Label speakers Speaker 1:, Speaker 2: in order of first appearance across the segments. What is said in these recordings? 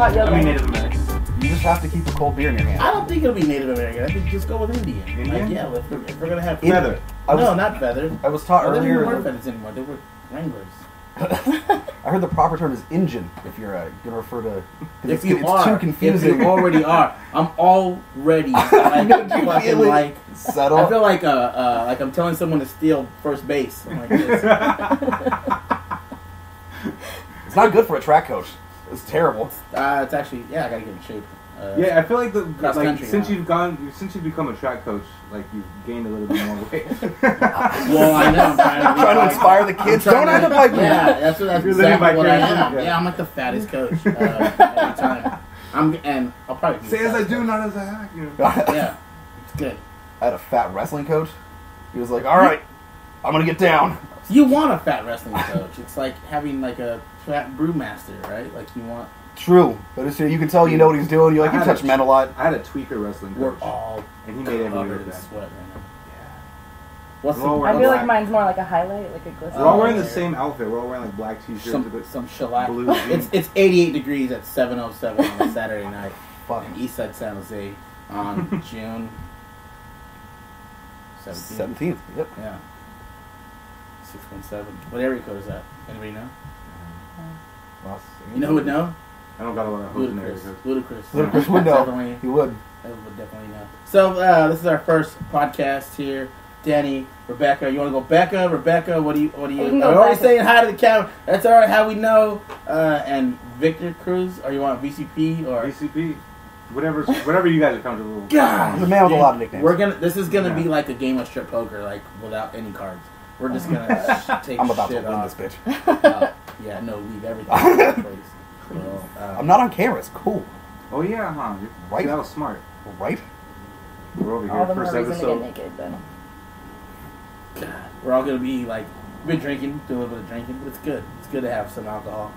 Speaker 1: hot yoga.
Speaker 2: I mean Native American.
Speaker 3: You just have to keep a cold beer in your hand.
Speaker 4: I don't think it'll be Native American. I think just go with Indian.
Speaker 2: Indian?
Speaker 4: Like, yeah, if we're gonna have
Speaker 2: Feather.
Speaker 4: No, not feather.
Speaker 3: I was taught
Speaker 4: They
Speaker 3: earlier.
Speaker 4: weren't feathers anymore. They were wranglers.
Speaker 3: I heard the proper term is Injun if you're gonna refer to.
Speaker 4: If
Speaker 3: it's
Speaker 4: you are,
Speaker 3: too confusing.
Speaker 4: if you already are, I'm already like fucking like
Speaker 3: settle.
Speaker 4: I feel like I'm telling someone to steal first base. I'm like this.
Speaker 3: It's not good for a track coach. It's terrible.
Speaker 4: It's actually I gotta get in shape.
Speaker 2: Yeah, I feel like since
Speaker 4: now.
Speaker 2: you've become a track coach, like you've gained a little bit more weight.
Speaker 4: Well, I know. I'm
Speaker 3: trying to inspire the kids. Don't end up like me.
Speaker 4: Yeah, that's
Speaker 2: You're
Speaker 4: exactly what I
Speaker 2: living
Speaker 4: am.
Speaker 2: vicariously.
Speaker 4: Yeah, I'm like the fattest coach every time. And I'll probably be
Speaker 2: Say
Speaker 4: the
Speaker 2: as I
Speaker 4: fattest
Speaker 2: do,
Speaker 4: coach.
Speaker 2: not as I act. You know?
Speaker 4: Yeah, it's good.
Speaker 3: I had a fat wrestling coach. He was like, "All right, I'm gonna get down."
Speaker 4: You want a fat wrestling coach. It's like having like a fat brewmaster, right? Like you want.
Speaker 3: True, but it's, you can tell you know what he's doing. You're like, you touch men a lot.
Speaker 2: I had a tweaker wrestling
Speaker 4: We're
Speaker 2: coach,
Speaker 4: all
Speaker 2: and he made every
Speaker 4: covered
Speaker 2: year
Speaker 4: in
Speaker 2: that.
Speaker 4: sweat right now.
Speaker 2: Yeah.
Speaker 4: What's
Speaker 2: We're all
Speaker 4: the?
Speaker 1: I
Speaker 2: wearing
Speaker 1: feel
Speaker 2: black.
Speaker 1: like mine's more like a highlight, like a glisten.
Speaker 2: We're all wearing
Speaker 4: Oh,
Speaker 2: the same outfit. We're all wearing like black t-shirts with
Speaker 4: some shellac.
Speaker 2: blue jeans.
Speaker 4: It's 88 degrees at 7:07 on a Saturday night
Speaker 3: Fuck.
Speaker 4: in Eastside San Jose on June 17th.
Speaker 3: 17th. Yep.
Speaker 4: Yeah. 6.7. What area code is that? Anybody know?
Speaker 3: Well,
Speaker 4: You know who would know?
Speaker 2: I don't got a lot of hoops in there.
Speaker 4: Ludicrous.
Speaker 3: Ludacris would know.
Speaker 4: Definitely.
Speaker 3: He would.
Speaker 4: I would definitely know. So this is our first podcast here. Danny, Rebecca, you want to go Becca, Rebecca? What do you?
Speaker 1: We can
Speaker 4: I'm
Speaker 1: go
Speaker 4: already
Speaker 1: Becca.
Speaker 4: saying hi to the camera. That's all right. How we know? And Victor Cruz, or you want VCP or?
Speaker 2: VCP, whatever you guys are comfortable with.
Speaker 4: God,
Speaker 3: He's a man with a lot of nicknames.
Speaker 4: This is gonna be
Speaker 2: Yeah.
Speaker 4: like a game of strip poker, like without any cards. We're just gonna take
Speaker 3: I'm about to
Speaker 4: shit
Speaker 3: win
Speaker 4: off.
Speaker 3: this bitch.
Speaker 4: Yeah, no, leave everything. So,
Speaker 3: I'm not on camera. It's cool,
Speaker 2: Oh yeah, huh?
Speaker 3: Right.
Speaker 2: That was smart.
Speaker 3: right?
Speaker 2: We're over
Speaker 1: All
Speaker 2: here.
Speaker 1: the more
Speaker 2: First
Speaker 1: reason to get
Speaker 2: episode.
Speaker 1: naked, then.
Speaker 4: God, we're all gonna be like, we've been drinking, do a little bit of drinking, but it's good. It's good to have some alcohol.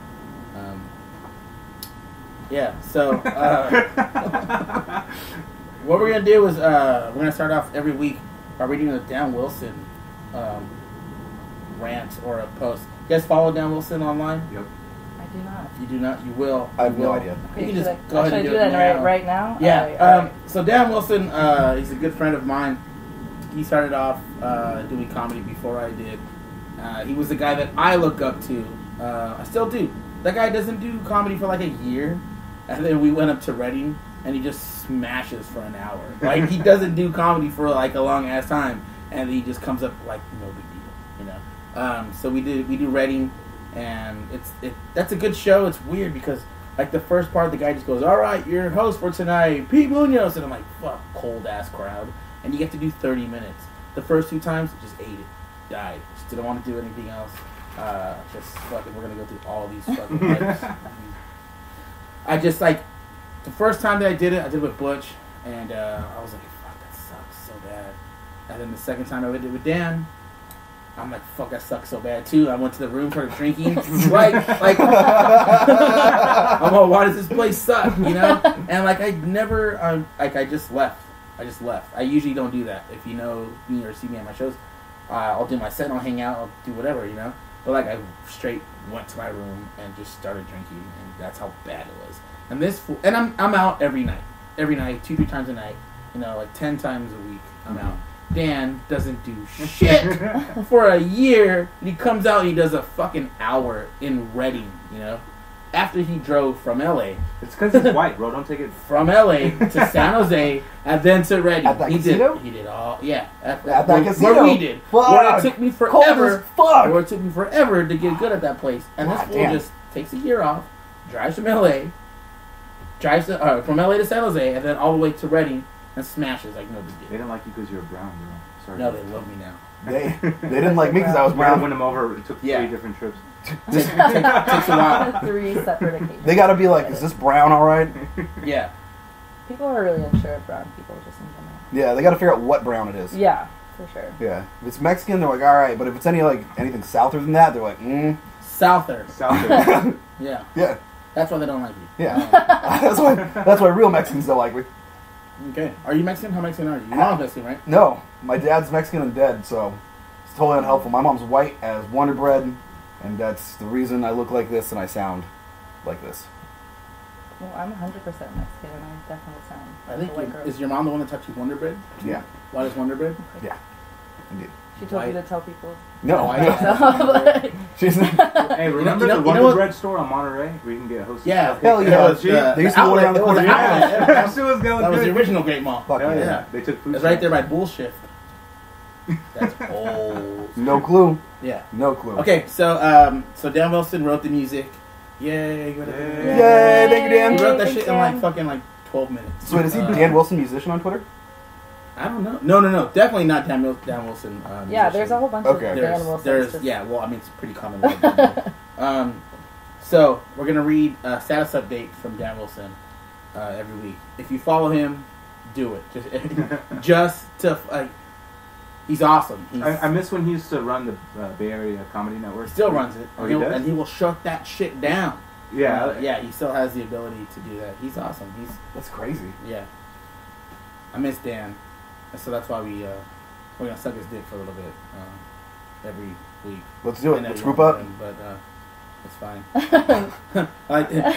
Speaker 4: Yeah. So what we're gonna do is we're gonna start off every week by reading a Dan Wilson rant or a post. You guys follow Dan Wilson online?
Speaker 2: Yep.
Speaker 1: I do not.
Speaker 4: If you do not, you will.
Speaker 3: I have
Speaker 4: You
Speaker 3: no
Speaker 4: will.
Speaker 3: idea.
Speaker 4: You can
Speaker 1: Should
Speaker 4: just
Speaker 1: I-
Speaker 4: go ahead
Speaker 1: should I
Speaker 4: and
Speaker 1: do
Speaker 4: do it
Speaker 1: that
Speaker 4: now.
Speaker 1: right now?
Speaker 4: Yeah.
Speaker 1: Alright, alright.
Speaker 4: So Dan Wilson, he's a good friend of mine. He started off doing comedy before I did. He was the guy that I look up to. I still do. That guy doesn't do comedy for like a year, and then we went up to Reading, and he just smashes for an hour. Like he doesn't do comedy for like a long ass time, and he just comes up like no big deal, you know. So we do Reading, and that's a good show. It's weird because like the first part, the guy just goes, "All right, your host for tonight, Pete Munoz," and I'm like, "Fuck, cold ass crowd." And you get to do 30 minutes. The first 2 times, just ate it, died. Just didn't want to do anything else. Just fucking, we're gonna go through all these fucking types. I just like the first time that I did it with Butch, and I was like, "Fuck, that sucks so bad." And then the second time I did it with Dan, I'm like, "Fuck, that sucks so bad too." I went to the room, started drinking, like I'm like, "Why does this place suck?" You know? And like I never, I just left. I usually don't do that. If you know me or see me at my shows, I'll do my set, I'll hang out, I'll do whatever, you know. But like I straight went to my room and just started drinking, and that's how bad it was. And and I'm out every night, 2-3 times a night, you know, like 10 times a week. I'm out. Dan doesn't do shit for a year. And he comes out and he does a fucking hour in Reading, you know, after he drove from LA.
Speaker 2: It's because he's white, bro. Don't take it.
Speaker 4: From LA to San Jose and then to Reading.
Speaker 3: At that casino?
Speaker 4: He did all, yeah. At
Speaker 3: that
Speaker 4: where
Speaker 3: casino?
Speaker 4: we did.
Speaker 3: Fuck.
Speaker 4: Where it took me
Speaker 3: Cold
Speaker 4: forever.
Speaker 3: as fuck.
Speaker 4: Where it took me forever to get good at that place. And this
Speaker 3: God
Speaker 4: fool
Speaker 3: damn.
Speaker 4: just takes a year off, drives from LA, from LA to San Jose, and then all the way to Reading and smashes like no big
Speaker 2: They
Speaker 4: deal.
Speaker 2: didn't like you because you're brown, bro. Sorry.
Speaker 4: No, they love me now.
Speaker 3: They didn't like me because I was
Speaker 2: Brown
Speaker 3: brown.
Speaker 2: win them over. It took 3
Speaker 4: Yeah.
Speaker 2: different trips.
Speaker 4: Takes a while.
Speaker 1: 3 separate occasions.
Speaker 3: They gotta be like, is this brown all right?
Speaker 4: Yeah.
Speaker 1: People are really unsure of brown people just in general.
Speaker 3: Yeah, they gotta figure out what brown it is.
Speaker 1: Yeah, for sure.
Speaker 3: Yeah. If it's Mexican, they're like, all right. But if it's anything souther than that, they're like,
Speaker 4: Souther.
Speaker 2: South.
Speaker 4: Yeah.
Speaker 3: yeah,
Speaker 4: That's why they don't like you.
Speaker 3: yeah. that's why real Mexicans don't like me.
Speaker 4: Okay. Are you Mexican? How Mexican are you? Your mom's Mexican, right?
Speaker 3: No, my dad's Mexican and dead, so it's totally unhelpful. My mom's white as Wonder Bread, and that's the reason I look like this and I sound like this.
Speaker 1: Well, I'm 100% Mexican, and I definitely sound
Speaker 4: I
Speaker 1: like
Speaker 4: think
Speaker 1: a white girl.
Speaker 4: is your mom the one that taught you Wonder Bread?
Speaker 3: Yeah.
Speaker 4: Why does Wonder Bread?
Speaker 3: Yeah. Indeed.
Speaker 1: She told
Speaker 4: White.
Speaker 1: you to tell people.
Speaker 3: No.
Speaker 4: White.
Speaker 1: So,
Speaker 3: She's
Speaker 2: Hey, remember the Wonder
Speaker 4: what?
Speaker 2: Bread store on Monterey where you can get hosted?
Speaker 4: Yeah.
Speaker 3: Hell
Speaker 4: It
Speaker 3: yeah.
Speaker 4: was the
Speaker 3: They used to go
Speaker 4: outlet.
Speaker 3: around the
Speaker 4: It was
Speaker 3: corner.
Speaker 4: an outlet.
Speaker 3: Yeah.
Speaker 2: That shit was going
Speaker 4: That was
Speaker 2: good.
Speaker 4: the original Great Mall.
Speaker 3: Fuck
Speaker 2: Hell
Speaker 3: yeah.
Speaker 2: yeah. They took food.
Speaker 4: It's right there by Bullshift. That's old.
Speaker 3: No clue.
Speaker 4: Yeah.
Speaker 3: No clue.
Speaker 4: Okay, so Dan Wilson wrote the music. Yay! What a-
Speaker 2: Yay.
Speaker 3: Yay, thank you, Dan.
Speaker 4: He wrote that
Speaker 1: Thanks,
Speaker 4: shit in like
Speaker 1: Dan.
Speaker 4: fucking 12 minutes.
Speaker 3: So wait, is he Dan Wilson musician on Twitter?
Speaker 4: I don't know. No. Definitely not Dan Wilson.
Speaker 1: yeah,
Speaker 4: musician.
Speaker 1: there's a whole bunch
Speaker 3: Okay.
Speaker 1: of
Speaker 4: There's,
Speaker 1: Dan Wilsons.
Speaker 4: there's
Speaker 1: just-
Speaker 4: yeah. Well, I mean, it's pretty common. So we're gonna read a status update from Dan Wilson every week. If you follow him, do it. Just to he's awesome.
Speaker 2: I miss when he used to run the Bay Area Comedy Network.
Speaker 4: He still runs it.
Speaker 2: Oh,
Speaker 4: and
Speaker 2: he
Speaker 4: he'll-
Speaker 2: does?
Speaker 4: and he will shut that shit down.
Speaker 2: Yeah.
Speaker 4: Yeah, he still has the ability to do that. He's awesome.
Speaker 3: That's crazy.
Speaker 4: Yeah. I miss Dan, and so that's why we're gonna suck his dick for a little bit every week.
Speaker 3: Let's do
Speaker 4: I
Speaker 3: it.
Speaker 4: know
Speaker 3: Let's
Speaker 4: you
Speaker 3: group
Speaker 4: don't
Speaker 3: up.
Speaker 4: know him, but it's fine. I like it.
Speaker 2: I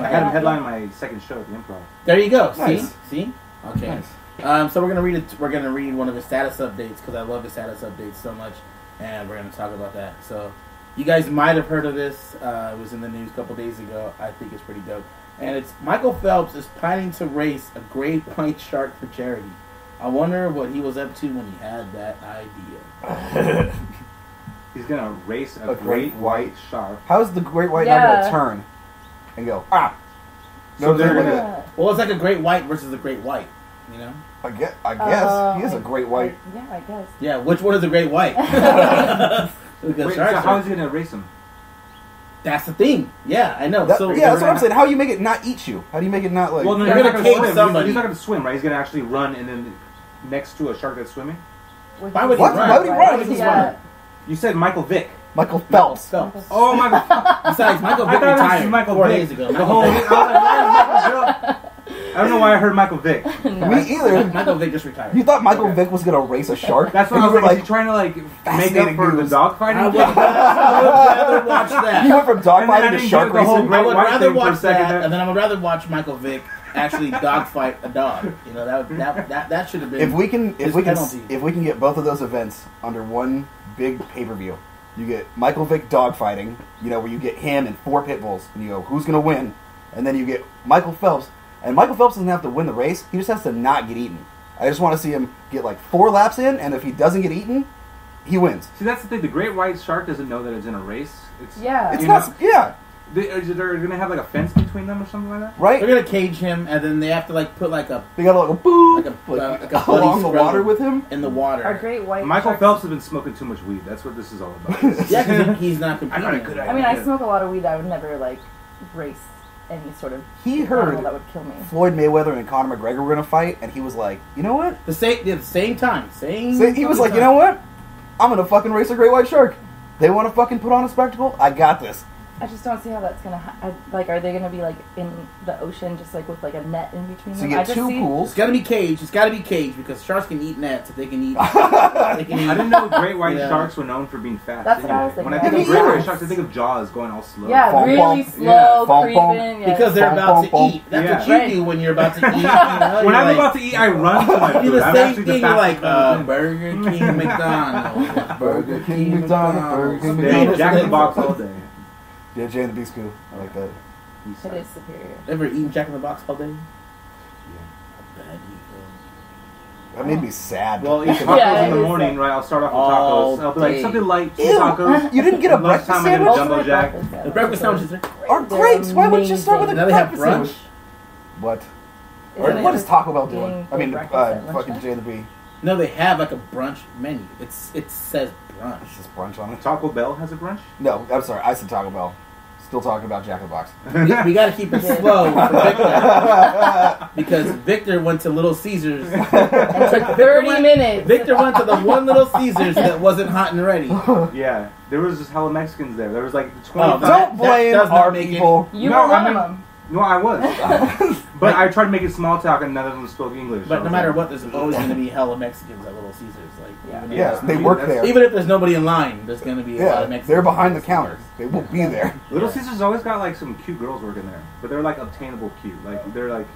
Speaker 2: had him headline my second show at the Improv.
Speaker 4: There you go.
Speaker 3: Nice.
Speaker 4: See. Okay.
Speaker 3: Nice.
Speaker 4: So we're gonna read it. We're gonna read one of his status updates because I love his status updates so much, and we're gonna talk about that. So you guys might have heard of this. It was in the news a couple days ago. I think it's pretty dope. And it's Michael Phelps is planning to race a great white shark for charity. I wonder what he was up to when he had that idea.
Speaker 2: He's gonna race a
Speaker 3: A
Speaker 2: great white shark.
Speaker 3: How's the great white
Speaker 1: Yeah.
Speaker 3: not gonna turn and go, ah?
Speaker 2: So
Speaker 3: No,
Speaker 2: they're
Speaker 3: like
Speaker 2: gonna-
Speaker 3: that.
Speaker 4: Well, it's like a great white versus a great white. You know?
Speaker 3: I guess. He is a great white.
Speaker 1: Yeah, I guess.
Speaker 4: Yeah. Which one is a great white?
Speaker 2: Wait, so how is he gonna race him?
Speaker 4: That's the thing. Yeah, I know.
Speaker 3: That-
Speaker 4: So
Speaker 3: yeah, that's what I'm saying. How do you make it not eat you? How do you make it not like?
Speaker 2: Well, no,
Speaker 4: They're
Speaker 2: he's
Speaker 4: gonna
Speaker 2: not
Speaker 4: cage
Speaker 2: swim.
Speaker 4: somebody.
Speaker 2: He's not gonna swim, right? He's gonna actually run and then next to a shark that's swimming.
Speaker 4: Why would he
Speaker 3: What?
Speaker 4: run?
Speaker 3: Why would he run?
Speaker 4: Why would he
Speaker 1: Yeah.
Speaker 4: run?
Speaker 2: You said Michael Vick.
Speaker 3: Michael Phelps.
Speaker 4: Phelps.
Speaker 2: Oh my god!
Speaker 4: Besides, Michael
Speaker 2: I
Speaker 4: Vick
Speaker 2: thought it was
Speaker 4: retired
Speaker 2: Michael
Speaker 4: 4
Speaker 2: Vick.
Speaker 4: days ago.
Speaker 2: The whole, I don't know why I heard Michael Vick.
Speaker 3: Me either.
Speaker 4: Michael Vick just retired.
Speaker 3: You thought Michael
Speaker 2: Okay.
Speaker 3: Vick was gonna race a shark?
Speaker 2: That's what
Speaker 3: And
Speaker 2: I
Speaker 3: you
Speaker 2: was
Speaker 3: were
Speaker 2: like. Is he trying to make
Speaker 3: fascinating
Speaker 2: up for the
Speaker 3: news.
Speaker 2: dog
Speaker 4: I would,
Speaker 2: fighting?
Speaker 4: I would rather watch that.
Speaker 3: You went from
Speaker 2: And then I
Speaker 3: dogfighting to
Speaker 2: didn't
Speaker 3: shark
Speaker 2: get the whole
Speaker 3: racing.
Speaker 4: I would
Speaker 2: white
Speaker 4: rather
Speaker 2: thing for a
Speaker 4: watch
Speaker 2: second
Speaker 4: that,
Speaker 2: there.
Speaker 4: and then I would rather watch Michael Vick actually dogfight a dog. You know that should have been.
Speaker 3: If we can
Speaker 4: penalty.
Speaker 3: get both of those events under one big pay-per-view, you get Michael Vick dogfighting, where you get him and 4 pit bulls, and you go, who's gonna win? And then you get Michael Phelps, and Michael Phelps doesn't have to win the race; he just has to not get eaten. I just want to see him get 4 laps in, and if he doesn't get eaten, he wins.
Speaker 2: See, that's the thing. The great white shark doesn't know that it's in a race. It's
Speaker 1: Yeah.
Speaker 3: It's
Speaker 2: you
Speaker 3: not,
Speaker 2: know,
Speaker 3: yeah,
Speaker 2: they're gonna have a fence between them or something like that.
Speaker 3: right?
Speaker 4: They're gonna cage him, and then they have to put a
Speaker 3: They gotta go boo,
Speaker 4: like a buddy
Speaker 3: along the
Speaker 4: scrubber
Speaker 3: water with him.
Speaker 4: in the water.
Speaker 1: Our great white
Speaker 2: Michael
Speaker 1: sharks-
Speaker 2: Phelps has been smoking too much weed. That's what this is all about.
Speaker 4: Yeah, because he's not
Speaker 2: I got a
Speaker 4: competing.
Speaker 2: good
Speaker 1: I mean, I
Speaker 2: Yeah.
Speaker 1: smoke a lot of weed. I would never race any sort of
Speaker 3: He
Speaker 1: animal
Speaker 3: heard
Speaker 1: that would kill me.
Speaker 3: Floyd Mayweather and Conor McGregor were gonna fight, and he was like, you know what?
Speaker 4: The same time. Same.
Speaker 3: So he was like, you know what? I'm gonna fucking race a great white shark. They want to fucking put on a spectacle? I got this.
Speaker 1: I just don't see how that's gonna. Are they gonna be in the ocean, just with a net in between
Speaker 3: So
Speaker 1: them?
Speaker 3: you
Speaker 1: I
Speaker 3: get
Speaker 1: just
Speaker 3: 2
Speaker 1: see,
Speaker 3: pools.
Speaker 4: It's gotta be caged. It's gotta be caged because sharks can eat nets. If they can eat, they can eat.
Speaker 2: I didn't know great white
Speaker 4: Yeah.
Speaker 2: sharks were known for being fast.
Speaker 1: That's what I was
Speaker 2: When
Speaker 1: thinking.
Speaker 2: I think
Speaker 3: Yeah,
Speaker 2: of great
Speaker 3: me
Speaker 2: white
Speaker 3: either.
Speaker 2: sharks, I think of Jaws going all slow.
Speaker 1: Yeah,
Speaker 3: Bum,
Speaker 1: really
Speaker 3: bum.
Speaker 1: slow,
Speaker 3: Bum, bum.
Speaker 1: creeping. Yeah.
Speaker 4: Because they're
Speaker 3: Bum,
Speaker 4: about
Speaker 3: bum,
Speaker 4: to
Speaker 3: bum.
Speaker 4: eat. That's
Speaker 2: Yeah.
Speaker 4: what you do when you're about to eat. You know?
Speaker 2: When
Speaker 4: You're
Speaker 2: I'm about to eat, I run to my
Speaker 4: you do
Speaker 2: food.
Speaker 4: the
Speaker 2: I'm
Speaker 4: same
Speaker 2: actually
Speaker 4: thing.
Speaker 2: the
Speaker 4: You're like
Speaker 2: fastest person.
Speaker 4: Burger King, McDonald's,
Speaker 3: Burger King, McDonald's, Burger King,
Speaker 2: Yeah,
Speaker 3: McDonald's.
Speaker 2: Jack in the Box all day.
Speaker 3: Yeah, Jay and the Beast cool. I like that.
Speaker 1: It is superior.
Speaker 4: Ever eaten Jack in the Box all day?
Speaker 2: Yeah.
Speaker 4: Bad
Speaker 3: That made me sad.
Speaker 2: Well, eat tacos
Speaker 1: Yeah,
Speaker 2: in the
Speaker 1: it is
Speaker 2: morning,
Speaker 1: sad.
Speaker 2: right? I'll start off with
Speaker 4: All
Speaker 2: tacos. I'll be like
Speaker 4: day.
Speaker 2: something light, 2
Speaker 3: Ew.
Speaker 2: tacos.
Speaker 3: You didn't get a
Speaker 2: At
Speaker 3: breakfast
Speaker 2: lunchtime, I get a
Speaker 3: sandwich?
Speaker 2: Jumbo Jack.
Speaker 4: The breakfast sandwiches are
Speaker 3: Are great. Why wouldn't you start with a
Speaker 4: Now they have
Speaker 3: breakfast
Speaker 4: brunch.
Speaker 3: sandwich? What?
Speaker 1: Isn't it
Speaker 3: What is
Speaker 1: just
Speaker 3: Taco Bell
Speaker 1: eating
Speaker 3: doing? I
Speaker 1: the
Speaker 3: mean,
Speaker 1: breakfast at
Speaker 3: fucking
Speaker 1: lunchtime?
Speaker 3: Jay and the Bee.
Speaker 4: No, they have a brunch menu. It says brunch.
Speaker 3: It's just brunch on it.
Speaker 2: Taco Bell has a brunch?
Speaker 3: No, I'm sorry. I said Taco Bell. Still talking about Jack in the Box.
Speaker 4: We got to keep it slow for Victor because Victor went to Little Caesars.
Speaker 1: It took 30 minutes.
Speaker 4: Victor went to the one Little Caesars that wasn't hot and ready.
Speaker 2: Yeah. There was just hella Mexicans there. There was like 20.
Speaker 4: Oh,
Speaker 3: Don't blame
Speaker 4: does not
Speaker 3: our
Speaker 4: make it-
Speaker 3: people.
Speaker 1: You
Speaker 2: No,
Speaker 1: were
Speaker 2: I
Speaker 1: one
Speaker 2: mean-
Speaker 1: of them.
Speaker 2: No, I was. But I tried making small talk and none of them spoke English.
Speaker 4: But
Speaker 2: so
Speaker 4: no matter what, there's always going to be hella Mexicans at Little Caesars. Like, even if
Speaker 3: Yeah,
Speaker 4: there's
Speaker 3: they
Speaker 4: nobody-
Speaker 3: work there.
Speaker 4: Even if there's nobody in line, there's going to be a lot
Speaker 3: Yeah,
Speaker 4: of Mexicans.
Speaker 3: they're behind the counter. They will be there.
Speaker 2: Little Caesars always got like some cute girls working there, but they're like obtainable cute. Like they're like,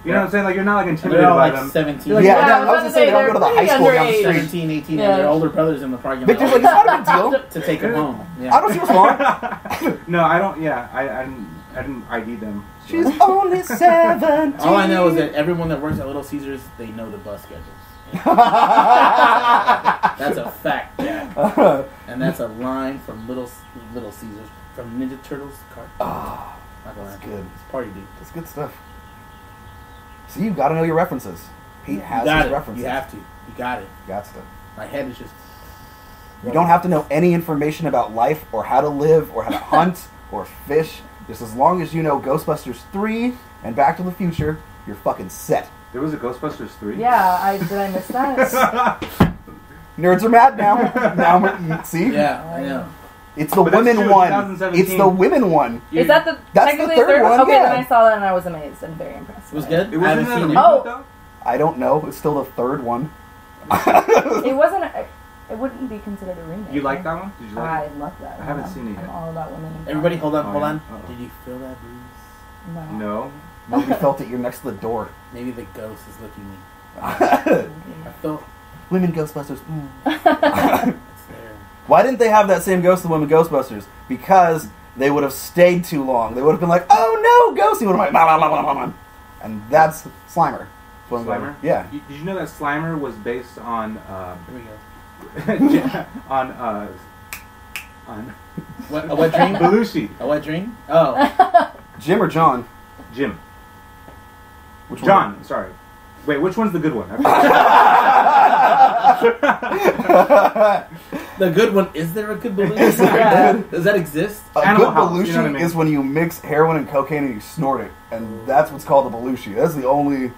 Speaker 2: you know what I'm saying? Like you're not like
Speaker 4: And
Speaker 2: intimidated
Speaker 4: they're all
Speaker 2: by
Speaker 4: like
Speaker 2: them.
Speaker 4: 17.
Speaker 1: Like,
Speaker 3: Yeah,
Speaker 1: I
Speaker 3: I
Speaker 1: was
Speaker 3: was
Speaker 1: about
Speaker 3: gonna
Speaker 1: to
Speaker 3: say
Speaker 1: say,
Speaker 3: they all go to the
Speaker 1: they're
Speaker 3: high school down the
Speaker 1: pretty
Speaker 3: street.
Speaker 4: 17, 18,
Speaker 1: Yeah.
Speaker 4: and their older brothers in the parking lot.
Speaker 3: Victor's like, it's not a big deal.
Speaker 4: to take them home. Yeah.
Speaker 3: I don't see what's wrong.
Speaker 2: No, I don't. Yeah, I didn't ID them. So.
Speaker 3: She's only 17.
Speaker 4: All I know is that everyone that works at Little Caesars, they know the bus schedules. That's a fact, Jack. And that's a line from Little Caesars, from Ninja Turtles cartoon.
Speaker 3: Ah,
Speaker 4: Not gonna
Speaker 3: that's
Speaker 4: lie.
Speaker 3: good.
Speaker 4: It's party, dude.
Speaker 3: That's good stuff. See, you gotta know your references. Pete
Speaker 4: You
Speaker 3: has
Speaker 4: got
Speaker 3: his
Speaker 4: it.
Speaker 3: references.
Speaker 4: You have to. You got it.
Speaker 3: Got to.
Speaker 4: My head is just.
Speaker 3: You don't have to know any information about life or how to live or how to hunt or fish. Just as long as you know Ghostbusters 3 and Back to the Future, you're fucking set.
Speaker 2: There was a Ghostbusters 3.
Speaker 1: Yeah, did I miss that?
Speaker 3: Nerds are mad now. See?
Speaker 4: Yeah, I know.
Speaker 3: It's the
Speaker 2: But that's
Speaker 3: women
Speaker 2: true,
Speaker 3: one.
Speaker 2: 2017.
Speaker 3: It's the women one.
Speaker 1: Is that the
Speaker 3: That's
Speaker 1: technically
Speaker 3: the third one,
Speaker 1: Okay,
Speaker 3: yeah.
Speaker 1: then I saw that and I was amazed and very impressed.
Speaker 4: It was
Speaker 1: by
Speaker 4: good.
Speaker 2: It
Speaker 4: I
Speaker 2: wasn't
Speaker 4: haven't
Speaker 2: that a
Speaker 4: seen it.
Speaker 2: reboot
Speaker 1: Oh.
Speaker 2: though.
Speaker 3: I don't know. It's still the third one.
Speaker 1: It wasn't. It wouldn't be considered a remake.
Speaker 2: You like that one? Did you like
Speaker 1: I
Speaker 2: it?
Speaker 1: love that.
Speaker 2: I haven't
Speaker 1: one.
Speaker 2: seen it yet.
Speaker 1: I'm all about women. in
Speaker 4: Everybody,
Speaker 1: power.
Speaker 4: hold on,
Speaker 2: Oh,
Speaker 4: hold
Speaker 2: yeah.
Speaker 4: on.
Speaker 2: Uh-oh.
Speaker 4: Did you feel that breeze?
Speaker 1: No.
Speaker 2: No.
Speaker 3: Nobody felt it. You're next to the door.
Speaker 4: Maybe the ghost is looking me. I felt
Speaker 3: Women Ghostbusters. Mm.
Speaker 4: it's there.
Speaker 3: Why didn't they have that same ghost in Women Ghostbusters? Because they would have stayed too long. They would have been like, oh no, ghost. He would have been like, blah, blah, blah, blah, blah. And that's Slimer. That's what I'm going-
Speaker 2: Slimer?
Speaker 3: Yeah.
Speaker 2: Did you know that Slimer was based on
Speaker 4: Here we go.
Speaker 2: on
Speaker 4: What, a wet dream?
Speaker 2: Belushi?
Speaker 4: A wet dream? Oh.
Speaker 3: Jim or John?
Speaker 2: Jim.
Speaker 3: Which
Speaker 2: John. Sorry. Wait, which one's the good one?
Speaker 4: The good one. Is there a good
Speaker 3: Is
Speaker 4: Belushi?
Speaker 3: there good?
Speaker 4: Does that exist?
Speaker 3: A
Speaker 2: Animal
Speaker 3: good
Speaker 2: House,
Speaker 3: Belushi
Speaker 2: you know what I mean?
Speaker 3: is when you mix heroin and cocaine and you snort it. And that's what's called a Belushi. That's the only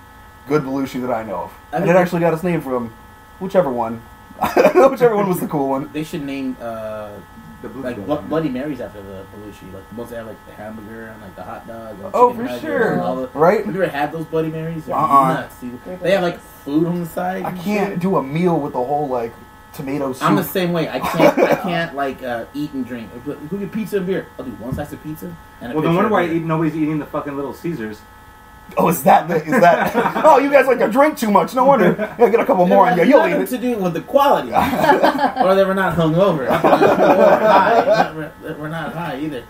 Speaker 3: good Belushi that I know of.
Speaker 4: I
Speaker 3: And
Speaker 4: mean-
Speaker 3: it actually got its name from whichever one. Whichever one was the cool one.
Speaker 4: They should name
Speaker 2: The blue
Speaker 4: like
Speaker 2: one.
Speaker 4: Bloody Marys after the Belushi. Like the ones that have like the hamburger and like the hot dog. And
Speaker 3: Oh,
Speaker 4: chicken
Speaker 3: for
Speaker 4: nugget
Speaker 3: sure.
Speaker 4: and all the-
Speaker 3: Right?
Speaker 4: Have you ever had those Bloody Marys? They're
Speaker 3: Uh-uh.
Speaker 4: nuts, dude. They have like food on the side.
Speaker 3: I
Speaker 4: and
Speaker 3: can't
Speaker 4: shit.
Speaker 3: do a meal with the whole, like, tomato soup.
Speaker 4: I'm the same way. I can't like eat and drink. Who get pizza and beer? I'll do one slice of pizza and a
Speaker 2: Well, then
Speaker 4: picture
Speaker 2: wonder
Speaker 4: of
Speaker 2: why
Speaker 4: beer.
Speaker 2: nobody's eating the fucking Little Caesars.
Speaker 3: Oh, is that? Oh, you guys like to drink too much. No wonder. Yeah, get a couple more and yeah, you'll eat
Speaker 4: nothing
Speaker 3: it.
Speaker 4: to do with the quality, or they were not hungover, or high. We're not high either.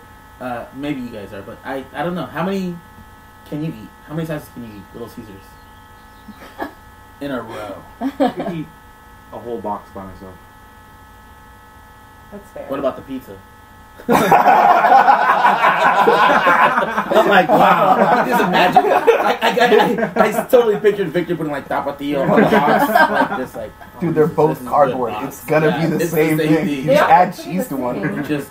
Speaker 4: Maybe you guys are, but I don't know. How many can you eat? How many times can you eat Little Caesars in a row?
Speaker 2: I could eat a whole box by myself.
Speaker 1: That's fair.
Speaker 4: What about the pizza? I'm like, wow. Just imagine. I totally pictured Victor putting like tapatio on the box, like this, like.
Speaker 3: Dude, they're
Speaker 4: this
Speaker 3: both
Speaker 4: is
Speaker 3: cardboard.
Speaker 4: good,
Speaker 3: It's
Speaker 4: box.
Speaker 3: gonna
Speaker 4: Yeah,
Speaker 3: be the
Speaker 4: it's
Speaker 3: same thing. You just
Speaker 1: Yeah,
Speaker 3: add
Speaker 1: it's
Speaker 3: cheese to
Speaker 1: the
Speaker 3: one.
Speaker 1: same.
Speaker 4: You just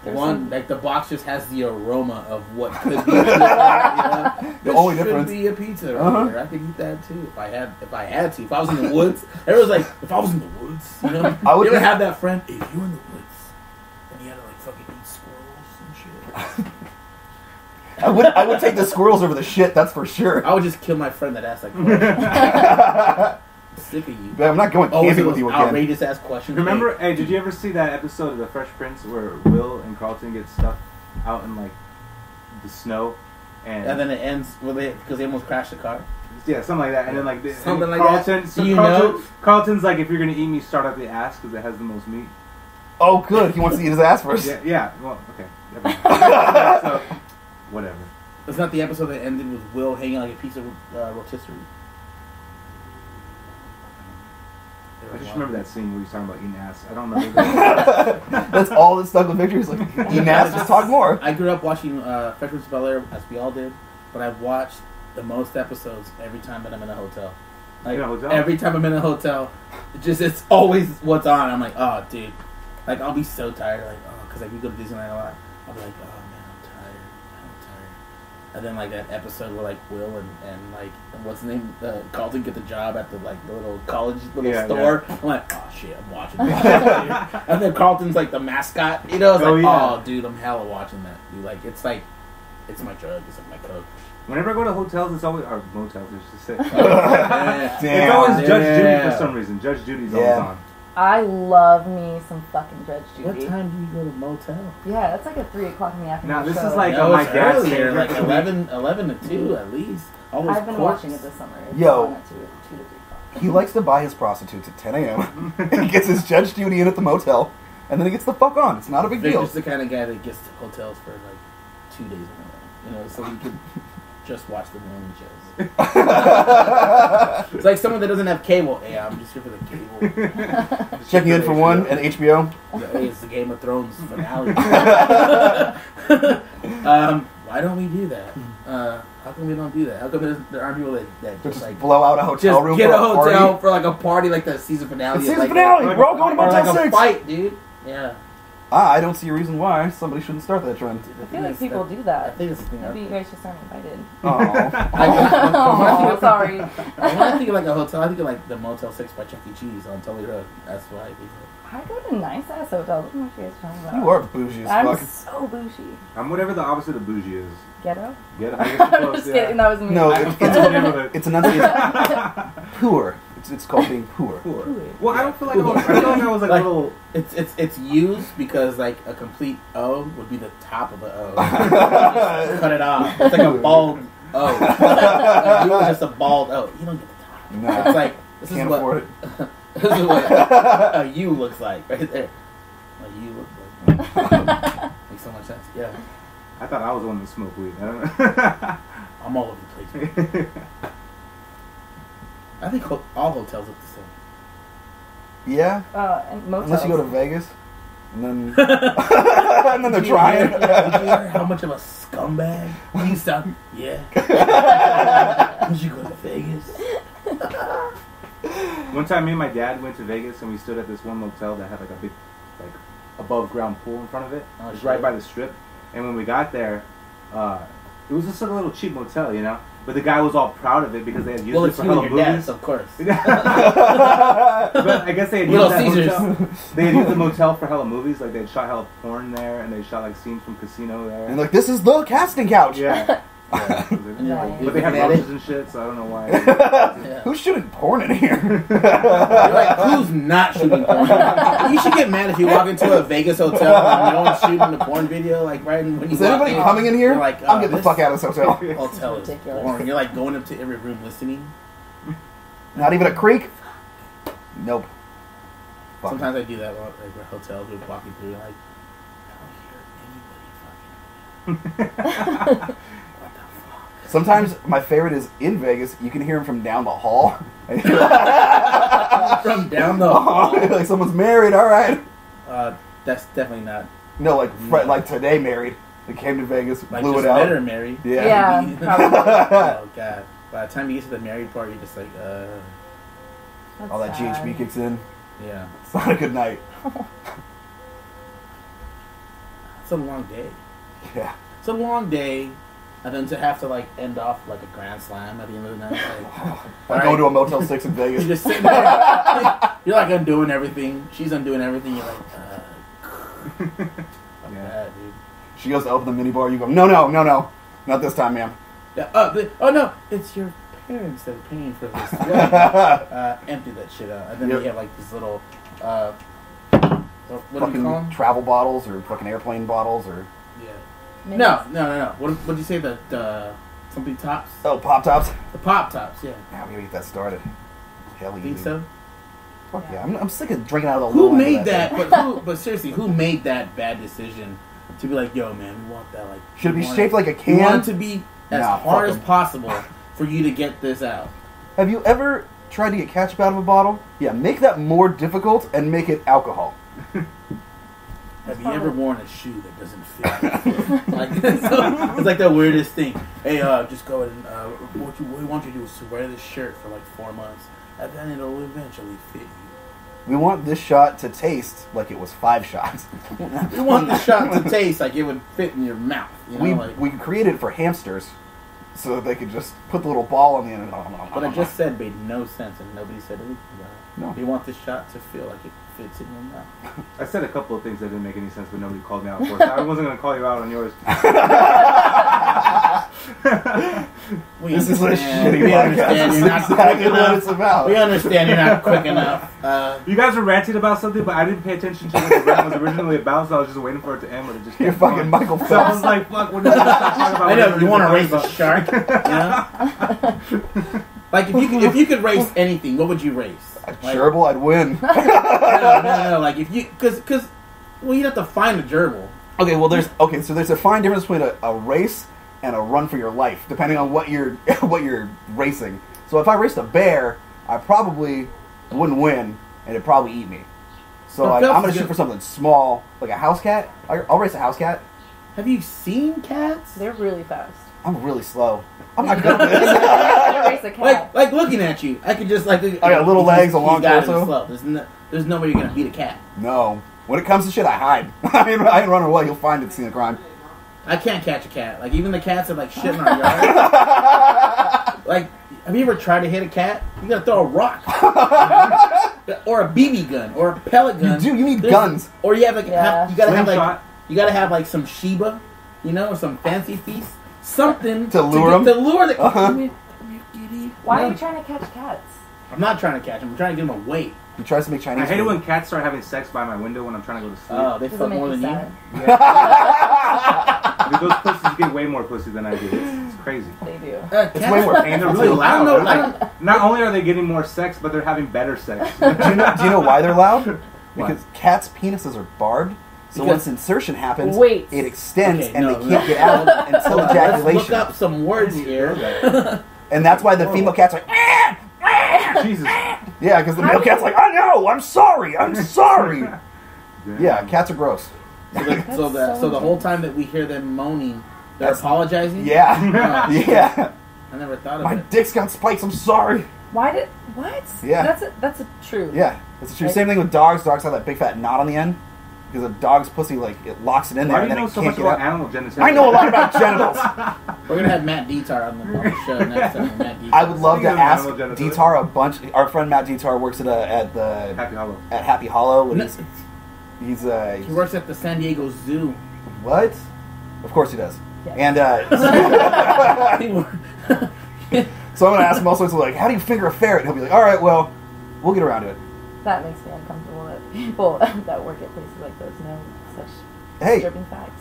Speaker 1: There's
Speaker 4: one
Speaker 1: some-
Speaker 4: like the box just has the aroma of what could be. Pizza, you know?
Speaker 3: The
Speaker 4: This
Speaker 3: only
Speaker 4: should
Speaker 3: difference-
Speaker 4: be a pizza. Right
Speaker 3: Uh-huh.
Speaker 4: here. I could eat that too if I had to. If I was in the woods, everyone's like, if I was in the woods, you know.
Speaker 3: I would
Speaker 4: you ever
Speaker 3: think-
Speaker 4: have that friend? If you were in the woods and you had to like fucking eat squirrels and shit.
Speaker 3: I would take the squirrels over the shit. That's for sure.
Speaker 4: I would just kill my friend that asked that question. Sick of you.
Speaker 3: But I'm not going
Speaker 4: Always
Speaker 3: camping with you again.
Speaker 4: outrageous ass questions.
Speaker 2: Remember, hey, did you ever see that episode of The Fresh Prince where Will and Carlton get stuck out in like the snow,
Speaker 4: And then it ends because they almost crashed the car.
Speaker 2: yeah, something like that, and then like
Speaker 4: Something like
Speaker 2: Carlton,
Speaker 4: that.
Speaker 2: so
Speaker 4: Do you
Speaker 2: Carlton's like, if you're gonna eat me, start at the ass because it has the most meat.
Speaker 3: Oh, good. He wants to eat his ass first.
Speaker 2: Yeah. Well, okay. Never mind. So, whatever.
Speaker 4: It's not the episode that ended with Will hanging like a piece of rotisserie.
Speaker 2: I just remember that scene where he's talking about eating ass. I don't remember.
Speaker 3: That's all that stuck with Victor. He's like, eating ass, just talk more.
Speaker 4: I grew up watching Fresh Prince of Bel-Air, as we all did, but I've watched the most episodes every time that I'm in a hotel. Like,
Speaker 2: In a hotel?
Speaker 4: every time I'm in a hotel, it's always what's on. I'm like, oh, dude. Like, I'll be so tired. Like, oh, because like, we go to Disneyland a lot. I'll be like, oh, man, I'm tired. And then, like, that episode where, like, Will and like, what's the name? Carlton get the job at the, like, the little college store. Yeah. I'm like, oh, shit, I'm watching this. And then Carlton's, like, the mascot. You know, it's
Speaker 2: Oh,
Speaker 4: like,
Speaker 2: yeah.
Speaker 4: oh, dude, I'm hella watching that. Dude, like, it's like, it's my drug. It's like my coke.
Speaker 2: Whenever I go to hotels, it's always or motels. I should say.
Speaker 4: Damn.
Speaker 2: It's always Judge Judy for some reason. Judge Judy's always on.
Speaker 1: I love me some fucking Judge Judy.
Speaker 4: What time do you go to motel?
Speaker 1: Yeah, that's like a 3 o'clock in the afternoon.
Speaker 2: Now this
Speaker 1: show.
Speaker 2: is like
Speaker 4: No,
Speaker 2: my
Speaker 4: it's
Speaker 2: dad's
Speaker 4: earlier,
Speaker 2: favorite.
Speaker 4: like 11 to 2 at least. Always
Speaker 1: I've been
Speaker 4: corpse.
Speaker 1: watching it this summer. It's
Speaker 3: Yo.
Speaker 1: on at 2 to 3 o'clock.
Speaker 3: He likes to buy his prostitutes at 10 a.m. He gets his Judge Judy in at the motel, and then he gets the fuck on. It's not a big deal.
Speaker 4: Victor's the kind of guy that gets to hotels for like 2 days in a row. You know, so he can just watch the morning shows. It's like someone that doesn't have cable. Hey, I'm just here for the cable.
Speaker 3: Checking in for one at HBO.
Speaker 4: Hey, it's the Game of Thrones finale. Why don't we do that? How come we don't do that? How come there aren't people that just like
Speaker 3: blow out a hotel
Speaker 4: just
Speaker 3: room
Speaker 4: get
Speaker 3: for
Speaker 4: a hotel
Speaker 3: party?
Speaker 4: for like a party like the season finale?
Speaker 3: The
Speaker 4: is
Speaker 3: season
Speaker 4: like
Speaker 3: finale!
Speaker 2: that.
Speaker 3: We're all going to
Speaker 4: or
Speaker 3: Motel
Speaker 4: like a
Speaker 3: 6!
Speaker 4: fight, dude. Yeah.
Speaker 3: I don't see a reason why somebody shouldn't start that trend.
Speaker 1: I feel like people do
Speaker 4: I
Speaker 1: that.
Speaker 4: think it's the thing.
Speaker 1: Maybe you guys just aren't invited.
Speaker 3: Oh.
Speaker 1: Oh, sorry.
Speaker 4: When I think of like a hotel, I think of like the Motel 6 by Chuck E. Cheese on Tully Road. That's what I think of.
Speaker 1: I go to nice ass hotels. What are you guys talking about?
Speaker 3: You are bougie as
Speaker 1: I'm
Speaker 3: fuck.
Speaker 1: so bougie.
Speaker 2: I'm whatever the opposite of bougie is.
Speaker 1: Ghetto?
Speaker 2: Get I guess
Speaker 1: I'm
Speaker 2: close,
Speaker 1: just
Speaker 2: yeah.
Speaker 1: kidding. That was me.
Speaker 3: No,
Speaker 2: I'm from the neighborhood.
Speaker 3: it's enunciated poor. It's called being poor.
Speaker 2: Poor.
Speaker 1: Poor.
Speaker 2: Well, I don't feel like I feel like I was like a little.
Speaker 4: It's used because like a complete O would be the top of the O. Just cut it off. It's like a bald O. You was just a bald O. You don't get the top.
Speaker 3: Nah,
Speaker 4: It's like this
Speaker 3: can't
Speaker 4: is what
Speaker 3: afford it.
Speaker 4: this is what a U looks like right there. A U looks like makes so much sense. Yeah,
Speaker 2: I thought I was the one that smoked weed. I don't know.
Speaker 4: I'm all over the place. Man. I think all hotels look the same.
Speaker 3: Yeah,
Speaker 1: And motels.
Speaker 3: unless you go to Vegas, and then and then they're trying.
Speaker 4: Did you hear how much of a scumbag you used to? Yeah. Did you go to Vegas?
Speaker 2: One time, me and my dad went to Vegas, and we stood at this one motel that had like a big, like, above ground pool in front of it.
Speaker 4: Oh,
Speaker 2: It was
Speaker 4: shit.
Speaker 2: right by the strip. And when we got there, it was just like a little cheap motel, you know. But the guy was all proud of it because they had used
Speaker 4: Well,
Speaker 2: it
Speaker 4: it's
Speaker 2: for
Speaker 4: you and
Speaker 2: hella
Speaker 4: your
Speaker 2: movies.
Speaker 4: dad's, of course.
Speaker 2: But I guess they had
Speaker 4: Little
Speaker 2: used that
Speaker 4: Caesars.
Speaker 2: motel. They had used the motel for hella movies. Like they had shot hella porn there, and they shot like scenes from Casino there.
Speaker 3: And like, this is the casting couch.
Speaker 2: Yeah.
Speaker 1: Nice.
Speaker 2: But they have
Speaker 4: Looking at
Speaker 2: roaches
Speaker 4: it.
Speaker 2: and shit, so I don't know why.
Speaker 4: Yeah.
Speaker 3: Who's shooting porn in here?
Speaker 4: You're like, who's not shooting porn? You should get mad if you walk into a Vegas hotel and no one's shooting the porn video, like right when you
Speaker 3: Is
Speaker 4: walk
Speaker 3: anybody
Speaker 4: in,
Speaker 3: coming in here?
Speaker 4: You're like,
Speaker 3: I'm getting the
Speaker 4: this
Speaker 3: fuck out of this hotel.
Speaker 4: hotel is
Speaker 1: Ridiculous.
Speaker 4: boring. You're like going up to every room listening.
Speaker 3: Not even a creek? Nope. Fuck.
Speaker 4: Sometimes I do that while like where hotels are walking through, like, I don't hear anybody fucking. What the fuck?
Speaker 3: Sometimes my favorite is in Vegas. You can hear him from down the hall.
Speaker 4: From down the hall.
Speaker 3: Like someone's married. All right.
Speaker 4: That's definitely not
Speaker 3: No, like today married. They came to Vegas,
Speaker 4: like
Speaker 3: blew
Speaker 4: just
Speaker 3: it out.
Speaker 4: met or married.
Speaker 3: Yeah.
Speaker 1: Yeah, probably.
Speaker 4: Oh god. By the time you get to the married part, you're just like,
Speaker 1: That's
Speaker 3: All that
Speaker 1: sad.
Speaker 3: GHB kicks in.
Speaker 4: yeah.
Speaker 3: It's not a good night.
Speaker 4: It's a long day.
Speaker 3: Yeah.
Speaker 4: It's a long day, and then to have to like end off like a grand slam at the end of the night. Like,
Speaker 3: I'm going to a Motel 6 in Vegas.
Speaker 4: You're just sitting there. You're like undoing everything. She's undoing everything. You're like, fuck
Speaker 2: Yeah.
Speaker 4: that, dude.
Speaker 3: She goes to open the minibar. You go, no. Not this time, ma'am.
Speaker 4: Yeah, oh no, it's your parents that are paying for this. Empty that shit out, and then
Speaker 3: Yep.
Speaker 4: you have like this little, what do you
Speaker 3: Fucking
Speaker 4: call them?
Speaker 3: travel bottles or fucking airplane bottles or...
Speaker 4: Yeah.
Speaker 1: Maybe
Speaker 4: No. What did you say? The something tops?
Speaker 3: Oh, Pop Tops?
Speaker 4: The pop tops. Yeah.
Speaker 3: Yeah, we gotta get that started. Hell
Speaker 4: I
Speaker 3: easy.
Speaker 4: think so.
Speaker 3: Fuck yeah. I'm sick of drinking out of the
Speaker 4: Who
Speaker 3: low end of
Speaker 4: made that?
Speaker 3: thing.
Speaker 4: But seriously, who made that bad decision to be like, yo, man, we want that like?
Speaker 3: Should it
Speaker 4: we
Speaker 3: be
Speaker 4: want
Speaker 3: shaped like a
Speaker 4: We
Speaker 3: can?
Speaker 4: want it to be as
Speaker 3: Nah,
Speaker 4: hard
Speaker 3: fuck
Speaker 4: as
Speaker 3: 'em.
Speaker 4: possible for you to get this out.
Speaker 3: Have you ever tried to get ketchup out of a bottle? Yeah, make that more difficult and make it alcohol.
Speaker 4: Have you ever worn a shoe that doesn't fit? Like it's like the weirdest thing. Hey, just go ahead and what we want you to do is to wear this shirt for like 4 months, and then it'll eventually fit you.
Speaker 3: We want this shot to taste like it was 5 shots.
Speaker 4: We want the shot to taste like it would fit in your mouth. You know,
Speaker 3: We created it for hamsters so that they could just put the little ball on the end.
Speaker 4: what I just said made no sense, and nobody said anything about it.
Speaker 3: No.
Speaker 4: We want this shot to feel like it fits in your mouth.
Speaker 2: I said a couple of things that didn't make any sense, but nobody called me out for it. So I wasn't going to call you out on yours.
Speaker 3: This is a shitty
Speaker 4: We
Speaker 3: podcast.
Speaker 4: understand
Speaker 3: This
Speaker 4: you're
Speaker 3: is
Speaker 4: not
Speaker 3: exactly
Speaker 4: quick
Speaker 3: what
Speaker 4: enough.
Speaker 3: it's about.
Speaker 4: We understand you're not quick enough.
Speaker 2: You guys were ranting about something, but I didn't pay attention to what the rant was originally about, so I was just waiting for it to end, but it just
Speaker 3: You're
Speaker 2: kept
Speaker 3: fucking
Speaker 2: going.
Speaker 3: Michael
Speaker 2: So I
Speaker 3: Phelps.
Speaker 2: was like, fuck, what did we talk about?
Speaker 4: I know, you want to
Speaker 2: What
Speaker 4: race
Speaker 2: did we
Speaker 4: a
Speaker 2: talk
Speaker 4: shark, you know? Like, if you could race anything, what would you race?
Speaker 3: I'm
Speaker 4: Like,
Speaker 3: gerbil, I'd win.
Speaker 4: no, like, if you, because, well, you'd have to find a gerbil.
Speaker 3: Okay, well, there's a fine difference between a race and a run for your life, depending on what you're what you're racing. So if I raced a bear, I probably wouldn't win, and it'd probably eat me. So
Speaker 4: But
Speaker 3: like,
Speaker 4: Phelps
Speaker 3: I'm gonna
Speaker 4: is
Speaker 3: shoot
Speaker 4: good.
Speaker 3: for something small, like a house cat. I'll race a house cat.
Speaker 4: Have you seen cats?
Speaker 1: They're really fast.
Speaker 3: I'm really slow. I'm not
Speaker 1: You
Speaker 3: good
Speaker 1: don't
Speaker 3: at this.
Speaker 1: race a cat.
Speaker 4: Like looking at you, I could just like. I
Speaker 3: got little legs, a long torso.
Speaker 4: Slow. There's no way you're gonna beat a cat.
Speaker 3: No. When it comes to shit, I hide. I ain't running away. You'll find it seeing a crime.
Speaker 4: I can't catch a cat. Like even the cats that like shit in our yard. Like, have you ever tried to hit a cat? You gotta throw a rock, or a BB gun, or a pellet gun.
Speaker 3: You need
Speaker 4: There's-
Speaker 3: guns.
Speaker 4: Or you have like
Speaker 1: Yeah.
Speaker 4: you gotta have like
Speaker 2: Slingshot.
Speaker 4: you gotta have like some Sheba, you know, or some fancy feast, something
Speaker 3: To lure 'em?
Speaker 4: to lure the.
Speaker 3: Uh-huh.
Speaker 4: Come here, kitty.
Speaker 1: Why
Speaker 4: No,
Speaker 1: are you trying to catch cats?
Speaker 4: I'm not trying to catch them. I'm trying to get them away.
Speaker 3: He tries to make Chinese
Speaker 2: I hate it
Speaker 3: food.
Speaker 2: when cats start having sex by my window when I'm trying to go to sleep.
Speaker 4: Oh, they
Speaker 1: Does it
Speaker 4: fuck
Speaker 1: make
Speaker 4: more
Speaker 1: you
Speaker 4: than
Speaker 1: sad?
Speaker 4: you.
Speaker 2: Dude, those pussies get way more pussy than I do. It's crazy.
Speaker 1: They do.
Speaker 3: It's way more
Speaker 2: And they're
Speaker 3: painful.
Speaker 2: really
Speaker 3: too.
Speaker 4: I don't know,
Speaker 2: loud.
Speaker 4: like-
Speaker 2: Not only are they getting more sex, but they're having better sex.
Speaker 3: Do you know why they're loud?
Speaker 4: Why?
Speaker 3: Because cats' penises are barbed. So
Speaker 4: Because-
Speaker 3: once insertion happens,
Speaker 1: Wait.
Speaker 3: it extends
Speaker 4: Okay,
Speaker 3: and
Speaker 4: no,
Speaker 3: they can't
Speaker 4: no.
Speaker 3: get out until
Speaker 4: Hold on, let's look
Speaker 3: ejaculation.
Speaker 4: up some words here.
Speaker 3: And that's why the female cat's like,
Speaker 2: Jesus.
Speaker 3: yeah, because the male cat's like, I know, I'm sorry. Yeah, cats are gross.
Speaker 4: So the whole time that we hear them moaning, they're
Speaker 3: That's-
Speaker 4: apologizing.
Speaker 3: Yeah,
Speaker 4: Oh,
Speaker 3: yeah.
Speaker 4: I never thought of
Speaker 3: My
Speaker 4: it.
Speaker 3: dick's got spikes. I'm sorry.
Speaker 1: Why did what?
Speaker 3: Yeah.
Speaker 1: That's a true.
Speaker 3: Yeah, it's true.
Speaker 1: Like-
Speaker 3: Same thing with dogs. Dogs have that big fat knot on the end because a dog's pussy like it locks it in there
Speaker 2: Why do
Speaker 3: and
Speaker 2: you
Speaker 3: then
Speaker 2: know
Speaker 3: it
Speaker 2: so
Speaker 3: can't
Speaker 2: much
Speaker 3: get
Speaker 2: about
Speaker 3: out.
Speaker 2: animal genitalia?
Speaker 3: I know a lot about genitals.
Speaker 4: We're gonna have Matt Detar on the show next time. Matt Detar.
Speaker 3: I would love to
Speaker 2: Speaking of
Speaker 3: ask
Speaker 2: animal genitalia.
Speaker 3: Detar a bunch. Our friend Matt Detar works at
Speaker 2: Happy Hollow.
Speaker 3: Happy Hollow. And
Speaker 4: No.
Speaker 3: he's
Speaker 4: He works at the San Diego Zoo.
Speaker 3: what? Of course he does.
Speaker 1: Yeah.
Speaker 3: And
Speaker 4: He wor-
Speaker 3: so I'm gonna ask him all sorts of like, how do you finger a ferret? And he'll be like, all right, well, we'll get around to it.
Speaker 1: That makes me uncomfortable that people that work at places like those know such
Speaker 3: Hey,
Speaker 1: disturbing facts.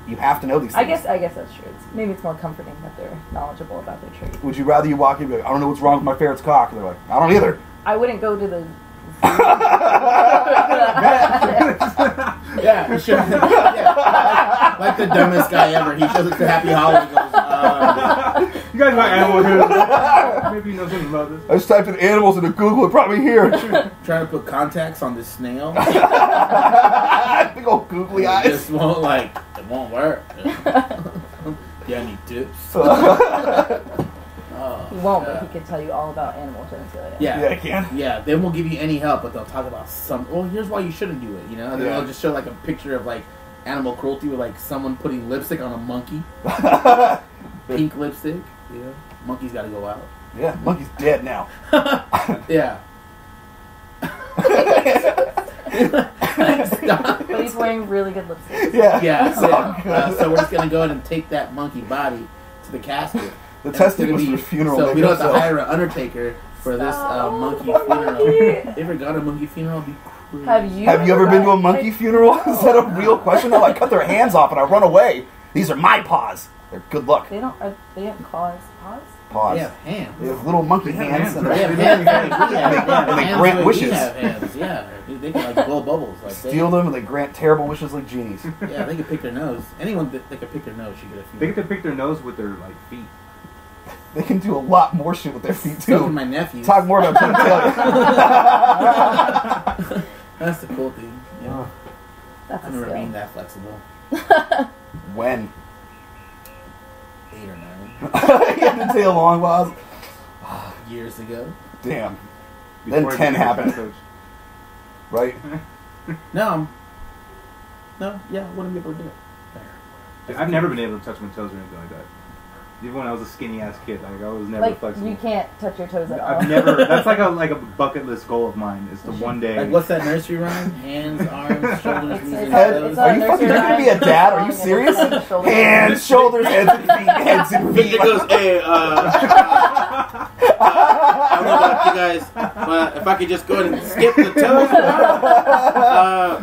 Speaker 3: you have to know these things.
Speaker 1: I guess that's true. Maybe it's more comforting that they're knowledgeable about their trade.
Speaker 3: Would you rather you walk in and be like, I don't know what's wrong with my ferret's cock? And they're like, I don't either.
Speaker 1: I wouldn't go to the.
Speaker 4: Yeah, he shows it. Yeah, like the dumbest guy ever. He shows it to Happy Hollow and goes,
Speaker 2: You guys got animal here. Maybe you know something about this.
Speaker 3: I just typed in animals into Google, it probably here.
Speaker 4: trying to put contacts on this snail.
Speaker 3: Big old googly
Speaker 4: It
Speaker 3: eyes.
Speaker 4: just won't, like, it won't work. Yeah, I need tips. Oh,
Speaker 1: He won't,
Speaker 4: yeah.
Speaker 1: but he could tell you all about animal genitalia.
Speaker 4: Yeah.
Speaker 3: Yeah, I can.
Speaker 4: Yeah, they won't give you any help, but they'll talk about some. Well, here's why you shouldn't do it. You know, and then
Speaker 3: Yeah.
Speaker 4: they'll just show like a picture of like animal cruelty with like someone putting lipstick on a monkey, pink lipstick. Yeah, monkey's got to go out.
Speaker 3: Yeah, monkey's dead now.
Speaker 4: Yeah. Stop.
Speaker 1: But he's wearing really good lipstick.
Speaker 3: Yeah.
Speaker 4: Yeah, so,
Speaker 3: Oh, God.
Speaker 4: so we're just gonna go ahead and take that monkey body to the casket.
Speaker 3: The
Speaker 4: And it's
Speaker 3: testing
Speaker 4: gonna
Speaker 3: was
Speaker 4: be-
Speaker 3: for funeral.
Speaker 4: So
Speaker 3: they
Speaker 4: we don't have
Speaker 3: go
Speaker 4: to
Speaker 3: so-
Speaker 4: hire an undertaker for this monkey
Speaker 1: Stop.
Speaker 4: funeral. You ever got a monkey funeral? It'd be crazy.
Speaker 1: Have you
Speaker 3: Have you ever been to a
Speaker 1: gone-
Speaker 3: monkey funeral? Is that a real question? No, I cut their hands off and I run away. These are my paws. They're good luck.
Speaker 1: They don't. They have claws. Paws.
Speaker 3: Paws.
Speaker 4: They have hands.
Speaker 3: They have little monkey
Speaker 2: They have
Speaker 3: hands.
Speaker 2: hands,
Speaker 3: And
Speaker 4: They
Speaker 3: they
Speaker 4: have hands.
Speaker 3: And they
Speaker 4: hands
Speaker 3: grant
Speaker 4: the way
Speaker 3: wishes.
Speaker 4: We have hands. Yeah, they can like blow bubbles. Like
Speaker 3: steal them and they grant terrible wishes like genies.
Speaker 4: Yeah, they can pick their nose. Anyone that they can pick their nose should get a
Speaker 2: They
Speaker 4: few.
Speaker 2: get to pick their nose with their like feet.
Speaker 3: They can do a lot more shit with their feet
Speaker 4: So can
Speaker 3: too.
Speaker 4: my nephews.
Speaker 3: Talk more about genitalia.
Speaker 4: That's the cool thing. Yeah.
Speaker 1: That's
Speaker 4: I've
Speaker 1: a
Speaker 4: never
Speaker 1: skill.
Speaker 4: been that flexible.
Speaker 3: When?
Speaker 4: 8 or 9
Speaker 3: You had to take a long pause.
Speaker 4: years ago.
Speaker 3: Damn. Then
Speaker 2: Before
Speaker 3: 10
Speaker 2: he became a
Speaker 3: happened.
Speaker 2: coach.
Speaker 3: Right?
Speaker 4: No, yeah, wouldn't be able to do it.
Speaker 2: Dude, I've never been able to touch my toes or anything like that. Even when I was a skinny ass kid, like I was never
Speaker 1: Like
Speaker 2: flexible.
Speaker 1: you can't touch your toes at all.
Speaker 2: I've never. That's like a bucket list goal of mine. Is to one day.
Speaker 4: Like, what's that nursery rhyme? Hands, arms, shoulders, knees, and
Speaker 3: Head,
Speaker 4: toes.
Speaker 3: are you fucking trying to be a dad? Are you serious? Hands, shoulders, heads, and feet. Heads and feet.
Speaker 5: Victor goes, hey, I don't know about you guys, but if I could just go ahead and skip the toes,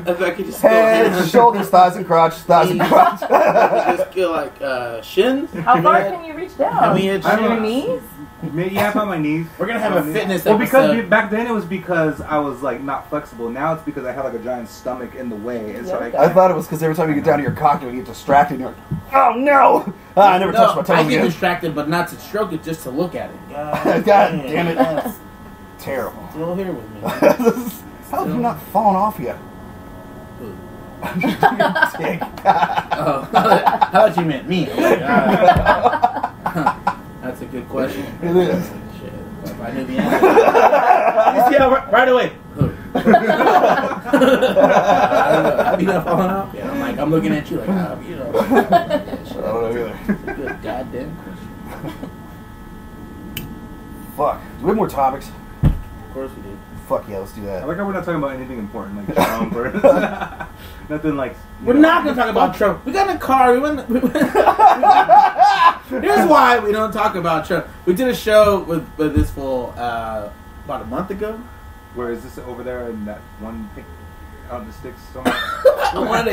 Speaker 5: if I could just go ahead
Speaker 3: Head, shoulders, thighs, and crotch. Thighs and crotch.
Speaker 5: I could just go like shins.
Speaker 1: How far can you reach down?
Speaker 5: I mean, it's
Speaker 2: I don't
Speaker 1: your
Speaker 2: know.
Speaker 1: knees?
Speaker 2: Yeah, about my knees.
Speaker 4: We're gonna have a fitness
Speaker 2: Well,
Speaker 4: episode.
Speaker 2: because back then it was because I was like not flexible. Now it's because I have like a giant stomach in the way, and so
Speaker 1: Yeah,
Speaker 3: I thought it was because every time you get down to your cock, you get distracted. And you're like, oh no! I never touched my
Speaker 4: I
Speaker 3: toes
Speaker 4: get
Speaker 3: again.
Speaker 4: distracted, but not to stroke it, just to look at it.
Speaker 3: God damn it.
Speaker 4: That's
Speaker 3: Terrible.
Speaker 4: still here with me.
Speaker 3: How have you not fallen off yet?
Speaker 4: Ooh.
Speaker 3: Dick.
Speaker 4: Oh, I thought you meant me. That's a good question.
Speaker 3: It is.
Speaker 4: Shit, if I knew the answer. Yeah, right away. Have you not fallen off? Yeah, I'm looking at you like, you know.
Speaker 3: I don't know either.
Speaker 4: It's a good goddamn question.
Speaker 3: Fuck. Do we have more topics?
Speaker 4: Of course we did.
Speaker 3: Fuck yeah, let's do
Speaker 2: I
Speaker 3: that.
Speaker 2: like how we're not talking about anything important, like Trump or nothing like.
Speaker 4: We're not going to talk about Trump. We got in a car. Here's why we don't talk about Trump. We did a show with this fool about a month ago.
Speaker 2: Where is this over there in that one pic out in the sticks somewhere?
Speaker 4: I wanted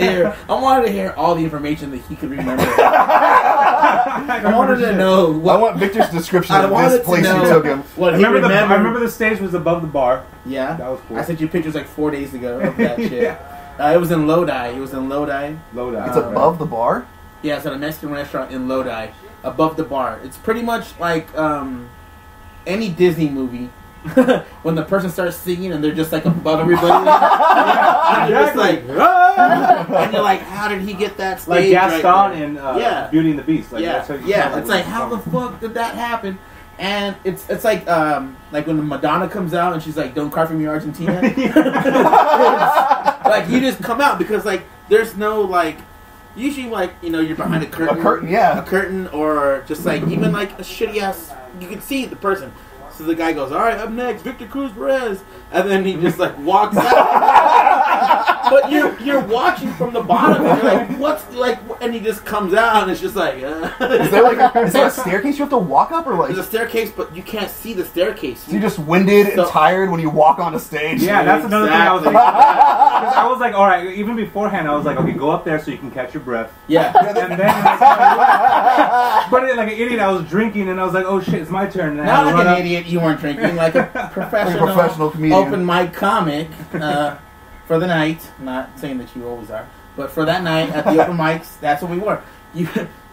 Speaker 4: to hear all the information that he could remember. I wanted to know
Speaker 3: I
Speaker 4: what.
Speaker 3: want Victor's description
Speaker 4: I
Speaker 3: of
Speaker 4: wanted
Speaker 3: this
Speaker 4: to
Speaker 3: place you
Speaker 4: know
Speaker 3: took him.
Speaker 4: what
Speaker 2: I
Speaker 4: he
Speaker 2: remember
Speaker 4: remembered.
Speaker 2: I remember the stage was above the bar.
Speaker 4: Yeah,
Speaker 2: That was cool.
Speaker 4: I sent you pictures like 4 days ago of that shit.
Speaker 2: Yeah.
Speaker 4: It was in Lodi. It was in Lodi.
Speaker 2: Low
Speaker 3: It's above the bar?
Speaker 4: Yeah, it's at a Mexican restaurant in Lodi, above the bar. It's pretty much like any Disney movie. When the person starts singing and they're just like above everybody, and you're just like,
Speaker 5: And you're like, how did he get that
Speaker 2: like
Speaker 5: stage
Speaker 2: Gaston
Speaker 5: right there?
Speaker 2: in
Speaker 5: Yeah.
Speaker 2: Beauty and the Beast. Like,
Speaker 5: Yeah.
Speaker 2: that's how you
Speaker 4: yeah,
Speaker 2: tell
Speaker 4: it's
Speaker 2: it.
Speaker 4: like how the fuck did that happen? And it's like when Madonna comes out and she's like, "Don't cry for me, Argentina." Like you just come out because like there's no like usually like you're behind a curtain,
Speaker 3: yeah.
Speaker 4: a curtain or just like even like a shitty ass you can see the person. So the guy goes, all right, up next, Victor Cruz Perez, and then he just like walks out. But you're watching from the bottom, and you're like, what's like? And he just comes out, and it's just like,
Speaker 3: Is there a staircase you have to walk up, or like?
Speaker 4: there's a staircase, but you can't see the staircase.
Speaker 3: So you're just winded and
Speaker 4: So-
Speaker 3: tired when you walk onto stage.
Speaker 2: Yeah, that's another thing I was like.
Speaker 4: Exactly.
Speaker 2: 'Cause I was like, all right. Even beforehand, I was like, okay, go up there so you can catch your breath.
Speaker 4: Yeah.
Speaker 2: And then, but like an idiot, I was drinking and I was like, oh shit, it's my turn. And I had
Speaker 4: Not
Speaker 2: to
Speaker 4: like
Speaker 2: run
Speaker 4: an
Speaker 2: up.
Speaker 4: idiot, you weren't drinking, like a
Speaker 3: professional comedian.
Speaker 4: open mic comic for the night. Not saying that you always are, but for that night at the open mics, that's what we were.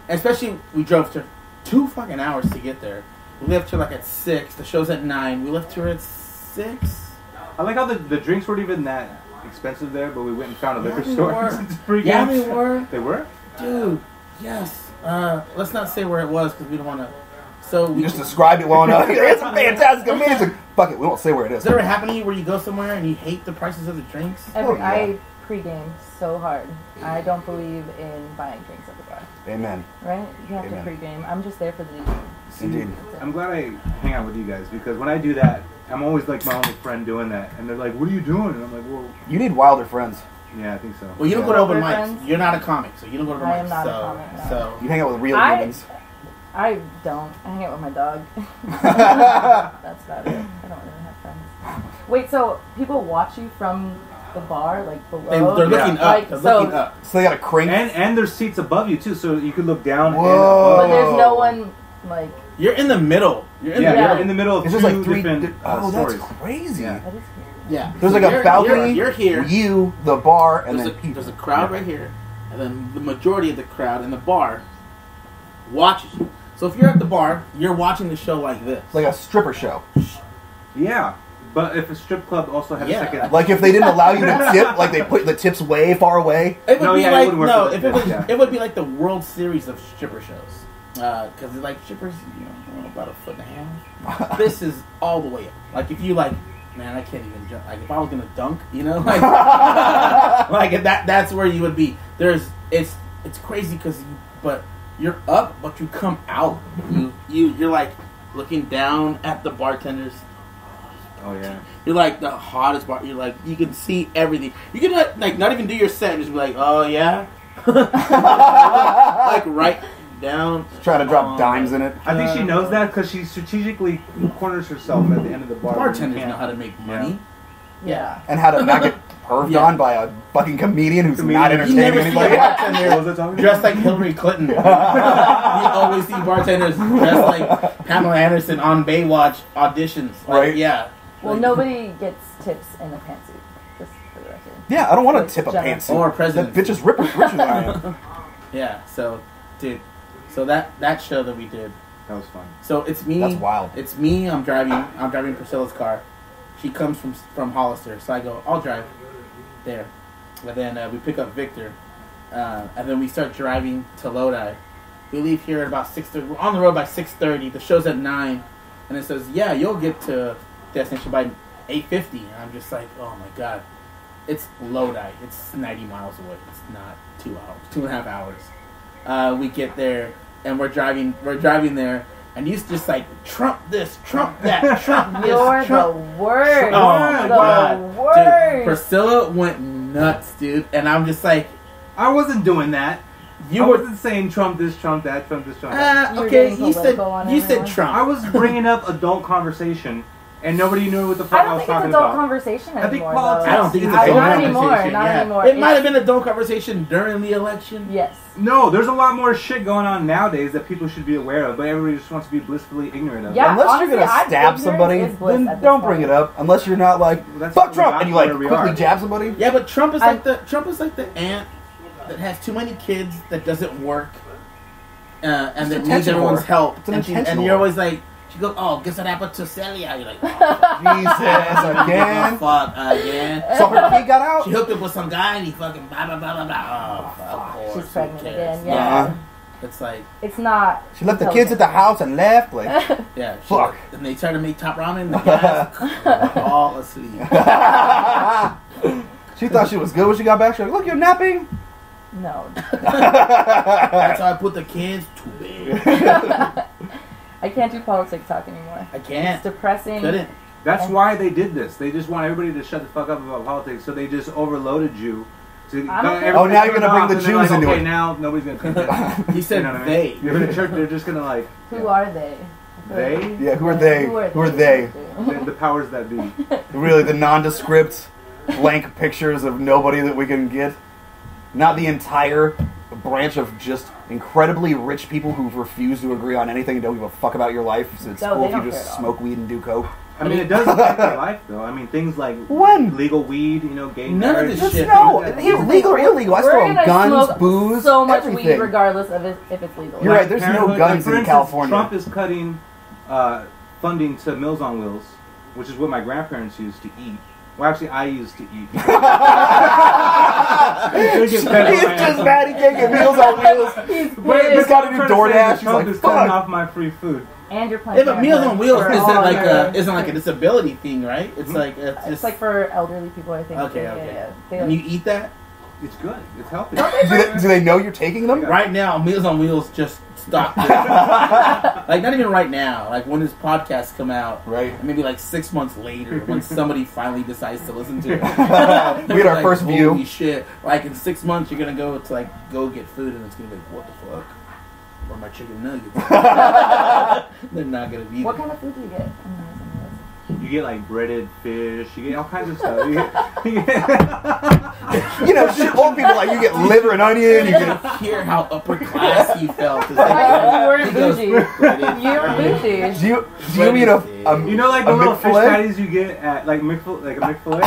Speaker 4: Especially we drove to 2 fucking hours to get there. We left here like at 6. The show's at 9. We left here at 6.
Speaker 2: I like how the drinks weren't even that expensive there, but we went and found a liquor
Speaker 4: they
Speaker 2: store.
Speaker 4: were.
Speaker 2: It's pretty
Speaker 4: Yeah,
Speaker 2: good.
Speaker 4: they were.
Speaker 2: They were?
Speaker 4: Dude, yes. Let's not say where it was because we don't want to. So we
Speaker 3: You just described it well enough. It's fantastic, amazing. Fuck it, we won't say where it is.
Speaker 4: Does that ever happen to you where you go somewhere and you hate the prices of the drinks?
Speaker 1: I
Speaker 3: yeah.
Speaker 1: pregame so hard. I don't believe in buying drinks at the bar.
Speaker 3: Amen.
Speaker 1: Right? You have
Speaker 3: Amen.
Speaker 1: to pregame. I'm just there for the
Speaker 3: Indeed.
Speaker 2: I'm glad I hang out with you guys because when I do that, I'm always like my only friend doing that. And they're like, what are you doing? And I'm like, well,
Speaker 3: You need wilder friends.
Speaker 2: yeah, I think so.
Speaker 4: Well, you don't
Speaker 3: Yeah.
Speaker 4: go to open
Speaker 1: Your
Speaker 4: mics.
Speaker 1: friends?
Speaker 4: You're not a comic, so you don't go to open
Speaker 1: I
Speaker 4: mics.
Speaker 1: am not a
Speaker 4: so,
Speaker 1: comic, no.
Speaker 4: so
Speaker 3: You hang out with real
Speaker 1: I-
Speaker 3: humans.
Speaker 1: I don't. I hang out with my dog. That's about it. I don't really have friends. Wait, so people watch you from the bar, like below?
Speaker 4: they're looking
Speaker 2: Yeah.
Speaker 4: up.
Speaker 1: Like,
Speaker 4: They're
Speaker 1: so-
Speaker 4: looking up.
Speaker 3: So they got a crank.
Speaker 2: And there's seats above you too, so you can look down and
Speaker 3: Whoa.
Speaker 2: above.
Speaker 1: But there's no one, like,
Speaker 4: You're in the middle. You're in
Speaker 2: Yeah,
Speaker 4: the
Speaker 1: Yeah.
Speaker 2: you're in the middle of
Speaker 3: It's
Speaker 2: two
Speaker 3: just like three.
Speaker 2: different
Speaker 3: Oh,
Speaker 2: stories.
Speaker 3: that's crazy.
Speaker 2: Yeah.
Speaker 1: that is weird.
Speaker 4: Yeah.
Speaker 3: There's
Speaker 4: So
Speaker 3: like a
Speaker 4: you're-
Speaker 3: balcony.
Speaker 4: You're here.
Speaker 3: You, the bar, and
Speaker 4: There's
Speaker 3: then
Speaker 4: a,
Speaker 3: people.
Speaker 4: there's a crowd right here, and then the majority of the crowd in the bar watches you. So if you're at the bar, you're watching the show like this.
Speaker 3: It's like a stripper show.
Speaker 2: Yeah, but if a strip club also had
Speaker 4: Yeah.
Speaker 2: a second,
Speaker 3: Like if they didn't allow you to tip, like they put the tips way far away.
Speaker 4: It would
Speaker 2: No,
Speaker 4: be
Speaker 2: yeah, it
Speaker 4: like
Speaker 2: wouldn't work
Speaker 4: no,
Speaker 2: for
Speaker 4: if
Speaker 2: that,
Speaker 4: it was,
Speaker 2: yeah.
Speaker 4: it would be like the World Series of stripper shows, because like strippers, about a foot and a half. This is all the way up. Like if you like, man, I can't even jump. Like if I was gonna dunk, like, like that's where you would be. It's crazy but you're up, but you come out. You're like looking down at the bartenders.
Speaker 2: Oh yeah.
Speaker 4: You're like the hottest bar. You're like, you can see everything. You can like not even do your set and just be like, oh yeah, like right down.
Speaker 3: Trying to drop dimes in it.
Speaker 2: I think she knows that because she strategically corners herself at the end of the bar.
Speaker 4: Bartenders know how to make money.
Speaker 1: Yeah.
Speaker 3: And how to not get perved on by a fucking comedian who's not
Speaker 4: You
Speaker 3: entertaining
Speaker 4: never see a
Speaker 3: anybody.
Speaker 4: bartender
Speaker 2: What was I talking about?
Speaker 4: dressed like Hillary Clinton. You always see bartenders dressed like Pamela Anderson on Baywatch auditions. Like,
Speaker 3: Right.
Speaker 4: Yeah.
Speaker 1: Well,
Speaker 4: Like,
Speaker 1: nobody gets tips in a pantsuit. Just for the record.
Speaker 3: Yeah, I don't want
Speaker 1: Like
Speaker 3: to tip a
Speaker 1: general-
Speaker 3: pantsuit.
Speaker 4: Or
Speaker 3: That
Speaker 4: president.
Speaker 3: bitch is richer than I am.
Speaker 4: Yeah. So, dude. So that show that we did.
Speaker 2: That was fun.
Speaker 4: So it's me.
Speaker 3: That's wild.
Speaker 4: It's me. I'm driving Priscilla's car. She comes from Hollister, so I go, I'll drive there. And then we pick up Victor, and then we start driving to Lodi. We leave here at about 6:30. We're on the road by 6:30. The show's at 9, and it says, yeah, you'll get to destination by 8:50. And I'm just like, oh my god, it's Lodi. It's 90 miles away. It's not 2 hours, 2.5 hours. We get there, and we're driving there. And he's just like, Trump this, Trump that, Trump this,
Speaker 1: You're
Speaker 4: Trump.
Speaker 1: the worst.
Speaker 4: Oh my
Speaker 1: the
Speaker 4: god.
Speaker 1: worst.
Speaker 4: Dude, Priscilla went nuts, dude. And I'm just like,
Speaker 2: I wasn't doing that.
Speaker 4: you
Speaker 2: I
Speaker 4: were.
Speaker 2: wasn't saying Trump this, Trump that, Trump this, Trump that.
Speaker 1: You were
Speaker 4: Okay,
Speaker 1: getting
Speaker 4: you said
Speaker 1: political on everyone.
Speaker 4: Trump.
Speaker 2: I was bringing up adult conversation, and nobody knew what the fuck
Speaker 1: I
Speaker 2: I,
Speaker 1: don't
Speaker 2: was
Speaker 1: think it's
Speaker 2: talking
Speaker 1: adult
Speaker 2: about.
Speaker 1: conversation
Speaker 2: I think
Speaker 1: anymore.
Speaker 2: politics-
Speaker 1: though.
Speaker 4: I don't think it's
Speaker 2: I-
Speaker 4: a
Speaker 1: Not
Speaker 4: adult
Speaker 1: anymore.
Speaker 4: conversation.
Speaker 1: Not
Speaker 4: yeah.
Speaker 1: anymore.
Speaker 4: It might have been a adult conversation during the election.
Speaker 1: Yes.
Speaker 2: No, there's a lot more shit going on nowadays that people should be aware of, but everybody just wants to be blissfully ignorant of.
Speaker 1: Yeah.
Speaker 3: Unless
Speaker 1: honestly,
Speaker 3: you're gonna
Speaker 1: I'm
Speaker 3: stab
Speaker 1: ignorant
Speaker 3: somebody,
Speaker 1: is bliss
Speaker 3: then
Speaker 1: at this
Speaker 3: don't bring
Speaker 1: point.
Speaker 3: it up. Unless you're not like,
Speaker 2: Well, that's
Speaker 3: fuck
Speaker 2: what
Speaker 3: Trump,
Speaker 2: we
Speaker 3: and you
Speaker 2: got
Speaker 3: like
Speaker 2: where we
Speaker 3: quickly
Speaker 2: are.
Speaker 3: jab somebody.
Speaker 4: Yeah, but Trump is like the ant that has too many kids that doesn't work, and
Speaker 3: It's
Speaker 4: that needs
Speaker 3: attention
Speaker 4: everyone's
Speaker 3: whore.
Speaker 4: help.
Speaker 3: It's an
Speaker 4: And
Speaker 3: attention
Speaker 4: you're
Speaker 3: whore.
Speaker 4: always like, she goes, oh, guess what happened to Celia? You're like, oh,
Speaker 3: Jesus, again.
Speaker 4: fuck again.
Speaker 3: So her kid got out?
Speaker 4: She hooked up with some guy and he fucking blah blah blah blah blah. Oh, of course.
Speaker 1: She's
Speaker 4: who
Speaker 1: pregnant
Speaker 4: cares?
Speaker 1: again. Yeah.
Speaker 4: It's like,
Speaker 1: It's not.
Speaker 3: She left the kids at the house and left. Like,
Speaker 4: yeah.
Speaker 3: Fuck.
Speaker 4: And they tried to make top ramen. The guys were all asleep.
Speaker 3: she thought she was good when she got back. She was like, look, you're napping.
Speaker 1: No.
Speaker 4: That's how I put the kids to bed.
Speaker 1: I can't do politics talk anymore.
Speaker 4: I can't.
Speaker 1: It's depressing.
Speaker 4: Couldn't.
Speaker 2: That's why they did this. They just want everybody to shut the fuck up about politics, so they just overloaded you. To
Speaker 1: okay.
Speaker 3: Oh, now you're gonna bring the Jews into
Speaker 2: okay,
Speaker 3: it.
Speaker 2: now nobody's gonna pay attention.
Speaker 4: He said
Speaker 2: You know what I
Speaker 4: they.
Speaker 2: mean? You're in church, they're just gonna like
Speaker 1: Who are they?
Speaker 2: they,
Speaker 3: Yeah, who are they? Who are they?
Speaker 2: the powers that be.
Speaker 3: Really, the nondescript, blank pictures of nobody that we can get. Not the entire branch of just incredibly rich people who refuse to agree on anything and don't give a fuck about your life. So it's
Speaker 1: No,
Speaker 3: cool
Speaker 1: they
Speaker 3: if you
Speaker 1: don't
Speaker 3: just
Speaker 1: care at all.
Speaker 3: smoke weed and do coke.
Speaker 2: I mean, it does affect your life, though. I mean, things like
Speaker 3: When?
Speaker 2: legal weed, you know, gay
Speaker 4: None of
Speaker 2: marriage.
Speaker 4: this
Speaker 3: Just
Speaker 4: shit.
Speaker 3: no, illegal or illegal. I still
Speaker 1: We're
Speaker 3: own
Speaker 1: gonna
Speaker 3: guns,
Speaker 1: smoke
Speaker 3: booze,
Speaker 1: so much
Speaker 3: everything.
Speaker 1: weed regardless of if it's legal.
Speaker 3: You're right, there's no
Speaker 2: Parenthood,
Speaker 3: guns
Speaker 2: for
Speaker 3: in
Speaker 2: instance,
Speaker 3: California.
Speaker 2: Trump is cutting funding to Meals on Wheels, which is what my grandparents used to eat. Well, actually, I used to eat.
Speaker 3: He's just mad he can't get Meals on Wheels.
Speaker 1: He's
Speaker 3: He's
Speaker 1: pissed.
Speaker 3: got to do DoorDash. He's
Speaker 2: Trump
Speaker 3: like,
Speaker 2: is cutting
Speaker 3: fuck.
Speaker 2: off my free food.
Speaker 1: And you're
Speaker 4: Yeah,
Speaker 1: playing.
Speaker 4: but Meals on Wheels
Speaker 1: for
Speaker 4: isn't
Speaker 1: all
Speaker 4: like
Speaker 1: your-
Speaker 4: a disability thing, right? It's like it's
Speaker 1: It's
Speaker 4: just
Speaker 1: like for elderly people, I think.
Speaker 4: okay,
Speaker 1: Yeah,
Speaker 4: okay.
Speaker 1: yeah. They
Speaker 4: And you eat that
Speaker 2: It's good. It's healthy.
Speaker 3: Do they know you're taking them?
Speaker 4: right now. Meals on Wheels just stopped. Like not even right now. Like when this podcast come out,
Speaker 3: Right.
Speaker 4: maybe like 6 months later, when somebody finally decides to listen to it.
Speaker 3: We had our
Speaker 4: Like,
Speaker 3: first
Speaker 4: holy
Speaker 3: view.
Speaker 4: shit! Like in 6 months, you're gonna go to like go get food, and it's gonna be like, what the fuck? Where are my chicken nuggets? They're not gonna be
Speaker 1: What
Speaker 4: there.
Speaker 1: kind of food do you get?
Speaker 2: You get like breaded fish. You get all kinds of stuff.
Speaker 3: You know, shit old people like you get liver and onion. You
Speaker 4: You
Speaker 3: get
Speaker 4: can hear how upper class he felt. It's
Speaker 1: You
Speaker 4: like,
Speaker 1: weren't
Speaker 4: he goes,
Speaker 1: bougie.
Speaker 4: "Breaded
Speaker 1: You were
Speaker 4: fish."
Speaker 1: bougie.
Speaker 3: do you mean a
Speaker 2: You know, like the
Speaker 3: A
Speaker 2: little fish
Speaker 3: McFilet?
Speaker 2: patties you get at like a Mc-Filet.
Speaker 4: McFilet?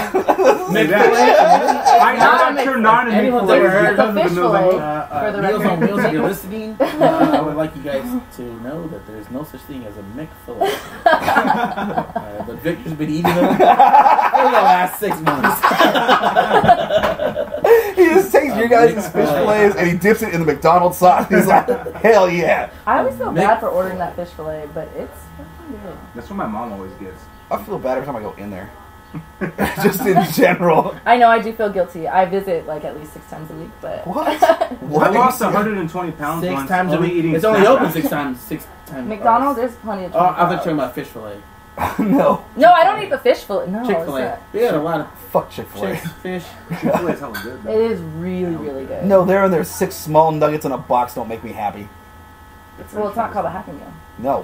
Speaker 2: I'm
Speaker 1: Not
Speaker 2: not
Speaker 1: a
Speaker 2: sure not a
Speaker 4: Anyone's ever heard
Speaker 2: McFilet
Speaker 1: of
Speaker 2: because of the
Speaker 1: fish
Speaker 2: Meals on
Speaker 1: fillet?
Speaker 2: Wheels.
Speaker 1: For the
Speaker 4: Meals on
Speaker 1: record.
Speaker 4: Wheels, if you're listening, I would like you guys to know that there's no such thing as a McFilet. But Victor's been eating them for the last 6 months.
Speaker 3: he just takes your guys' fish fillets and he dips it in the McDonald's sauce. He's like, hell yeah.
Speaker 1: I always feel
Speaker 4: Mick-
Speaker 1: bad for ordering that fish fillet, but it's fucking good.
Speaker 2: That's what my mom always gets.
Speaker 3: I feel bad every time I go in there. Just in general.
Speaker 1: I know I do feel guilty. I visit like at least 6 times a week, but
Speaker 3: What?
Speaker 2: I lost 120 pounds
Speaker 4: 6
Speaker 2: once
Speaker 4: times a
Speaker 2: only
Speaker 4: week.
Speaker 2: eating
Speaker 4: It's only
Speaker 2: Snap
Speaker 4: open
Speaker 2: Wraps.
Speaker 4: 6 times. 6 times.
Speaker 1: McDonald's there's plenty of.
Speaker 4: Oh, I was
Speaker 1: 24
Speaker 4: talking
Speaker 1: hours.
Speaker 4: about fish fillet.
Speaker 3: No.
Speaker 1: No, I don't eat the fish fillet. No,
Speaker 4: Chick
Speaker 1: it's
Speaker 4: Fil A.
Speaker 1: not.
Speaker 4: We had a lot of
Speaker 3: Fuck Chick-fil-A.
Speaker 4: chicks, fish.
Speaker 2: Chick-fil-A is hella good.
Speaker 1: It
Speaker 2: though.
Speaker 1: is really, really good.
Speaker 3: No, there and there's 6 small nuggets in a box don't make me happy.
Speaker 1: Well, it's not called a Happy Meal.
Speaker 3: No.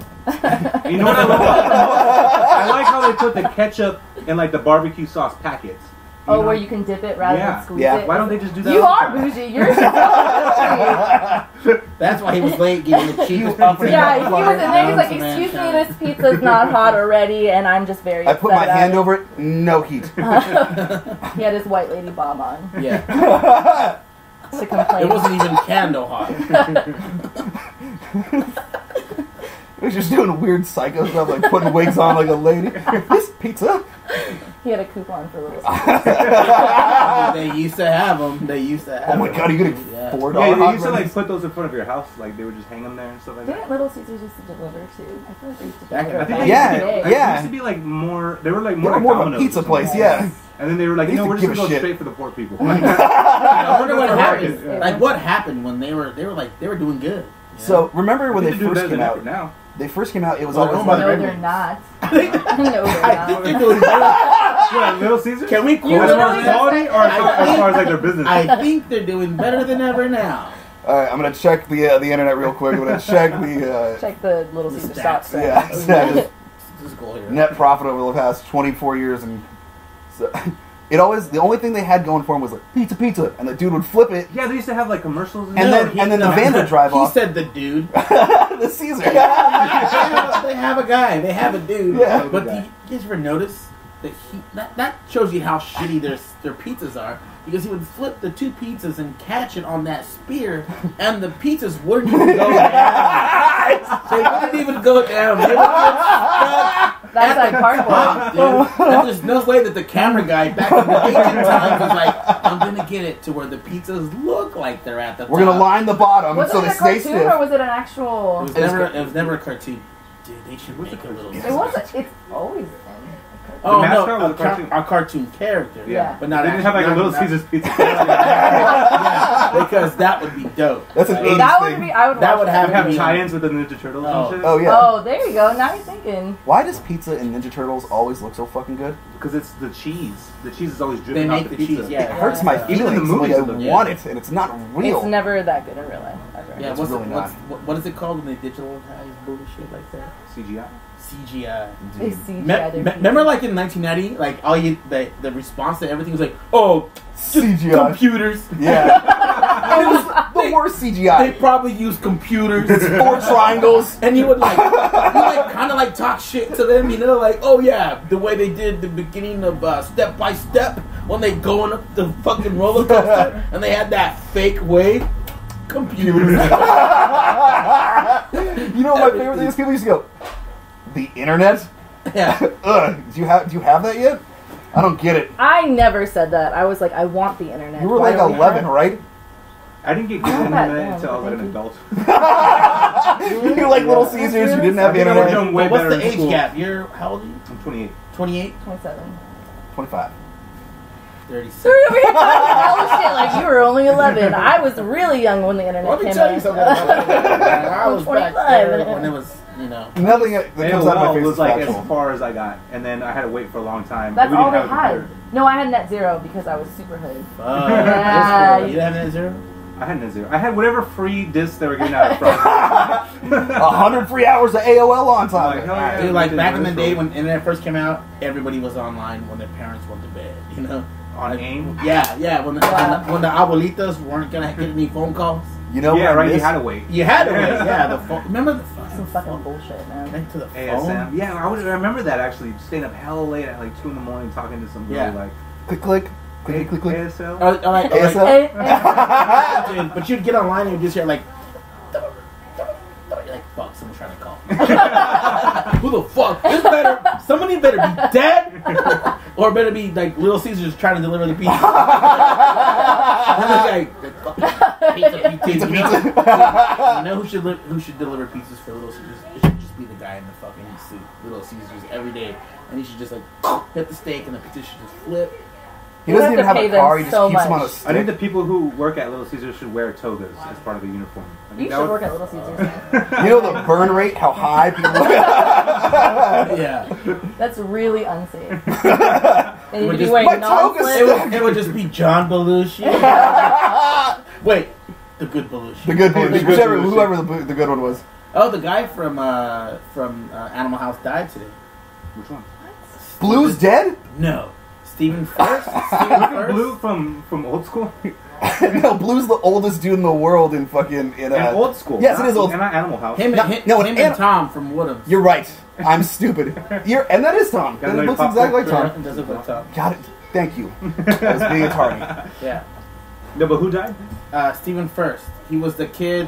Speaker 2: You know what I love about the most? I like how they put the ketchup in like the barbecue sauce packets.
Speaker 1: Oh,
Speaker 2: know?
Speaker 1: where you can dip it rather
Speaker 2: Yeah.
Speaker 1: than squeeze
Speaker 3: Yeah.
Speaker 1: it.
Speaker 2: Why don't they just do that?
Speaker 1: You
Speaker 2: all the
Speaker 1: are
Speaker 2: time?
Speaker 1: bougie. You're so bougie.
Speaker 4: That's why he was late getting the cheapest
Speaker 3: up
Speaker 4: pizza.
Speaker 1: Yeah, he was in there. He's like,
Speaker 4: Down to
Speaker 1: "Excuse me,
Speaker 4: Manchester.
Speaker 1: this pizza's not hot already," and I'm just very.
Speaker 3: I put
Speaker 1: upset
Speaker 3: my
Speaker 1: about
Speaker 3: hand
Speaker 1: it.
Speaker 3: over it, no heat.
Speaker 1: He had his white lady bob on
Speaker 4: Yeah.
Speaker 1: to complain.
Speaker 4: It wasn't even candle hot.
Speaker 3: We're just doing weird psycho stuff, like putting wigs on like a lady. This pizza?
Speaker 1: He had a coupon for little.
Speaker 4: They used to have them. They used to have
Speaker 3: Oh my
Speaker 4: them.
Speaker 3: god, are you getting
Speaker 4: Yeah.
Speaker 3: $4
Speaker 2: Yeah, they
Speaker 3: hot
Speaker 2: used to like
Speaker 3: dogs?
Speaker 2: put those in front of your house, like they would just hang them there and stuff like that.
Speaker 1: Didn't Little Caesars used to deliver too? I feel like they used to
Speaker 4: Back in
Speaker 1: deliver.
Speaker 4: the
Speaker 1: back
Speaker 4: day.
Speaker 3: Yeah,
Speaker 1: in the day.
Speaker 3: yeah.
Speaker 2: It used to be like more. They were like
Speaker 3: They
Speaker 2: more
Speaker 3: were
Speaker 2: like
Speaker 3: more of a
Speaker 2: Domino's
Speaker 3: pizza
Speaker 2: or something.
Speaker 3: place, yeah.
Speaker 2: And then they were like,
Speaker 3: They
Speaker 2: you know,
Speaker 3: used
Speaker 2: we're
Speaker 3: to
Speaker 2: just
Speaker 3: give
Speaker 2: gonna
Speaker 3: a
Speaker 2: go
Speaker 3: shit.
Speaker 2: straight for the poor people.
Speaker 4: I wonder what
Speaker 2: Yeah.
Speaker 4: happened.
Speaker 2: Yeah.
Speaker 4: Like what happened when they were doing good. you
Speaker 3: So
Speaker 4: know?
Speaker 3: remember when
Speaker 2: We
Speaker 3: they
Speaker 2: could do
Speaker 3: first
Speaker 2: better
Speaker 3: came
Speaker 2: than
Speaker 3: out?
Speaker 2: ever now.
Speaker 3: They first came out, it was
Speaker 4: Well,
Speaker 3: always
Speaker 4: oh my
Speaker 1: No,
Speaker 3: like,
Speaker 1: they're not.
Speaker 4: I think
Speaker 1: No, they're
Speaker 4: I think
Speaker 1: not.
Speaker 4: they're doing better.
Speaker 2: What, Little Caesars?
Speaker 4: Can we
Speaker 2: As
Speaker 1: You
Speaker 2: far
Speaker 1: literally
Speaker 2: as
Speaker 1: just
Speaker 2: quality
Speaker 1: said
Speaker 2: or as far as like their business?
Speaker 4: I think they're doing better than ever now.
Speaker 3: alright, I'm gonna check the internet real quick. I'm gonna check the,
Speaker 1: Check the Little
Speaker 4: The
Speaker 1: Caesar
Speaker 4: stats.
Speaker 1: stock.
Speaker 3: yeah,
Speaker 4: This is cool here.
Speaker 3: net profit over the past 24 years. And so, it always, the only thing they had going for them was like, pizza, and the dude would flip it,
Speaker 2: Yeah, they used to have like commercials.
Speaker 3: And then the van would drive
Speaker 4: he
Speaker 3: off.
Speaker 4: He said the dude.
Speaker 3: the Caesar.
Speaker 4: they have a guy. They have a dude.
Speaker 3: Yeah.
Speaker 4: But you guys ever notice that that shows you how shitty their pizzas are, because he would flip the 2 pizzas and catch it on that spear, and the pizzas wouldn't even go down. They wouldn't even go down. They would get stuck.
Speaker 1: That's
Speaker 4: at
Speaker 1: like
Speaker 4: the
Speaker 1: cardboard.
Speaker 4: top, dude. And there's no way that the camera guy back in the ancient times was like, I'm gonna get it to where the pizzas look like they're at the top.
Speaker 3: We're gonna line the bottom
Speaker 1: Was
Speaker 3: so
Speaker 1: it
Speaker 3: they
Speaker 1: a
Speaker 3: stay
Speaker 1: cartoon
Speaker 3: stiff.
Speaker 1: or was it an actual?
Speaker 4: It was never a cartoon. Dude, they should make a little.
Speaker 1: It wasn't. It's always been.
Speaker 4: Oh
Speaker 2: The
Speaker 4: no,
Speaker 2: mascot was a cartoon.
Speaker 4: a cartoon character.
Speaker 1: Yeah.
Speaker 4: But not
Speaker 2: They didn't have like a Little Caesars pizza.
Speaker 4: Yeah, because that would be dope.
Speaker 3: That's an
Speaker 4: Like,
Speaker 3: 80s
Speaker 1: That would
Speaker 3: thing.
Speaker 1: be. I would.
Speaker 4: That
Speaker 1: watch
Speaker 4: would
Speaker 1: that.
Speaker 4: have
Speaker 2: They have
Speaker 4: Yeah.
Speaker 2: tie-ins with the Ninja Turtles
Speaker 4: Oh.
Speaker 2: and shit.
Speaker 3: Oh yeah.
Speaker 1: Oh, there you go. Now you're thinking.
Speaker 3: Why does pizza and Ninja Turtles always look so fucking good?
Speaker 2: Because it's the cheese. The cheese is always
Speaker 4: They
Speaker 2: dripping off
Speaker 4: make
Speaker 2: the
Speaker 4: the
Speaker 2: pizza.
Speaker 4: cheese,
Speaker 3: It
Speaker 4: yeah.
Speaker 3: hurts my
Speaker 1: Yeah.
Speaker 2: Even in the
Speaker 3: feelings. Like
Speaker 2: movies
Speaker 3: I
Speaker 2: it looks-
Speaker 3: want it, and it's not real.
Speaker 1: It's never that good in real life. Ever.
Speaker 4: Yeah,
Speaker 3: It's
Speaker 4: what's
Speaker 3: really not.
Speaker 4: what is it called when they digitalize bullshit like that?
Speaker 2: CGI.
Speaker 4: CGI.
Speaker 1: They
Speaker 3: Dude.
Speaker 1: CGI their
Speaker 4: Remember, like in 1990, like all the response to everything was like, "Oh, just
Speaker 3: CGI.
Speaker 4: computers."
Speaker 3: Yeah. It was the
Speaker 4: They-
Speaker 3: worst
Speaker 4: They
Speaker 3: CGI.
Speaker 4: probably use computers.
Speaker 3: 4 triangles.
Speaker 4: And you would like kind of like talk shit to them, you know, like, oh yeah, the way they did the beginning of Step by Step when they going up the fucking roller coaster, and they had that fake wave. Computers.
Speaker 3: You know what my favorite thing is? People used to go, the internet?
Speaker 4: Yeah.
Speaker 3: Ugh. Do you have that yet? I don't get it.
Speaker 1: I never said that. I was like, I want the internet.
Speaker 3: You were
Speaker 1: Why
Speaker 3: like
Speaker 1: don't we
Speaker 3: 11,
Speaker 1: have-
Speaker 3: right?
Speaker 2: I didn't get good
Speaker 1: Not that
Speaker 2: internet
Speaker 1: young,
Speaker 2: until I was like an
Speaker 1: thank you.
Speaker 2: adult.
Speaker 3: You like Little Caesars, you didn't have the
Speaker 2: I think I would've
Speaker 3: internet.
Speaker 2: done way
Speaker 4: What's
Speaker 2: better
Speaker 4: the
Speaker 2: in
Speaker 4: age
Speaker 2: school.
Speaker 4: gap? You're how old are you?
Speaker 2: I'm 28.
Speaker 4: 28?
Speaker 1: 27.
Speaker 3: 25.
Speaker 4: 36.
Speaker 1: So you're over here talking hell shit like you were only 11. I was really young when the internet
Speaker 4: Let me
Speaker 1: came
Speaker 4: tell
Speaker 1: out.
Speaker 4: you something about that. I was back
Speaker 1: 25.
Speaker 4: there when it was, you know.
Speaker 3: Nothing that comes out of my
Speaker 2: AOL
Speaker 3: face
Speaker 2: was
Speaker 3: is
Speaker 2: like
Speaker 3: factual.
Speaker 2: as far as I got, and then I had to wait for a long time.
Speaker 1: That's
Speaker 2: We
Speaker 1: all
Speaker 2: didn't
Speaker 1: they
Speaker 2: have a
Speaker 1: had.
Speaker 2: computer.
Speaker 1: No, I had net zero because I was super hood.
Speaker 4: Yeah. You didn't have that zero?
Speaker 2: I had net zero. I had whatever free discs they were giving out from.
Speaker 3: 100 free hours of AOL on top.
Speaker 2: Like, hell yeah.
Speaker 4: Dude, like back in the
Speaker 2: This
Speaker 4: day
Speaker 2: one.
Speaker 4: when internet first came out, everybody was online when their parents went to bed, you know?
Speaker 2: On AIM?
Speaker 4: Yeah, when the abuelitas weren't gonna get any phone calls.
Speaker 3: You know
Speaker 2: Yeah,
Speaker 3: what I
Speaker 2: right, you
Speaker 3: miss?
Speaker 2: had to wait.
Speaker 4: You had to wait, yeah, the phone. Remember the
Speaker 1: Some fucking bullshit, man.
Speaker 4: Connect to the phone?
Speaker 2: ASM. Yeah, I remember that actually. Staying up hella late at like 2 in the morning talking to some girl
Speaker 4: Yeah.
Speaker 2: like,
Speaker 3: Click, click. Click, click, click.
Speaker 2: ASL?
Speaker 4: Or like,
Speaker 3: ASL?
Speaker 4: dude, but you'd get online and you'd just hear like, you're like, fuck, someone's trying to call. Who the fuck? This better, somebody better be dead, or better be like Little Caesars trying to deliver the pizza. And the guy, pizza. You know who should deliver pizzas for Little Caesars? It should just be the guy in the fucking suit, Little Caesars, every day. and he should just like hit the steak, and the pizza should just flip.
Speaker 3: He
Speaker 1: You
Speaker 3: doesn't
Speaker 1: have
Speaker 3: even
Speaker 1: to
Speaker 3: have
Speaker 1: pay
Speaker 3: a
Speaker 1: them
Speaker 3: car. He just
Speaker 1: so
Speaker 3: keeps them on a
Speaker 1: much.
Speaker 3: stick.
Speaker 2: I think the people who work at Little Caesars should wear togas as part of the uniform. I think
Speaker 1: You
Speaker 2: that
Speaker 1: should
Speaker 2: would-
Speaker 1: work at Little Caesars.
Speaker 3: You know the burn rate, how high people.
Speaker 4: Yeah,
Speaker 1: That's really unsafe. And you
Speaker 4: Would
Speaker 1: could be
Speaker 4: just-
Speaker 1: wearing
Speaker 3: My toga's
Speaker 1: non-slip.
Speaker 4: it would just be John Belushi. Wait, the good Belushi.
Speaker 3: The good
Speaker 2: The
Speaker 3: Belushi,
Speaker 2: good
Speaker 3: whichever,
Speaker 2: Belushi.
Speaker 3: whoever the good one was.
Speaker 4: Oh, the guy from Animal House died today.
Speaker 2: Which one?
Speaker 3: Blue's dead?
Speaker 4: No, Stephen First.
Speaker 2: Blue from Old School?
Speaker 3: No, Blue's the oldest dude in the world in fucking
Speaker 2: And Old School.
Speaker 3: Yes,
Speaker 2: not,
Speaker 3: it is Old
Speaker 2: And not Animal House.
Speaker 4: Him,
Speaker 3: No,
Speaker 4: him,
Speaker 3: no,
Speaker 4: him
Speaker 3: it's
Speaker 4: and Tom from Woodhams.
Speaker 3: You're right. I'm stupid. And that is Tom.
Speaker 2: Gotta
Speaker 3: That
Speaker 2: know your
Speaker 3: looks
Speaker 2: pop
Speaker 3: exactly like
Speaker 2: culture.
Speaker 3: Tom.
Speaker 4: It does look like Tom.
Speaker 3: Got it. Thank you. I was being a tardy.
Speaker 4: Yeah.
Speaker 2: No, but who died?
Speaker 4: Stephen First. He was the kid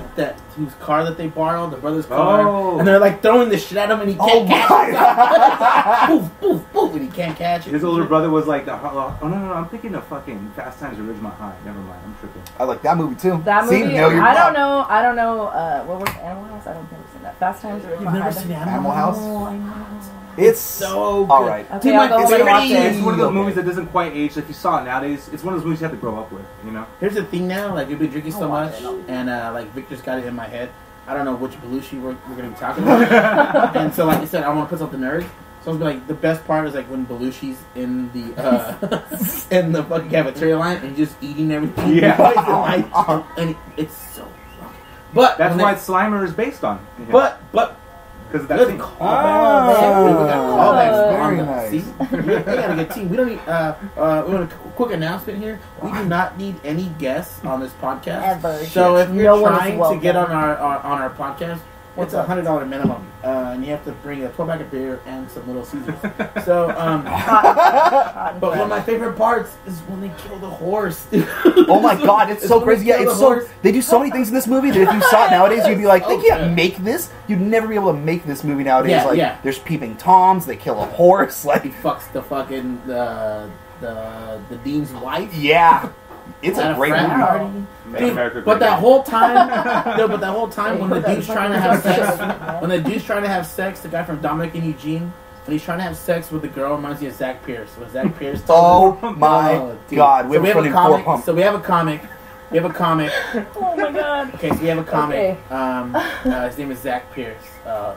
Speaker 4: whose car that they borrowed, the brother's car,
Speaker 2: Oh.
Speaker 4: and they're like throwing the shit at him, and he can't catch it. Poof, poof, poof, and he can't catch it.
Speaker 2: His older brother was like the. Oh no, I'm thinking of fucking Fast Times at Ridgemont High. Never mind, I'm tripping.
Speaker 3: I like that movie too.
Speaker 1: That
Speaker 3: See,
Speaker 1: movie,
Speaker 3: know your
Speaker 1: I
Speaker 3: pop.
Speaker 1: don't know, what was Animal House? I don't think I've seen that. Fast Times at Ridgemont
Speaker 4: You've never
Speaker 1: High.
Speaker 4: seen
Speaker 3: Animal House?
Speaker 1: Oh, I know.
Speaker 3: It's
Speaker 4: So good.
Speaker 3: all right.
Speaker 1: Okay, I'll go
Speaker 3: it's
Speaker 1: home and watch
Speaker 3: pretty-
Speaker 1: it.
Speaker 2: It's one of those
Speaker 3: Okay.
Speaker 2: movies that doesn't quite age. Like you saw it nowadays, it's one of those movies you have to grow up with. You know.
Speaker 4: Here's the thing now, like we've been drinking so
Speaker 1: I'll watch
Speaker 4: much,
Speaker 1: it, I'll-
Speaker 4: and like Victor's got it in my head. I don't know which Belushi we're gonna be talking about, and so like I said, I want to put something nerdy. So I was like, the best part is like when Belushi's in the in the fucking cafeteria line and he's just eating everything.
Speaker 2: Yeah.
Speaker 4: and it's so wrong. But
Speaker 2: That's
Speaker 4: when
Speaker 2: why
Speaker 4: they-
Speaker 2: Slimer is based on.
Speaker 4: but
Speaker 2: because of that
Speaker 4: good
Speaker 2: scene.
Speaker 4: callback. We got callbacks
Speaker 3: very
Speaker 4: on the-
Speaker 3: nice.
Speaker 4: See, we got a good team. We don't need. We want a quick announcement here. We do not need any guests on this podcast.
Speaker 1: Ever.
Speaker 4: So if you're
Speaker 1: No one is
Speaker 4: trying to
Speaker 1: welcome.
Speaker 4: get on our podcast,
Speaker 1: What's
Speaker 4: it's
Speaker 1: up?
Speaker 4: $100 minimum, and you have to bring a 12-pack of beer and some Little Caesars. So,
Speaker 1: Hot and
Speaker 4: but one of my
Speaker 1: fresh.
Speaker 4: favorite parts is when they kill the horse. Dude.
Speaker 3: Oh my god, it's so
Speaker 4: when they
Speaker 3: crazy. Yeah,
Speaker 4: kill
Speaker 3: it's
Speaker 4: the
Speaker 3: so.
Speaker 4: horse.
Speaker 3: They do so many things in this movie that if you saw it nowadays, you'd be like, they
Speaker 4: Oh,
Speaker 3: can't
Speaker 4: yeah.
Speaker 3: make this. You'd never be able to make this movie nowadays.
Speaker 4: Yeah,
Speaker 3: like,
Speaker 4: yeah.
Speaker 3: there's peeping toms. They kill a horse.
Speaker 4: He
Speaker 3: Like,
Speaker 4: fucks the fucking the dean's wife.
Speaker 3: yeah, it's
Speaker 4: At
Speaker 3: a great
Speaker 4: frat
Speaker 3: movie.
Speaker 4: party.
Speaker 2: Make
Speaker 4: Dude,
Speaker 2: America
Speaker 4: but
Speaker 2: great
Speaker 4: that
Speaker 2: again.
Speaker 4: whole time, no, but that whole time when the
Speaker 1: Put that
Speaker 4: dude's
Speaker 1: in
Speaker 4: trying to
Speaker 1: fucking
Speaker 4: have sex,
Speaker 1: shit.
Speaker 4: when the dude's trying to have sex, the guy from Dominic and Eugene, when he's trying to have sex with the girl, reminds me of Zach Pierce. When Zach Pierce told
Speaker 3: Oh my
Speaker 4: dude.
Speaker 3: god, we
Speaker 4: So
Speaker 3: have
Speaker 4: we
Speaker 3: a
Speaker 4: have a
Speaker 3: fucking four
Speaker 4: comic.
Speaker 3: pump.
Speaker 4: So we have a comic. We have a comic.
Speaker 1: Oh my god.
Speaker 4: Okay, so we have a comic.
Speaker 1: Okay.
Speaker 4: His name is Zach Pierce.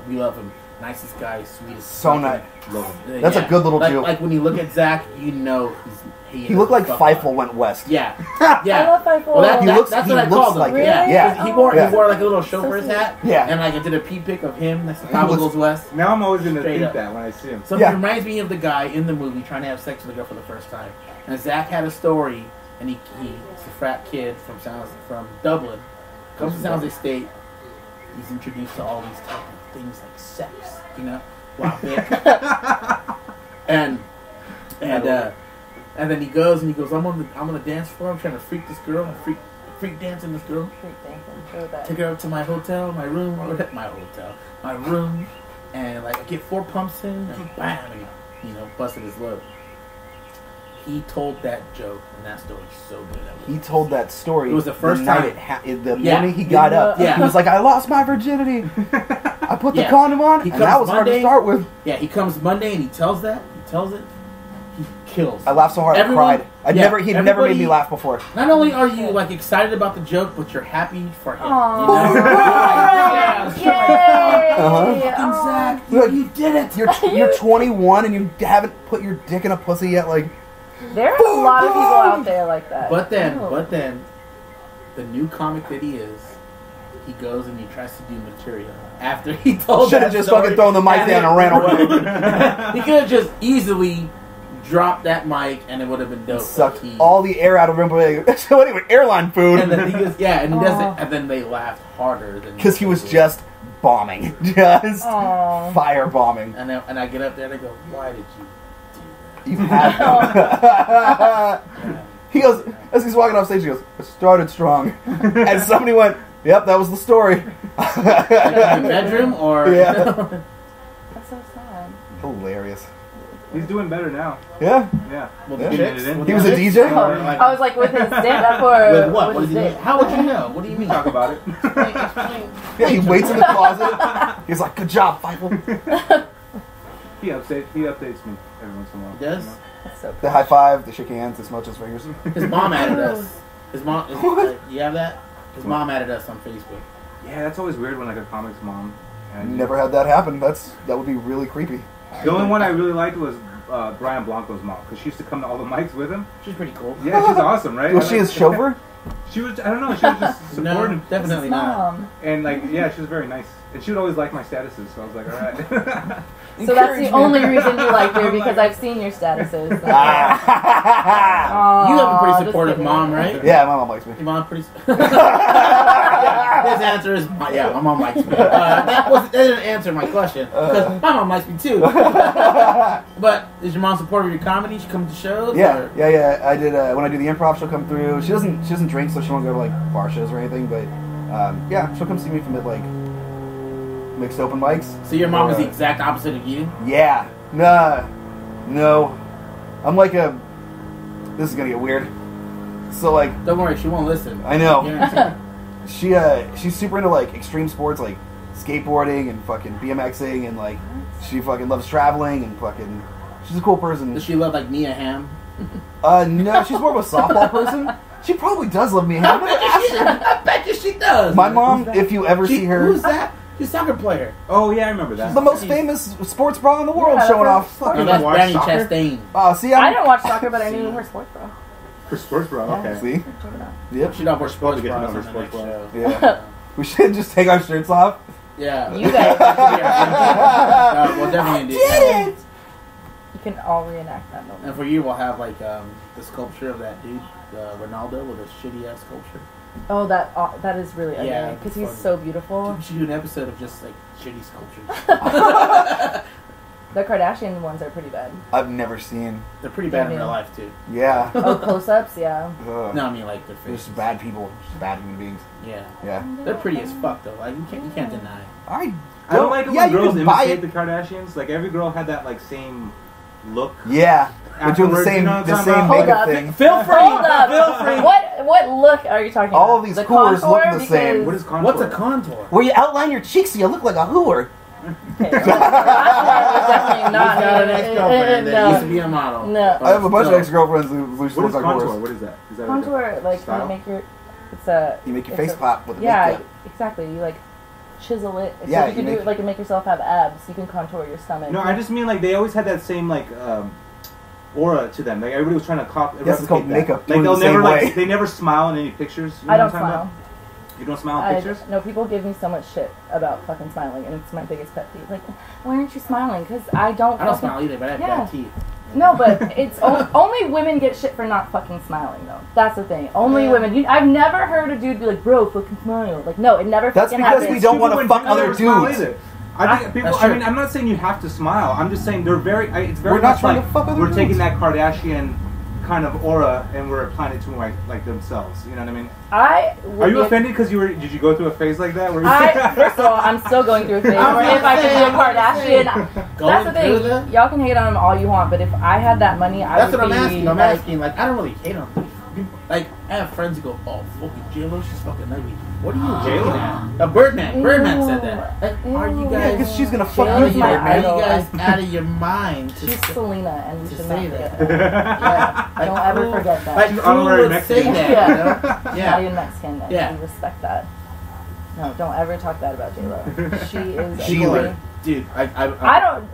Speaker 4: We love him. Nicest guy, sweetest.
Speaker 3: So nice.
Speaker 2: Love him.
Speaker 3: That's a good little
Speaker 4: like,
Speaker 3: Jew.
Speaker 4: Like when you look at Zach, you know
Speaker 3: He looked like Feifel went west.
Speaker 4: Yeah,
Speaker 1: I
Speaker 4: yeah.
Speaker 1: love Feifel.
Speaker 4: Well,
Speaker 3: He looks-
Speaker 4: that's
Speaker 3: he
Speaker 4: what I
Speaker 3: looks
Speaker 4: called him.
Speaker 3: like
Speaker 1: it.
Speaker 4: Yeah,
Speaker 3: Yeah.
Speaker 4: He wore
Speaker 3: Yeah.
Speaker 4: he wore like a little chauffeur's
Speaker 1: sweet.
Speaker 4: hat.
Speaker 3: Yeah.
Speaker 4: And like I did a pee pic of him. That's the Pablo
Speaker 3: looks-
Speaker 4: Goes West.
Speaker 2: Now I'm always gonna
Speaker 4: Straight
Speaker 2: think
Speaker 4: up.
Speaker 2: that when I see him.
Speaker 4: So
Speaker 3: Yeah.
Speaker 4: it reminds me of the guy in the movie trying to have sex with a girl for the first time. And Zach had a story, and he's a frat kid from Dublin. Comes to San Jose State. He's introduced to all these type of things like sex, you know, wow, and then he goes, I'm on the dance floor. I'm trying to freak this girl. I'm freak dancing this girl.
Speaker 1: Freak dancing. Show that.
Speaker 4: Take her up to my hotel, my room, my room, and like I get 4 pumps in, and bam, and he, busted his load. He told that joke, and that story's so good.
Speaker 3: He told that story.
Speaker 4: It was the first
Speaker 3: night
Speaker 4: time.
Speaker 3: the
Speaker 4: Yeah.
Speaker 3: morning he got up.
Speaker 4: Yeah.
Speaker 3: He was like, I lost my virginity. I put the
Speaker 4: Yeah.
Speaker 3: condom on,
Speaker 4: He
Speaker 3: and that
Speaker 4: comes
Speaker 3: was hard to
Speaker 4: Monday.
Speaker 3: start with.
Speaker 4: Yeah, he comes Monday and he tells it. He kills.
Speaker 3: I laughed so hard
Speaker 4: Everyone-
Speaker 3: I cried.
Speaker 4: yeah,
Speaker 3: He'd never made me
Speaker 4: everybody-
Speaker 3: laugh before.
Speaker 4: Not only are you like excited about the joke, but you're happy for him.
Speaker 1: Aw.
Speaker 4: You know? You're like,
Speaker 1: Yay!
Speaker 3: Uh-huh.
Speaker 4: fucking
Speaker 1: Aw.
Speaker 4: Zach,
Speaker 3: Look,
Speaker 4: you did it.
Speaker 3: You're 21 and you haven't put your dick in a pussy yet. Like,
Speaker 1: There are a lot of people out there like that.
Speaker 4: But then,
Speaker 1: Oh.
Speaker 4: the new comic that he is, he goes and he tries to do material after he told.
Speaker 3: should have
Speaker 4: that
Speaker 3: just
Speaker 4: story,
Speaker 3: fucking thrown the mic down and ran away.
Speaker 4: He could have just easily dropped that mic and it would have been dope.
Speaker 3: Sucked
Speaker 4: He-
Speaker 3: all the air out of him. Like, so anyway, airline food.
Speaker 4: And then he goes, yeah, and he does
Speaker 1: Aw.
Speaker 4: it, and then they laughed harder than
Speaker 3: Because he was just bombing. Just
Speaker 1: Aw.
Speaker 3: fire bombing.
Speaker 4: And I get up there and I go, why did you?
Speaker 3: You had He goes, as he's walking off stage, he goes, it started strong. And somebody went, yep, that was the story.
Speaker 4: In the bedroom or?
Speaker 3: Yeah.
Speaker 1: That's so sad.
Speaker 3: Hilarious.
Speaker 2: He's doing better now.
Speaker 3: Yeah.
Speaker 2: Yeah.
Speaker 4: With
Speaker 3: Yeah.
Speaker 4: the chicks?
Speaker 2: He
Speaker 4: With
Speaker 3: He was
Speaker 4: the
Speaker 3: a
Speaker 4: chicks?
Speaker 3: DJ?
Speaker 4: Or like-
Speaker 1: I was like, with his stand-up or
Speaker 4: with what? What
Speaker 1: with
Speaker 4: is
Speaker 1: his
Speaker 4: it?
Speaker 1: dick?
Speaker 4: How would you know? What do you mean?
Speaker 2: Talk about it.
Speaker 4: Explain.
Speaker 3: Yeah, he waits in the closet. He's like, good job, Feifel.
Speaker 2: He updates me every once in a while.
Speaker 4: He does?
Speaker 2: You know?
Speaker 1: That's so
Speaker 3: They
Speaker 1: cool.
Speaker 3: high five, they shake hands, they smudge his fingers.
Speaker 4: His mom added us. His mom. You have that? His mom added us on Facebook.
Speaker 2: Yeah, that's always weird when like a comic's mom. And
Speaker 3: Never had that happen. That would be really creepy.
Speaker 2: The only one I really liked was Brian Blanco's mom, because she used to come to all the mics with him.
Speaker 4: She's pretty cool.
Speaker 2: Yeah, she's awesome, right?
Speaker 3: Was she his chauffeur?
Speaker 2: She was. I don't know. She was just
Speaker 4: No,
Speaker 2: supportive.
Speaker 4: definitely not.
Speaker 1: Mom.
Speaker 2: And like, yeah, she was very nice. And she would always like my statuses, so I was like, all right.
Speaker 1: So that's the only reason you like her, because I've seen your statuses.
Speaker 4: You have a pretty
Speaker 1: Aw,
Speaker 4: supportive
Speaker 1: just
Speaker 4: mom,
Speaker 1: kidding.
Speaker 4: right?
Speaker 3: Yeah, my mom likes me.
Speaker 4: Your mom pretty. His answer is yeah, my mom likes me. That didn't answer my question because my mom likes me too. But is your mom supportive of your comedy? She comes to shows?
Speaker 3: Yeah,
Speaker 4: or?
Speaker 3: yeah. I did when I do the improv, she'll come through. She doesn't drink, so she won't go to like bar shows or anything. But yeah, she'll come see me from at like mixed open mics.
Speaker 4: So your mom is the exact opposite of you?
Speaker 3: Yeah, no. I'm like this is gonna get weird. So like,
Speaker 4: Don't worry, she won't listen.
Speaker 3: I know.
Speaker 4: Guaranteed.
Speaker 3: She's super into like extreme sports, like skateboarding and fucking BMXing, and like she fucking loves traveling and fucking. She's a cool person.
Speaker 4: Does she love like Mia Hamm?
Speaker 3: No, she's more of a softball person. She probably does love me. I never asked her.
Speaker 4: I bet you she does.
Speaker 3: My mom, if you ever see her,
Speaker 4: Who's that? She's a soccer player.
Speaker 2: Oh yeah, I remember that.
Speaker 3: she's the most famous sports bra in the world,
Speaker 1: Yeah,
Speaker 3: showing
Speaker 1: that's
Speaker 3: off.
Speaker 1: her-
Speaker 3: Fucking.
Speaker 4: No, that's
Speaker 2: watch
Speaker 4: Danny
Speaker 2: soccer?
Speaker 4: Chastain.
Speaker 3: See,
Speaker 1: I didn't watch soccer, but I knew her sports bro.
Speaker 2: For sports, bro.
Speaker 1: Yeah.
Speaker 2: Okay.
Speaker 3: See,
Speaker 1: Check it out.
Speaker 3: yep.
Speaker 4: She don't wear sports
Speaker 2: Probably get to
Speaker 4: bras
Speaker 2: know
Speaker 4: on
Speaker 2: her
Speaker 4: the next
Speaker 2: sports
Speaker 4: show.
Speaker 3: Yeah. We should just take our shirts off.
Speaker 4: Yeah.
Speaker 1: You guys
Speaker 4: We'll definitely do
Speaker 3: Did it?
Speaker 1: You can all reenact that moment.
Speaker 4: And for you, we'll have like the sculpture of that dude, Ronaldo, with a shitty ass sculpture.
Speaker 1: Oh, that is really ugly,
Speaker 4: Yeah,
Speaker 1: because
Speaker 4: it's
Speaker 1: he's
Speaker 4: funny.
Speaker 1: so beautiful.
Speaker 4: We should do an episode of just like shitty sculptures.
Speaker 1: The Kardashian ones are pretty bad.
Speaker 3: I've never seen.
Speaker 4: They're pretty bad in real life too.
Speaker 3: Yeah.
Speaker 1: Oh, close-ups, yeah.
Speaker 3: Ugh.
Speaker 4: No, I mean like their
Speaker 3: They're
Speaker 4: faces.
Speaker 3: just bad people, just bad human beings.
Speaker 4: Yeah,
Speaker 3: Yeah.
Speaker 4: they're pretty as fuck though. Like you can't deny.
Speaker 3: I
Speaker 2: don't like it
Speaker 3: yeah,
Speaker 2: when
Speaker 3: you
Speaker 2: girls
Speaker 3: can buy
Speaker 2: imitate
Speaker 3: it.
Speaker 2: the Kardashians. Like every girl had that like same look.
Speaker 3: Yeah. They're doing the
Speaker 2: Afterwards,
Speaker 3: same,
Speaker 2: you know what
Speaker 3: the
Speaker 2: I'm
Speaker 3: same
Speaker 2: talking
Speaker 1: about?
Speaker 3: makeup
Speaker 1: Hold up.
Speaker 3: thing.
Speaker 2: Feel free.
Speaker 1: Hold up.
Speaker 2: Feel free.
Speaker 1: What look are you talking about?
Speaker 3: All of these
Speaker 1: The
Speaker 3: coolers look
Speaker 1: contour?
Speaker 3: the same.
Speaker 1: Because-
Speaker 2: What is contour?
Speaker 4: What's a contour?
Speaker 3: Where you outline your cheeks so you look like a hooer.
Speaker 1: Okay, well, that was definitely not
Speaker 4: He's got an
Speaker 1: needed.
Speaker 4: ex-girlfriend that used to
Speaker 1: No.
Speaker 4: be a model.
Speaker 1: No.
Speaker 3: I have a bunch of
Speaker 4: Still.
Speaker 3: ex-girlfriends who
Speaker 2: What
Speaker 3: look
Speaker 2: is
Speaker 3: like
Speaker 2: contour?
Speaker 3: hooers.
Speaker 2: What is that? Is that
Speaker 1: Contour, like
Speaker 2: style?
Speaker 1: you make your, it's a.
Speaker 3: You make your
Speaker 1: it's
Speaker 3: face
Speaker 1: a-
Speaker 3: pop with a
Speaker 1: Yeah,
Speaker 3: makeup.
Speaker 1: exactly. You like chisel it. So
Speaker 3: Yeah,
Speaker 1: you can
Speaker 3: you
Speaker 1: do
Speaker 3: make-
Speaker 1: it like to make yourself have abs. You can contour your stomach.
Speaker 2: No, I just mean like they always had that same like aura to them. Like everybody was trying to copy.
Speaker 3: Yes, it's called
Speaker 2: replicate that.
Speaker 3: makeup.
Speaker 2: Like
Speaker 3: Doing
Speaker 2: they'll
Speaker 3: the same
Speaker 2: never
Speaker 3: way.
Speaker 2: like they never smile in any pictures. You know
Speaker 1: I don't
Speaker 2: what I'm talking
Speaker 1: smile.
Speaker 2: about? You don't smile in pictures?
Speaker 1: No, people give me so much shit about fucking smiling, and it's my biggest pet peeve. Like, why aren't you smiling? Because I don't.
Speaker 4: I don't
Speaker 1: fucking-
Speaker 4: smile either, but I have
Speaker 1: Yeah.
Speaker 4: bad teeth.
Speaker 1: No, but it's only women get shit for not fucking smiling, though. That's the thing. Only
Speaker 4: Yeah.
Speaker 1: women. I've never heard a dude be like, "Bro, fucking smile." Like, no, it never
Speaker 3: That's
Speaker 1: fucking
Speaker 3: because
Speaker 1: happens.
Speaker 3: we don't
Speaker 2: People
Speaker 3: wanna
Speaker 2: when
Speaker 3: fuck
Speaker 2: people
Speaker 3: other
Speaker 2: never smile
Speaker 3: dudes.
Speaker 2: either. I think people.
Speaker 4: That's
Speaker 2: I
Speaker 4: true.
Speaker 2: mean, I'm not saying you have to smile. I'm just saying they're very. It's very
Speaker 3: We're not
Speaker 2: much
Speaker 3: trying
Speaker 2: like
Speaker 3: to fuck other
Speaker 2: we're
Speaker 3: dudes.
Speaker 2: taking that Kardashian kind of aura and we're applying it to like themselves. You know what I mean? Are you offended because did you go through a phase like that? Where
Speaker 1: First of all, I'm still going through a phase
Speaker 4: I'm
Speaker 1: where if I could be a
Speaker 4: saying,
Speaker 1: Kardashian,
Speaker 4: Going
Speaker 1: that's the
Speaker 4: through
Speaker 1: thing.
Speaker 4: that?
Speaker 1: Y'all can hate on them all you want, but if I had that money, I
Speaker 4: That's
Speaker 1: would
Speaker 4: what I'm
Speaker 1: be
Speaker 4: asking. I'm
Speaker 1: like,
Speaker 4: asking. Like, I don't really hate on them. Like, I have friends who go, "Oh, fucking J-Lo, she's fucking ugly." What are you
Speaker 2: J-Lo?
Speaker 4: looking at? Birdman
Speaker 1: Ew.
Speaker 4: said that. Like, are you
Speaker 1: Ew.
Speaker 3: Yeah,
Speaker 4: guys?
Speaker 3: because she's gonna fuck
Speaker 1: J-Lo's
Speaker 3: you.
Speaker 1: is my
Speaker 4: Are you
Speaker 1: idol.
Speaker 4: guys out of your mind? To
Speaker 1: she's
Speaker 4: say-
Speaker 1: Selena, and we
Speaker 4: to
Speaker 1: should
Speaker 4: say
Speaker 1: not
Speaker 4: that.
Speaker 1: forget that. Yeah, don't ever
Speaker 4: who-
Speaker 1: forget that.
Speaker 4: Like, who
Speaker 2: Honorary
Speaker 4: would
Speaker 2: Mexican.
Speaker 4: say that?
Speaker 1: Yeah.
Speaker 4: You know? Yeah.
Speaker 1: Italian Mexican, and
Speaker 4: Yeah.
Speaker 1: we respect that. No, don't ever talk bad about J-Lo. She is a
Speaker 3: Sheila.
Speaker 1: queen.
Speaker 4: Dude,
Speaker 1: I don't.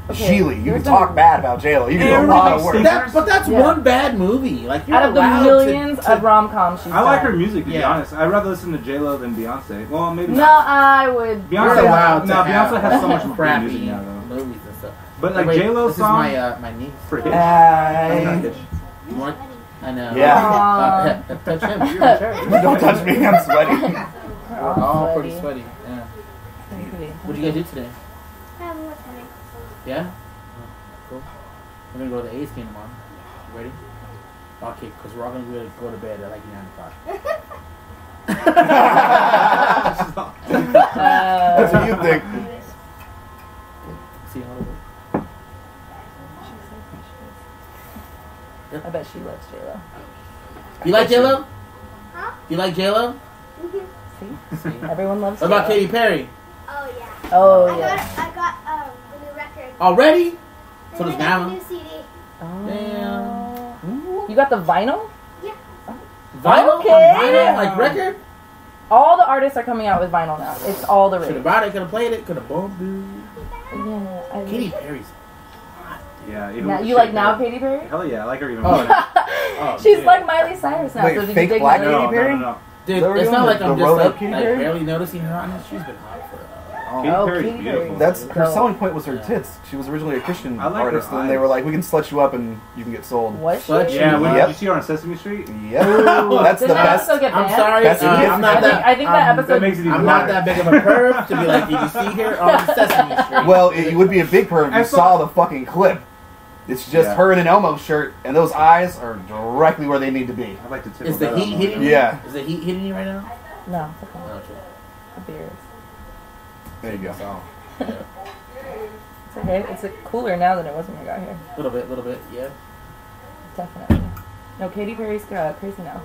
Speaker 1: Okay,
Speaker 3: Sheely, you
Speaker 1: there's
Speaker 3: can talk
Speaker 1: been-
Speaker 3: bad about J-Lo. You can do a
Speaker 2: Everybody
Speaker 3: lot of work.
Speaker 2: thinks-
Speaker 4: but that's
Speaker 1: Yeah.
Speaker 4: one bad movie. Like, you're
Speaker 1: Out of the
Speaker 4: allowed
Speaker 1: millions
Speaker 4: to
Speaker 1: of rom-coms she's
Speaker 2: I like
Speaker 1: done.
Speaker 2: her music, to be
Speaker 4: Yeah.
Speaker 2: honest. I'd rather listen to J-Lo than Beyonce. Well, maybe
Speaker 1: No,
Speaker 2: not.
Speaker 1: I would.
Speaker 4: You're
Speaker 2: Beyonce,
Speaker 4: allowed to
Speaker 2: no,
Speaker 4: have
Speaker 2: Beyonce has so much
Speaker 4: crappy
Speaker 2: music now, though.
Speaker 4: movies and stuff.
Speaker 2: But like
Speaker 4: Wait,
Speaker 2: J-Lo's
Speaker 4: this
Speaker 2: song
Speaker 4: is my niece.
Speaker 2: for Hitch.
Speaker 3: Hey.
Speaker 2: Not Hitch.
Speaker 4: You want? I know.
Speaker 3: Yeah.
Speaker 4: Touch him. You're in charge.
Speaker 3: Don't touch me, I'm sweaty.
Speaker 4: We're all pretty sweaty. Yeah.
Speaker 1: Pretty.
Speaker 4: What you guys do today?
Speaker 6: What's funny?
Speaker 4: Yeah? Cool. We're gonna go to the A's game tomorrow. You ready? Okay, because we're all gonna go to bed at like 9 o'clock.
Speaker 3: That's what you think.
Speaker 4: See how it works.
Speaker 1: I bet she loves J-Lo.
Speaker 4: You like J-Lo?
Speaker 6: Huh?
Speaker 4: You like J-Lo?
Speaker 1: See? Everyone loves
Speaker 4: What about
Speaker 1: J-Lo.
Speaker 4: Katy Perry?
Speaker 6: Oh yeah.
Speaker 1: Oh, yeah.
Speaker 6: I got a new record.
Speaker 4: Already? So does
Speaker 6: And I got a
Speaker 4: Grandma.
Speaker 6: new CD.
Speaker 1: Oh.
Speaker 4: Damn.
Speaker 1: You got the vinyl?
Speaker 6: Yeah.
Speaker 4: Vinyl?
Speaker 1: Okay.
Speaker 4: Vinyl? Like record?
Speaker 1: All the artists are coming out with vinyl now. It's all the
Speaker 4: Should
Speaker 1: rage.
Speaker 4: have bought it, could have played it, could have boom.
Speaker 1: Yeah, I
Speaker 4: Katy Perry's.
Speaker 2: Yeah. Even
Speaker 1: Now,
Speaker 2: with
Speaker 1: you
Speaker 2: the
Speaker 1: like
Speaker 2: shape
Speaker 1: now
Speaker 2: of it.
Speaker 1: Katy Perry?
Speaker 2: Hell yeah, I like her even
Speaker 4: Oh,
Speaker 2: more.
Speaker 4: Oh,
Speaker 1: She's
Speaker 4: dude.
Speaker 1: like Miley Cyrus now.
Speaker 3: Wait,
Speaker 1: so did
Speaker 3: fake
Speaker 1: you dig
Speaker 3: black
Speaker 1: her?
Speaker 3: Katy Perry?
Speaker 2: No.
Speaker 4: Dude,
Speaker 3: They're
Speaker 4: it's
Speaker 3: doing
Speaker 4: not like
Speaker 3: the
Speaker 4: I'm just
Speaker 3: road
Speaker 4: like,
Speaker 3: Katy Perry?
Speaker 4: barely noticing her on it. She's been hot for
Speaker 2: Katy
Speaker 1: Oh,
Speaker 2: Perry's
Speaker 1: Katy
Speaker 2: beautiful.
Speaker 1: Perry.
Speaker 3: That's her
Speaker 1: No.
Speaker 3: selling point was her tits. She was originally a Christian
Speaker 2: I like her
Speaker 3: artist, and they
Speaker 2: eyes.
Speaker 3: were like, "We can slut you up and you can get sold."
Speaker 1: Was she?
Speaker 4: Slut
Speaker 2: Yeah, when
Speaker 3: Yep.
Speaker 2: did you see her on Sesame Street?
Speaker 3: Yep, that's the
Speaker 1: Did that
Speaker 3: best.
Speaker 1: episode get
Speaker 4: I'm
Speaker 1: banned?
Speaker 4: sorry,
Speaker 3: That's
Speaker 4: I'm not that.
Speaker 1: I think that episode.
Speaker 2: That makes it even
Speaker 4: I'm not
Speaker 2: better.
Speaker 4: that big of a perv to be like, did you see her on Sesame Street?
Speaker 3: Well, it would be a big perv if
Speaker 2: I
Speaker 3: you
Speaker 2: saw-
Speaker 3: saw the fucking clip. It's just
Speaker 2: Yeah.
Speaker 3: her in an Elmo shirt, and those eyes are directly where they need to be.
Speaker 2: I'd like to tip
Speaker 4: Is the
Speaker 2: her
Speaker 4: heat
Speaker 2: that
Speaker 4: hitting
Speaker 2: on.
Speaker 4: you?
Speaker 3: Yeah.
Speaker 4: Is the heat hitting you right now?
Speaker 1: No, it's okay.
Speaker 4: No, okay.
Speaker 1: The beers.
Speaker 3: There you go.
Speaker 4: So, yeah.
Speaker 1: It's okay. It's cooler now than it was when I got here.
Speaker 4: Little bit, yeah.
Speaker 1: Definitely. No, Katy Perry's crazy now.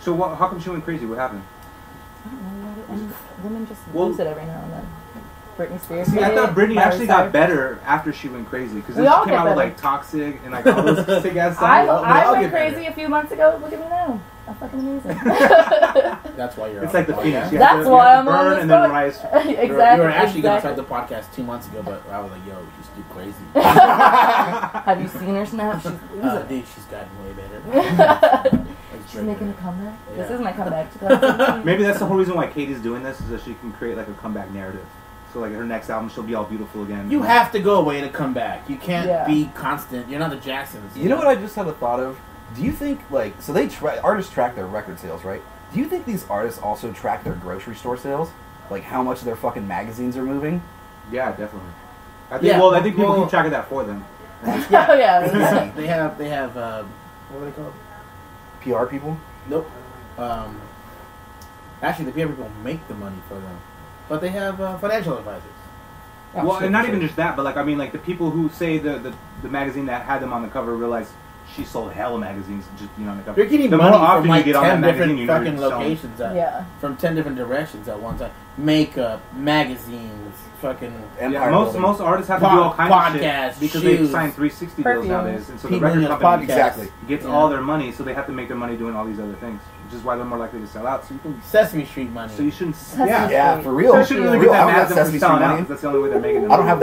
Speaker 2: So how come she went crazy? What happened?
Speaker 1: I don't know. And women just
Speaker 2: Well-
Speaker 1: lose it every now and then. Britney Spears.
Speaker 2: See, I
Speaker 1: did
Speaker 2: thought
Speaker 1: it,
Speaker 2: Britney
Speaker 1: Miley
Speaker 2: actually got
Speaker 1: Cyrus.
Speaker 2: better after she went crazy because
Speaker 1: We
Speaker 2: then
Speaker 1: all
Speaker 2: she came
Speaker 1: get
Speaker 2: out with
Speaker 1: better.
Speaker 2: like Toxic and like all those sick ass songs.
Speaker 1: I
Speaker 4: all
Speaker 1: went
Speaker 4: get
Speaker 1: crazy
Speaker 4: better.
Speaker 1: a few months ago. Look at me now. I'm fucking amazing.
Speaker 4: That's why you're
Speaker 2: It's
Speaker 4: on
Speaker 2: like the
Speaker 4: podcast.
Speaker 2: Phoenix. You
Speaker 1: That's
Speaker 2: have to,
Speaker 1: why
Speaker 2: you have
Speaker 1: I'm
Speaker 2: to
Speaker 1: on
Speaker 2: burn
Speaker 1: this
Speaker 2: and then
Speaker 1: boat.
Speaker 2: rise.
Speaker 1: Exactly.
Speaker 4: You were actually going to
Speaker 1: exactly.
Speaker 4: start the podcast 2 months ago, but I was like, yo, you just do crazy.
Speaker 1: Have you seen her snap? She's losing.
Speaker 4: Dude, she's gotten way better.
Speaker 1: She's making a comeback. This
Speaker 4: Yeah.
Speaker 1: is my comeback. 2017.
Speaker 2: Maybe that's the whole reason why Katie's doing this is that she can create like a comeback narrative. So like her next album, she'll be all beautiful again.
Speaker 4: You have to go away to come back. You can't
Speaker 1: Yeah.
Speaker 4: be constant. You're not the Jacksons.
Speaker 3: You know what I just had a thought of? Do you think, like, so artists track their record sales, right? Do you think these artists also track their grocery store sales? Like how much their fucking magazines are moving?
Speaker 2: Yeah, definitely. I think.
Speaker 4: Yeah,
Speaker 2: Well, I think people
Speaker 4: well-
Speaker 2: keep track of that for them.
Speaker 1: Oh yeah.
Speaker 4: They have what are they called?
Speaker 3: PR people?
Speaker 4: Nope. Actually, the PR people make the money for them, but they have financial advisors.
Speaker 1: Oh,
Speaker 2: Well,
Speaker 1: shit,
Speaker 2: and not
Speaker 1: shit.
Speaker 2: even just that, but like I mean, like the people who say the magazine that had them on the cover realized she sold hella magazines, just on the cover.
Speaker 4: You're getting
Speaker 2: the
Speaker 4: money
Speaker 2: more often
Speaker 4: from like
Speaker 2: you get on
Speaker 4: 10
Speaker 2: that magazine,
Speaker 4: different
Speaker 2: you know
Speaker 4: fucking
Speaker 2: you're selling.
Speaker 4: locations.
Speaker 1: Yeah.
Speaker 4: From 10 different directions at one time. Makeup, magazines, fucking
Speaker 3: Empire
Speaker 2: Yeah,
Speaker 3: building.
Speaker 2: most artists have to do all kinds of
Speaker 4: podcasts,
Speaker 2: shit because
Speaker 4: shoes,
Speaker 2: they sign 360 deals
Speaker 1: perfumes.
Speaker 2: nowadays, and so the
Speaker 4: people in
Speaker 2: record
Speaker 4: the
Speaker 2: company
Speaker 4: podcast.
Speaker 3: Exactly.
Speaker 2: gets
Speaker 4: Yeah.
Speaker 2: all their money, so they have to make their money doing all these other things, which is why they're more likely to sell out. So you can,
Speaker 4: Sesame Street money.
Speaker 2: so you shouldn't.
Speaker 1: Sesame
Speaker 2: Yeah,
Speaker 3: Yeah, for real.
Speaker 2: so you shouldn't really
Speaker 3: For
Speaker 2: get
Speaker 3: real. I
Speaker 2: that
Speaker 3: don't
Speaker 2: mad
Speaker 3: have
Speaker 2: at them for
Speaker 3: Sesame
Speaker 2: selling
Speaker 3: Street
Speaker 2: out.
Speaker 3: money.
Speaker 2: 'Cause that's the only way they're making them.
Speaker 3: I don't have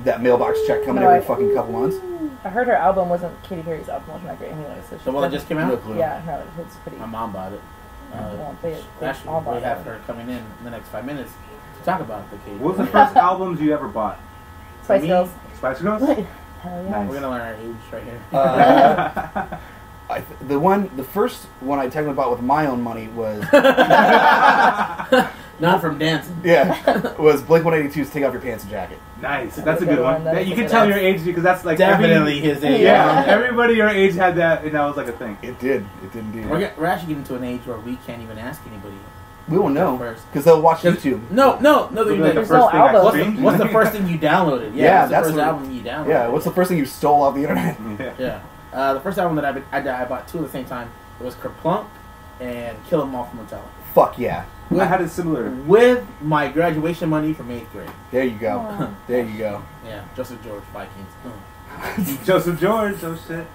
Speaker 3: that mailbox check coming
Speaker 1: No,
Speaker 3: every
Speaker 1: I-
Speaker 3: fucking couple months.
Speaker 1: I heard her album wasn't Katy Perry's album wasn't that great anyway. So
Speaker 4: the one that just came out?
Speaker 3: No clue.
Speaker 1: Yeah, no, it's pretty.
Speaker 4: My mom bought it.
Speaker 1: Well, they
Speaker 4: Actually,
Speaker 1: all
Speaker 4: we
Speaker 1: bought
Speaker 4: have
Speaker 1: it.
Speaker 4: her coming in the next 5 minutes to talk about the cake.
Speaker 2: What was the first albums you ever bought?
Speaker 1: Spice
Speaker 4: Me?
Speaker 1: Girls.
Speaker 2: Spice Girls.
Speaker 1: Hell yeah.
Speaker 2: Nice.
Speaker 4: We're gonna learn our age right here.
Speaker 3: The first one I technically bought with my own money was
Speaker 4: Not from dancing.
Speaker 3: was Blink-182's "Take Off Your Pants and Jacket."
Speaker 2: Nice. That's a good one.
Speaker 1: That
Speaker 2: Yeah,
Speaker 1: is
Speaker 2: you
Speaker 1: a
Speaker 2: can
Speaker 1: good
Speaker 2: tell
Speaker 1: one.
Speaker 2: your age because that's like
Speaker 4: Definitely his age.
Speaker 2: Yeah, everybody your age had that, and that was like a thing.
Speaker 3: It did indeed.
Speaker 4: We're actually getting to an age where we can't even ask anybody.
Speaker 3: We won't know
Speaker 4: First.
Speaker 3: because they'll watch YouTube.
Speaker 4: No.
Speaker 2: Like
Speaker 4: They're
Speaker 2: the
Speaker 4: like,
Speaker 1: There's
Speaker 2: first
Speaker 1: no
Speaker 2: thing I
Speaker 1: album.
Speaker 2: streamed.
Speaker 4: what's the first thing you downloaded?
Speaker 3: Yeah,
Speaker 4: what's the
Speaker 3: that's
Speaker 4: first
Speaker 3: what-
Speaker 4: album you downloaded?
Speaker 3: Yeah, what's the first thing you stole off the internet?
Speaker 2: Yeah.
Speaker 4: Yeah. The first album that I bought two at the same time. It was Kerplunk and Kill 'Em All from Metallica.
Speaker 3: Fuck yeah!
Speaker 2: I had it similar.
Speaker 4: With my graduation money from 8th grade.
Speaker 3: There you go.
Speaker 1: Aw.
Speaker 3: There you go.
Speaker 4: Yeah, Joseph George, Vikings.
Speaker 2: Joseph George. Oh shit.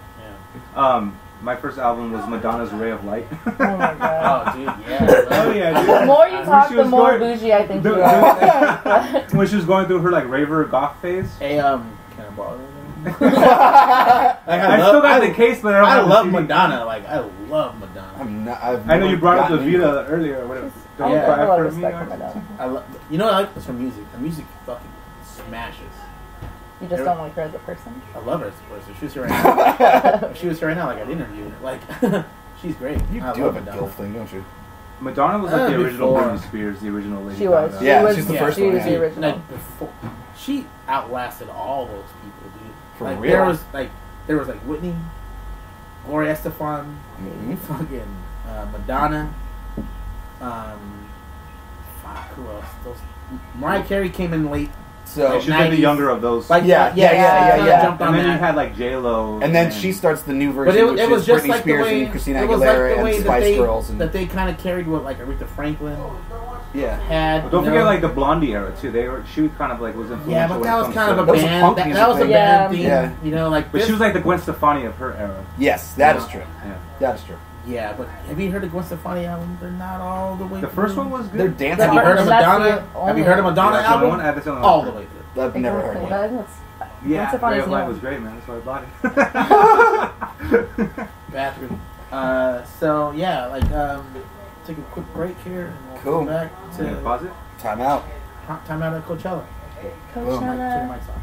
Speaker 4: Yeah.
Speaker 2: My first album was Madonna's Ray of Light.
Speaker 1: Oh my god.
Speaker 4: Oh, dude, yeah.
Speaker 2: Oh yeah, dude.
Speaker 1: The more you
Speaker 2: When
Speaker 1: talk,
Speaker 2: she
Speaker 1: the
Speaker 2: was
Speaker 1: more
Speaker 2: going-
Speaker 1: bougie I think you
Speaker 2: the-
Speaker 1: are.
Speaker 2: when she was going through her like raver goth phase.
Speaker 4: Hey, can I borrow them? Like,
Speaker 2: I still got the case, but I don't
Speaker 4: I
Speaker 2: have the
Speaker 4: love
Speaker 2: CD.
Speaker 4: Madonna. Like, I love Madonna.
Speaker 3: I'm not, I've
Speaker 2: I know you
Speaker 3: never
Speaker 2: brought up the
Speaker 3: gotten into
Speaker 2: Vita earlier. Whatever. Don't
Speaker 1: I
Speaker 2: you
Speaker 1: have
Speaker 2: cry
Speaker 1: a lot
Speaker 2: for
Speaker 1: of
Speaker 2: me,
Speaker 1: respect for
Speaker 2: or-
Speaker 1: my dad.
Speaker 4: I love. You know what I like this from music. The music fucking smashes.
Speaker 1: You just don't like her as a person?
Speaker 4: I love her as a person. She was here right now. If she was here right now, like I'd interview her. Like, she's great.
Speaker 3: You
Speaker 4: I
Speaker 3: do
Speaker 4: love
Speaker 3: have a
Speaker 4: Madonna.
Speaker 3: gilf thing, don't you?
Speaker 2: Madonna was like the original
Speaker 4: Before.
Speaker 2: Britney Spears, the original Lady
Speaker 1: She was.
Speaker 2: Gaga.
Speaker 3: Yeah,
Speaker 1: she was,
Speaker 3: she's the first
Speaker 1: she
Speaker 3: one,
Speaker 1: was
Speaker 3: yeah.
Speaker 1: the original.
Speaker 4: Like before, she outlasted all those people, dude.
Speaker 3: For
Speaker 4: like
Speaker 3: real?
Speaker 4: there was like Whitney, Gloria Estefan,
Speaker 3: Mhm.
Speaker 4: fucking Madonna. Fuck, who else? Mariah Carey came in late.
Speaker 3: So
Speaker 2: Like, she's like the
Speaker 4: 90s.
Speaker 2: younger of those.
Speaker 4: Like
Speaker 3: Yeah.
Speaker 4: Jumped on
Speaker 2: and then
Speaker 4: that.
Speaker 2: you had like J Lo.
Speaker 3: and then she starts the new version,
Speaker 4: But it
Speaker 3: which
Speaker 4: was
Speaker 3: is
Speaker 4: just
Speaker 3: Britney
Speaker 4: like
Speaker 3: Spears
Speaker 4: the way
Speaker 3: and Christina
Speaker 4: it was like
Speaker 3: Aguilera
Speaker 4: the way
Speaker 3: and
Speaker 4: that
Speaker 3: Spice
Speaker 4: they
Speaker 3: Girls and
Speaker 4: that they kind of carried with like Aretha Franklin.
Speaker 3: Yeah.
Speaker 4: had.
Speaker 2: Well, don't forget like the Blondie era too. She kind of like was influential.
Speaker 4: Yeah, but that was kind of a
Speaker 3: That was a
Speaker 4: band.
Speaker 3: punk
Speaker 4: That
Speaker 3: music
Speaker 4: was a
Speaker 3: thing.
Speaker 4: band thing.
Speaker 3: Yeah.
Speaker 4: You know, like.
Speaker 2: But she was like the Gwen Stefani of her era.
Speaker 3: Yes, that is true.
Speaker 2: Yeah.
Speaker 3: That is true.
Speaker 4: Yeah, but have you heard the Gwen Stefani album? They're not all the way.
Speaker 2: The first one was good.
Speaker 3: They're dancing.
Speaker 4: Have you heard of
Speaker 1: That's
Speaker 4: Madonna?
Speaker 1: the
Speaker 4: Have you heard of Madonna
Speaker 2: That's the only
Speaker 4: album?
Speaker 2: one? That's the only one.
Speaker 4: All the way through.
Speaker 3: I've never heard
Speaker 1: Exactly.
Speaker 3: of
Speaker 1: But
Speaker 3: it.
Speaker 1: I think it's
Speaker 2: Yeah,
Speaker 1: Gwen Stefani's
Speaker 2: Ray of Light
Speaker 1: new.
Speaker 2: was great, man. That's why I bought it.
Speaker 4: Bathroom. So yeah, like take a quick break here and we'll
Speaker 3: Cool.
Speaker 4: come back
Speaker 2: Yeah,
Speaker 4: to
Speaker 2: pause it.
Speaker 3: Time out.
Speaker 4: time out at Coachella. Turn your
Speaker 1: Coachella.
Speaker 4: mics off.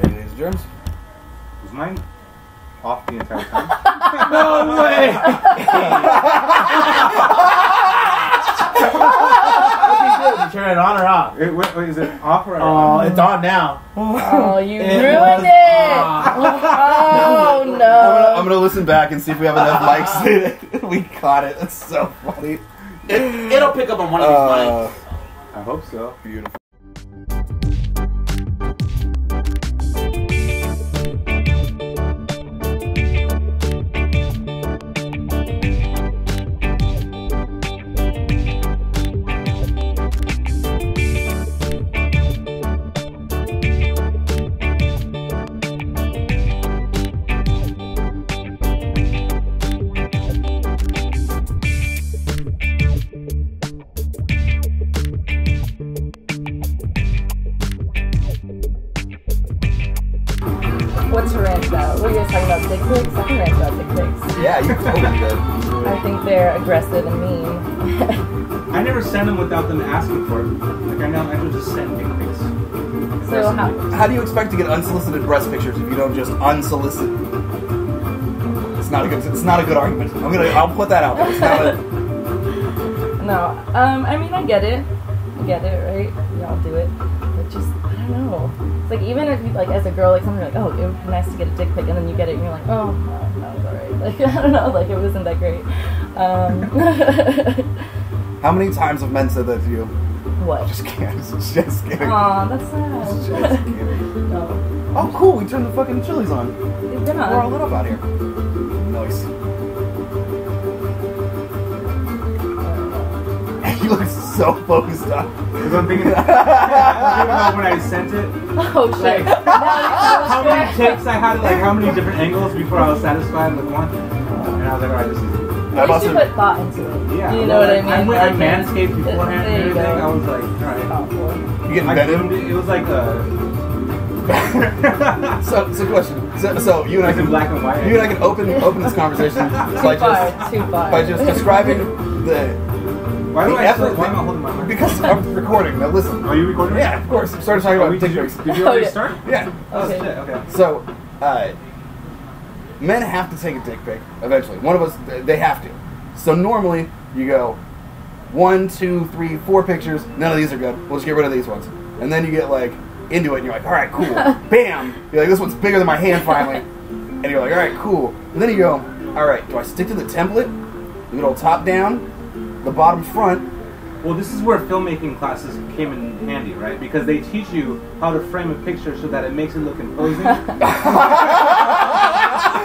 Speaker 3: Ladies and germs.
Speaker 2: Was mine off the entire time?
Speaker 4: No way! What you turn it on or off?
Speaker 2: Wait, is it off or
Speaker 4: Oh,
Speaker 2: on?
Speaker 4: it's on now.
Speaker 1: Oh, you
Speaker 4: It
Speaker 1: ruined
Speaker 4: was
Speaker 1: it!
Speaker 4: off.
Speaker 1: Oh
Speaker 3: I'm
Speaker 1: no!
Speaker 3: gonna listen back and see if we have enough mics. We caught it. That's so funny.
Speaker 5: It'll pick up on one of these mics.
Speaker 2: I hope so.
Speaker 3: Beautiful.
Speaker 1: What's your rant about? What are you guys talking about? Dick pics? I can rant about dick pics.
Speaker 3: Yeah, you totally did.
Speaker 1: I think they're aggressive and mean.
Speaker 2: I never send them without them asking for it. Like I don't just send dick pics.
Speaker 1: So how?
Speaker 3: How do you expect to get unsolicited breast pictures if you don't just unsolicit? It's not a good. It's not a good argument. I'll put that out there. It's not a.
Speaker 1: No. I mean, I get it. I get it, right? We all do it. But just, I don't know. It's like, even if you, like, as a girl, like, something like, oh, it would be nice to get a dick pic, and then you get it, and you're like, oh, no, that was alright. Like, I don't know, like, it wasn't that great.
Speaker 3: How many times have men said that to you?
Speaker 1: What?
Speaker 3: Just kidding. Just kidding.
Speaker 1: Aw, that's sad.
Speaker 3: Just kidding.
Speaker 1: No.
Speaker 3: Oh, cool. We turned the fucking chilies on.
Speaker 1: They've been
Speaker 3: We're all
Speaker 1: on.
Speaker 3: lit up out here. Nice. You look so focused up.
Speaker 2: Because I'm thinking about when I sent it.
Speaker 1: Oh, shit.
Speaker 2: Like, how many takes I had, like how many different angles before I was satisfied with one. And I was like, alright, this is it.
Speaker 1: At least you put thought into it.
Speaker 2: Yeah.
Speaker 1: You know what I mean?
Speaker 2: I
Speaker 1: Like,
Speaker 2: manscaped beforehand
Speaker 1: there
Speaker 2: and
Speaker 1: you go.
Speaker 2: everything. I was like, alright.
Speaker 1: Thoughtful.
Speaker 3: You getting
Speaker 2: I
Speaker 3: bedded?
Speaker 2: groomed it. It was like
Speaker 3: So question. So you and I
Speaker 2: It's in
Speaker 3: can
Speaker 2: black and white.
Speaker 3: You and I can open this conversation
Speaker 1: Too far.
Speaker 3: by just describing the
Speaker 2: Why do
Speaker 3: the
Speaker 2: I
Speaker 3: effort.
Speaker 2: why am I holding my mic?
Speaker 3: Because I'm recording. Now listen.
Speaker 2: Are you recording?
Speaker 3: Yeah, of course. We started talking
Speaker 2: Oh,
Speaker 3: about dick pics.
Speaker 2: did you
Speaker 1: Oh,
Speaker 2: already
Speaker 1: yeah.
Speaker 2: start?
Speaker 3: Yeah.
Speaker 2: Oh
Speaker 1: Okay.
Speaker 2: shit, okay.
Speaker 3: So, men have to take a dick pic eventually. One of us, they have to. So normally you go 1, 2, 3, 4 pictures. None of these are good. We'll just get rid of these ones. And then you get like into it, and you're like, all right, cool. Bam. You're like, this one's bigger than my hand finally. And you're like, all right, cool. And then you go, all right, do I stick to the template? The middle top down, the bottom front.
Speaker 2: Well, this is where filmmaking classes came in handy, right? Because they teach you how to frame a picture so that it makes it look imposing.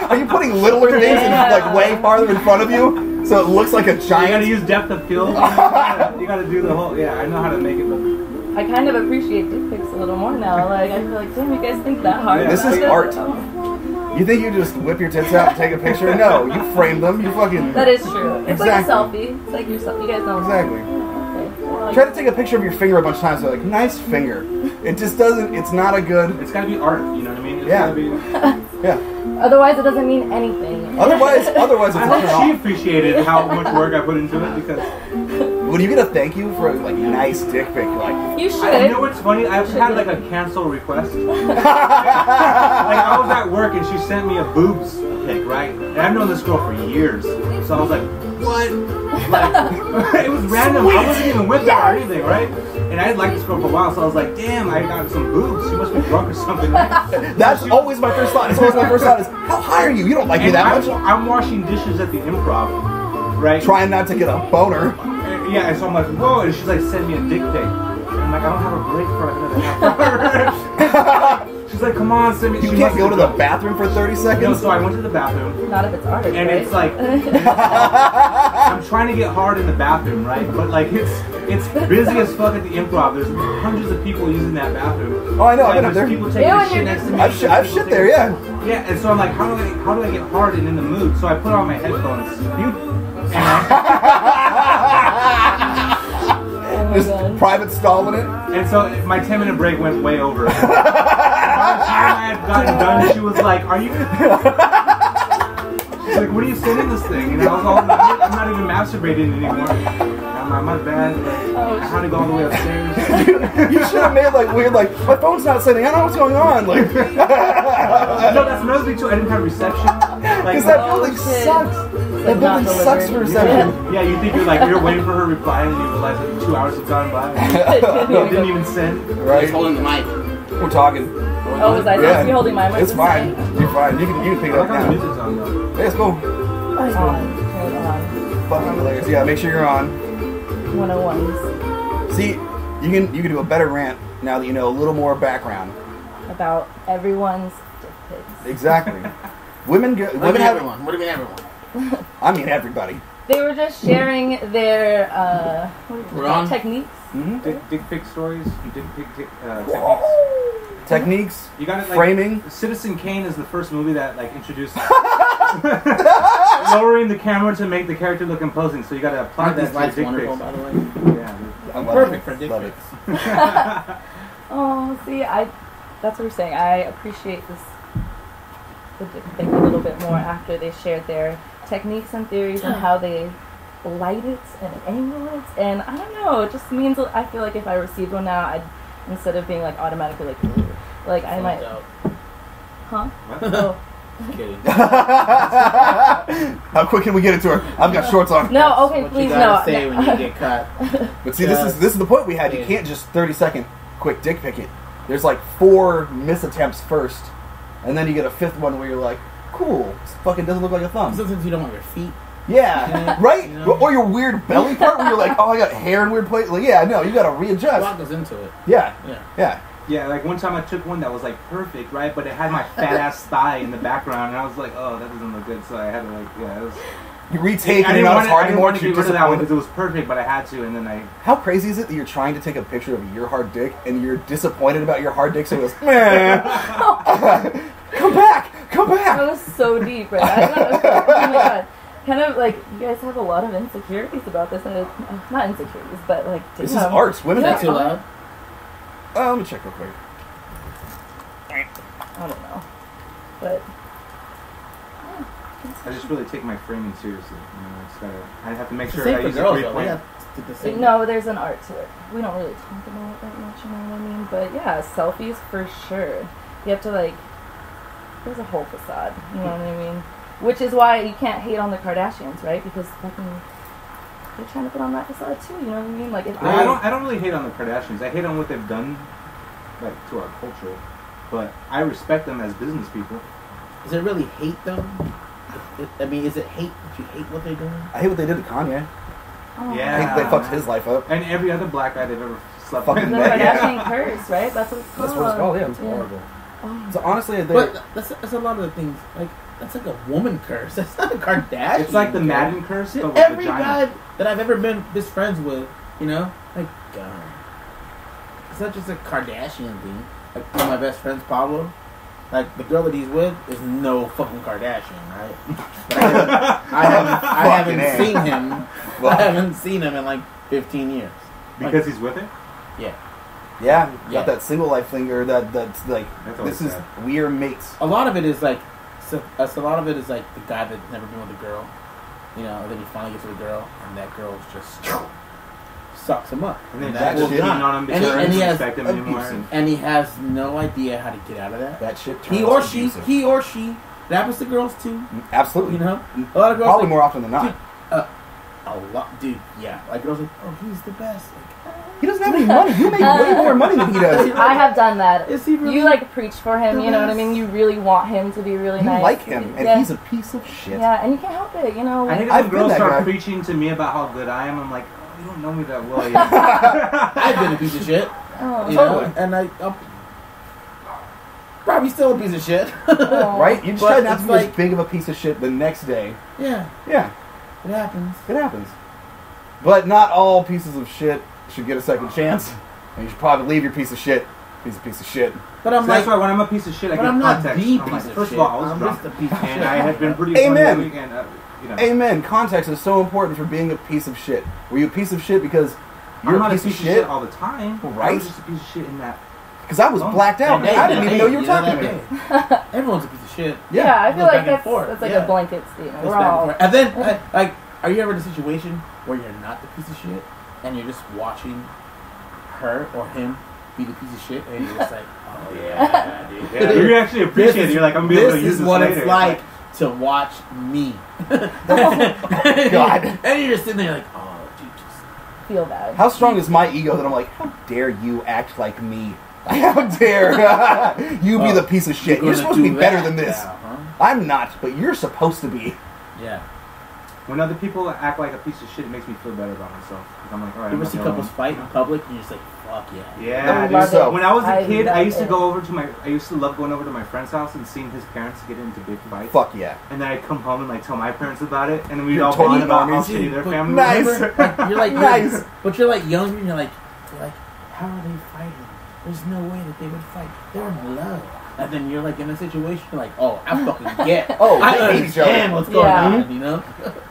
Speaker 3: Are you putting littler things in, like way farther in front of you so it looks like a
Speaker 2: You gotta
Speaker 3: giant?
Speaker 2: use depth of field. You gotta do the whole. Yeah, I know how to make it look.
Speaker 1: I kind of appreciate dick pics a little more now. Like, I feel like, damn, you guys think that hard?
Speaker 2: Yeah.
Speaker 3: This
Speaker 1: about
Speaker 3: is
Speaker 1: it?
Speaker 3: art.
Speaker 1: Oh.
Speaker 3: You think you just whip your tits out and take a picture? No, you frame them. You fucking
Speaker 1: That is true. It's
Speaker 3: Exactly.
Speaker 1: like a selfie. It's like yourself. You guys know.
Speaker 3: exactly.
Speaker 1: Okay. Well,
Speaker 3: Try to take a picture of your finger a bunch of times. They're like, nice finger. It just doesn't. It's not a good.
Speaker 2: It's gotta be art. You know what I mean? It's
Speaker 3: Yeah.
Speaker 2: gotta be.
Speaker 3: Yeah.
Speaker 1: Otherwise, it doesn't mean anything.
Speaker 3: Otherwise it's
Speaker 2: I
Speaker 3: a
Speaker 2: hope
Speaker 3: turn
Speaker 2: she
Speaker 3: off.
Speaker 2: appreciated how much work I put into it because
Speaker 3: When you get a thank you for a like nice dick pic, you're like,
Speaker 1: You should.
Speaker 2: I know what's funny. I've had like a cancel request. Like I was at work and she sent me a boobs pic, right? And I've known this girl for years, so I was like, what? Like it was random. I wasn't even with her or anything, right? And I had liked this girl for a while, so I was like, damn, I got some boobs. She must be drunk or something. Right?
Speaker 3: that's always my first thought. It's always my first thought is, how high are you? You don't like me
Speaker 2: And
Speaker 3: that much.
Speaker 2: I'm washing dishes at the Improv, right?
Speaker 3: Trying not to get a boner.
Speaker 2: Yeah, and so I'm like, whoa, and she's like, send me a dick pic. I'm like, I don't have a break for like another half hour. She's like, come on, send me.
Speaker 3: You
Speaker 2: she
Speaker 3: can't
Speaker 2: must
Speaker 3: go to
Speaker 2: have
Speaker 3: the
Speaker 2: drunk.
Speaker 3: bathroom for 30
Speaker 2: No,
Speaker 3: seconds.
Speaker 2: so I went to the bathroom.
Speaker 1: Not if it's art.
Speaker 2: And
Speaker 1: right?
Speaker 2: it's like, I'm trying to get hard in the bathroom, right? But like it's busy as fuck at the Improv. There's hundreds of people using that bathroom.
Speaker 3: Oh, I know.
Speaker 2: Like,
Speaker 3: I've been up there.
Speaker 2: there's people taking
Speaker 1: Ew,
Speaker 2: a
Speaker 1: and
Speaker 2: shit
Speaker 1: you're
Speaker 2: next to me.
Speaker 3: I've shit there, yeah.
Speaker 2: Yeah, and so I'm like, how do I get hard and in the mood? So I put on my headphones, and
Speaker 1: Oh my
Speaker 3: Just
Speaker 1: god.
Speaker 3: private stalling it.
Speaker 2: so my 10-minute break went way over. By the time I had gotten done, she was like, "Are you?" She's like, "What are you sitting this thing?" And I was all, "I'm not even masturbating anymore." I'm my bad. I had to go all the way upstairs.
Speaker 3: You should have made like weird, like my phone's not setting. I don't know what's going on. Like,
Speaker 2: No, that's another thing too. I didn't have reception. Like,
Speaker 3: because that
Speaker 1: Oh,
Speaker 3: building
Speaker 1: shit.
Speaker 3: sucks. That
Speaker 1: not
Speaker 3: building sucks for
Speaker 1: delivered.
Speaker 3: reception.
Speaker 2: yeah, you think you're waiting for her reply, and you realize that 2 hours have gone by. You didn't even send.
Speaker 5: He's
Speaker 3: Right?
Speaker 5: holding the mic.
Speaker 3: We're talking.
Speaker 1: Oh, was I supposed to be holding my mic?
Speaker 3: It's fine. You're fine. You can pick
Speaker 2: I
Speaker 3: it up
Speaker 2: like how the
Speaker 3: now.
Speaker 2: music's on though.
Speaker 3: Hey, it's cool.
Speaker 1: Hold on.
Speaker 3: Fucking hilarious. Yeah, make sure you're on.
Speaker 1: 101s
Speaker 3: See, you can do a better rant now that you know a little more background.
Speaker 1: about everyone's dick pics.
Speaker 3: Exactly. Women
Speaker 5: What do you
Speaker 3: have.
Speaker 5: mean everyone? What do you mean everyone?
Speaker 3: I mean everybody.
Speaker 1: They were just sharing their what do you
Speaker 5: We're
Speaker 1: call it?
Speaker 5: on?
Speaker 1: techniques.
Speaker 3: Mm-hmm.
Speaker 2: Dick pic stories, dick pic techniques.
Speaker 3: Techniques.
Speaker 2: You got it. Like,
Speaker 3: Framing.
Speaker 2: Citizen Kane is the first movie that like introduced lowering the camera to make the character look imposing. So you got to apply
Speaker 5: Aren't
Speaker 2: that
Speaker 5: these
Speaker 2: to
Speaker 5: lights
Speaker 2: dick
Speaker 5: wonderful,
Speaker 2: pics.
Speaker 5: by the way?
Speaker 2: Yeah.
Speaker 3: I love
Speaker 5: Perfect
Speaker 3: it.
Speaker 5: for dick
Speaker 3: Love it.
Speaker 5: pics.
Speaker 1: Oh, see, that's what we're saying. I appreciate the dick pic a little bit more after they shared their techniques and theories and how they light it and angle it. And I don't know, it just means I feel like if I received one now, instead of being like automatically like, "Ooh," like I might, huh?
Speaker 2: What?
Speaker 1: Oh.
Speaker 5: Kidding.
Speaker 3: How quick can we get it to her? I've got shorts on.
Speaker 1: No, okay,
Speaker 5: What
Speaker 1: please
Speaker 5: you
Speaker 1: no.
Speaker 5: gotta say when you get cut.
Speaker 3: But see, this is the point we had. You can't just 30-second quick dick pic it. There's like 4 miss attempts first, and then you get a 5th one where you're like, cool, this fucking doesn't look like a thumb.
Speaker 5: Sometimes you don't want your feet.
Speaker 3: Yeah, right?
Speaker 5: You know?
Speaker 3: Or your weird belly part where you're like, oh, I got hair in weird places. Like, yeah, no, you gotta
Speaker 5: A lot
Speaker 3: readjust.
Speaker 5: goes into it.
Speaker 3: Yeah,
Speaker 5: Yeah.
Speaker 3: yeah.
Speaker 2: Yeah, like one time I took one that was like perfect, right? But it had my fat ass thigh in the background, and I was like, oh, that doesn't look good. So I had to like, yeah, it was.
Speaker 3: You retake
Speaker 2: I
Speaker 3: and
Speaker 2: didn't
Speaker 3: you're not
Speaker 2: want
Speaker 3: as
Speaker 2: to,
Speaker 3: hard
Speaker 2: I didn't
Speaker 3: anymore
Speaker 2: want to
Speaker 3: because
Speaker 2: get
Speaker 3: you're
Speaker 2: rid of that one
Speaker 3: disappointed.
Speaker 2: because it was perfect, but I had to, and then I.
Speaker 3: How crazy is it that you're trying to take a picture of your hard dick and you're disappointed about your hard dick, so it goes, man, come back!
Speaker 1: That was so deep, right? Oh my god. Kind of like, you guys have a lot of insecurities about this. And not insecurities, but like,
Speaker 3: This is
Speaker 1: damn.
Speaker 3: arts. Women
Speaker 1: Yeah.
Speaker 5: Is that too loud?
Speaker 3: Let me check real quick.
Speaker 1: I don't know. But
Speaker 2: I just really take my framing seriously. You know, it's gotta, I have to make sure
Speaker 5: Same
Speaker 2: I
Speaker 5: for
Speaker 2: use
Speaker 5: girls,
Speaker 2: a
Speaker 5: though.
Speaker 2: great
Speaker 5: We
Speaker 2: point.
Speaker 5: have to do the same.
Speaker 1: no, there's an art to it. We don't really talk about it that much, you know what I mean? But yeah, selfies for sure. You have to like, there's a whole facade, you know what I mean? Which is why you can't hate on the Kardashians, right? Because fucking, they're trying to put on that facade too, you know what I mean? Like if
Speaker 2: I don't really hate on the Kardashians. I hate on what they've done, like to our culture. But I respect them as business people.
Speaker 5: Is it really hate though? I mean, is it hate that you hate what they're doing?
Speaker 3: I hate what they did to Kanye.
Speaker 1: Oh.
Speaker 2: Yeah.
Speaker 3: I hate they fucked his life up.
Speaker 2: And every other black guy they've ever slept
Speaker 3: Fucking
Speaker 1: The
Speaker 2: with.
Speaker 3: Yeah.
Speaker 1: Kardashian curse, right? That's what it's called.
Speaker 3: That's what it's called, yeah.
Speaker 5: It's horrible.
Speaker 1: Oh.
Speaker 3: So honestly,
Speaker 5: But that's a lot of the things. Like that's like a woman curse. That's not a Kardashian.
Speaker 2: It's like the
Speaker 5: curse.
Speaker 2: Madden curse, but with
Speaker 5: Every
Speaker 2: vagina.
Speaker 5: guy that I've ever been best friends with, you know, like God, it's not just a Kardashian thing. Like one of my best friends, Pablo. Like the girl that he's with is no fucking Kardashian, right? But I haven't
Speaker 3: Fucking
Speaker 5: seen him. I haven't seen him in like 15 years.
Speaker 2: Because he's with it?
Speaker 5: Yeah.
Speaker 3: yeah,
Speaker 5: Yeah.
Speaker 3: got that single life thing or that's like,
Speaker 2: That's always
Speaker 3: this is
Speaker 2: sad.
Speaker 3: we are mates.
Speaker 5: A lot of it is like, so a lot of it is like the guy that's never been with a girl, you know, and then he finally gets with a girl, and that girl just sucks him up.
Speaker 2: And then
Speaker 3: That
Speaker 2: people
Speaker 3: shit-
Speaker 2: beating on him
Speaker 5: and
Speaker 2: because
Speaker 5: he-
Speaker 2: they
Speaker 5: and he
Speaker 2: don't
Speaker 5: has
Speaker 2: respect him anymore.
Speaker 3: abusive.
Speaker 5: And he has no idea how to get out of that.
Speaker 3: That shit.
Speaker 5: He
Speaker 3: turns
Speaker 5: or she,
Speaker 3: abusive.
Speaker 5: that happens to girls too,
Speaker 3: Absolutely.
Speaker 5: you know. A lot of girls
Speaker 3: Probably
Speaker 5: like,
Speaker 3: more often than not.
Speaker 5: a lot, dude. Yeah, like girls like, oh, he's the best. Like,
Speaker 3: He doesn't have any money. You make way more money than he does.
Speaker 1: I have done that.
Speaker 5: is he really?
Speaker 1: You like preach for him, you know what I mean? You really want him to be really
Speaker 3: You
Speaker 1: nice.
Speaker 3: like him, and
Speaker 1: yeah.
Speaker 3: he's a piece of shit.
Speaker 1: Yeah, and you can't help it, you know.
Speaker 2: I hate it
Speaker 3: I've
Speaker 2: when
Speaker 3: been
Speaker 2: girls
Speaker 3: that
Speaker 2: start
Speaker 3: guy.
Speaker 2: preaching to me about how good I am. I'm like, oh, you don't know me that well yet.
Speaker 5: I've been a piece of shit,
Speaker 1: Oh.
Speaker 5: you know, and I'm probably still a piece of shit.
Speaker 1: Oh.
Speaker 3: Right? You just
Speaker 5: But
Speaker 3: try not
Speaker 5: it's
Speaker 3: to be as
Speaker 5: like-
Speaker 3: big of a piece of shit the next day.
Speaker 5: Yeah.
Speaker 3: Yeah.
Speaker 4: It happens.
Speaker 3: It happens. But not all pieces of shit should get a second chance. And you should probably leave your piece of shit. Piece of shit.
Speaker 4: But I'm
Speaker 2: So
Speaker 4: like,
Speaker 2: that's why when I'm a piece of shit, I
Speaker 4: but
Speaker 2: get
Speaker 4: I'm not
Speaker 2: context.
Speaker 4: the
Speaker 2: I'm
Speaker 4: piece
Speaker 2: like,
Speaker 4: of
Speaker 2: first
Speaker 4: shit.
Speaker 2: of all, I was
Speaker 4: I'm
Speaker 2: drunk,
Speaker 4: just a piece of
Speaker 2: and
Speaker 4: shit.
Speaker 2: I had been pretty
Speaker 3: Amen.
Speaker 2: funny all week, and you know.
Speaker 3: Amen. Context is so important for being a piece of shit. Were you a piece of shit because you're
Speaker 2: I'm not
Speaker 3: a piece of shit?
Speaker 2: all the time.
Speaker 3: Right.
Speaker 2: I was just a piece of shit in that.
Speaker 3: Because I was blacked out.
Speaker 4: Hey,
Speaker 3: I didn't even know you were
Speaker 4: know
Speaker 3: talking to
Speaker 4: that
Speaker 3: me.
Speaker 4: day. Everyone's a piece of shit.
Speaker 1: Yeah, I
Speaker 4: It
Speaker 1: feel
Speaker 4: goes
Speaker 1: like
Speaker 4: back and forth.
Speaker 1: that's like
Speaker 4: Yeah.
Speaker 1: a blanket statement.
Speaker 4: Goes
Speaker 1: We're
Speaker 4: back and
Speaker 1: all
Speaker 4: forth. And then, like, are you ever in a situation where you're not the piece of shit and you're just watching her or him be the piece of shit and you're just like, oh yeah, dude.
Speaker 2: Yeah, you actually appreciate it. You're like, I'm gonna be able to use
Speaker 4: is
Speaker 2: this
Speaker 4: what
Speaker 2: later.
Speaker 4: it's like to watch me.
Speaker 3: God.
Speaker 4: And you're just sitting there like, oh, dude, just
Speaker 1: feel bad.
Speaker 3: How strong is my ego that I'm like, how dare you act like me? How dare you be the piece of shit? You're supposed to be better than this.
Speaker 4: Yeah, huh?
Speaker 3: I'm not, but you're supposed to be.
Speaker 4: Yeah.
Speaker 2: When other people act like a piece of shit, it makes me feel better about myself. 'Cause I'm like, all right.
Speaker 4: You
Speaker 2: I'm
Speaker 4: ever
Speaker 2: not
Speaker 4: see
Speaker 2: the
Speaker 4: couples
Speaker 2: only
Speaker 4: fight in public and you're just like, fuck yeah.
Speaker 2: one. Yeah,
Speaker 1: I
Speaker 2: dude.
Speaker 1: love it.
Speaker 2: When I was a kid, I
Speaker 1: love
Speaker 2: used to
Speaker 1: it.
Speaker 2: go over to I used to love going over to my friend's house and seeing his parents get into big fights.
Speaker 3: Fuck yeah.
Speaker 2: And then I'd come home and like tell my parents about it, and then we'd
Speaker 3: You're
Speaker 2: all
Speaker 3: totally
Speaker 2: bond about how
Speaker 3: honest.
Speaker 2: shitty their
Speaker 4: But
Speaker 2: family
Speaker 3: nice.
Speaker 2: was.
Speaker 4: You're like,
Speaker 3: Nice.
Speaker 4: But you're like younger and you're like, how are they fighting? There's no way that they would fight. They're in love. And then you're like in a situation like, oh, I fucking get.
Speaker 3: Oh,
Speaker 4: I
Speaker 3: they hate each other.
Speaker 4: understand what's going
Speaker 1: Yeah.
Speaker 4: on, you know?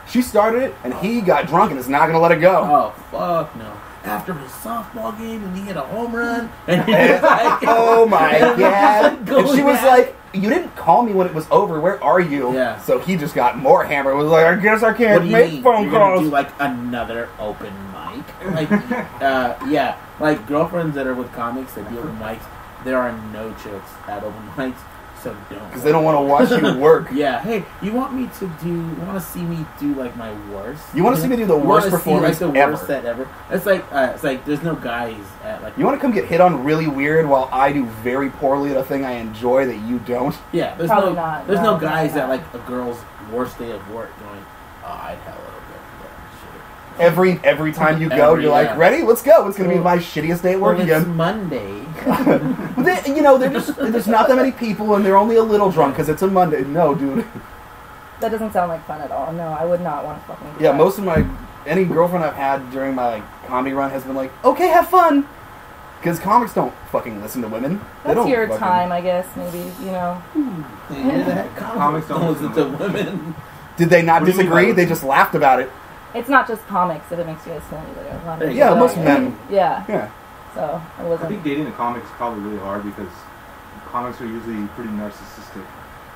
Speaker 3: She started it, and he got drunk and is not going to let it go.
Speaker 4: Oh, fuck no. After his softball game and he hit a home run and you're just like,
Speaker 3: Oh my
Speaker 4: and
Speaker 3: god.
Speaker 4: going
Speaker 3: And she was
Speaker 4: at
Speaker 3: like, you didn't call me when it was over. Where are you?
Speaker 4: Yeah.
Speaker 3: So he just got more hammered. Was like, I guess I
Speaker 4: What
Speaker 3: can't
Speaker 4: do you
Speaker 3: make
Speaker 4: mean?
Speaker 3: phone
Speaker 4: You're gonna
Speaker 3: calls.
Speaker 4: do like another open mic? Like, yeah, like girlfriends that are with comics that do open mics. There are no chicks at open mics, so don't.
Speaker 3: Because they don't want to watch you work.
Speaker 4: Yeah, hey, you want to see me do like my worst?
Speaker 3: You want to see me do the
Speaker 4: You
Speaker 3: worst
Speaker 4: wanna see, like,
Speaker 3: performance
Speaker 4: the
Speaker 3: ever.
Speaker 4: worst set ever. It's like there's no guys at like.
Speaker 3: You want to come get hit on really weird while I do very poorly at a thing I enjoy that you don't?
Speaker 4: Yeah, there's
Speaker 1: Probably
Speaker 4: no
Speaker 1: not.
Speaker 4: there's no
Speaker 1: No,
Speaker 4: guys
Speaker 1: no.
Speaker 4: at like a girl's worst day of work going, oh, I'd hell of
Speaker 3: Every time you go,
Speaker 4: Every-
Speaker 3: you're like,
Speaker 4: yeah.
Speaker 3: ready? Let's go. It's going to be
Speaker 4: Well-
Speaker 3: my shittiest day at
Speaker 4: Well,
Speaker 3: work
Speaker 4: it's
Speaker 3: again.
Speaker 4: Monday.
Speaker 3: There's not that many people, and they're only a little drunk because it's a Monday. No, dude.
Speaker 1: That doesn't sound like fun at all. No, I would not want to fucking do
Speaker 3: Yeah,
Speaker 1: that.
Speaker 3: most of any girlfriend I've had during my comedy run has been like, okay, have fun. Because comics don't fucking listen to women. They
Speaker 1: That's
Speaker 3: don't
Speaker 1: your
Speaker 3: fucking-
Speaker 1: time, I guess, maybe, you know.
Speaker 4: You hear that?
Speaker 2: Comics don't
Speaker 4: listen to women.
Speaker 3: Did they not
Speaker 2: What do you mean
Speaker 3: disagree?
Speaker 2: by
Speaker 3: They
Speaker 2: listen?
Speaker 3: just laughed about it.
Speaker 1: It's not just comics if it makes you guys feel any better. A lot of
Speaker 4: Yeah,
Speaker 1: people
Speaker 3: most
Speaker 1: don't.
Speaker 3: men.
Speaker 1: Yeah,
Speaker 3: Yeah.
Speaker 1: so it
Speaker 2: I
Speaker 1: wasn't.
Speaker 2: think dating a comic is probably really hard because comics are usually pretty narcissistic.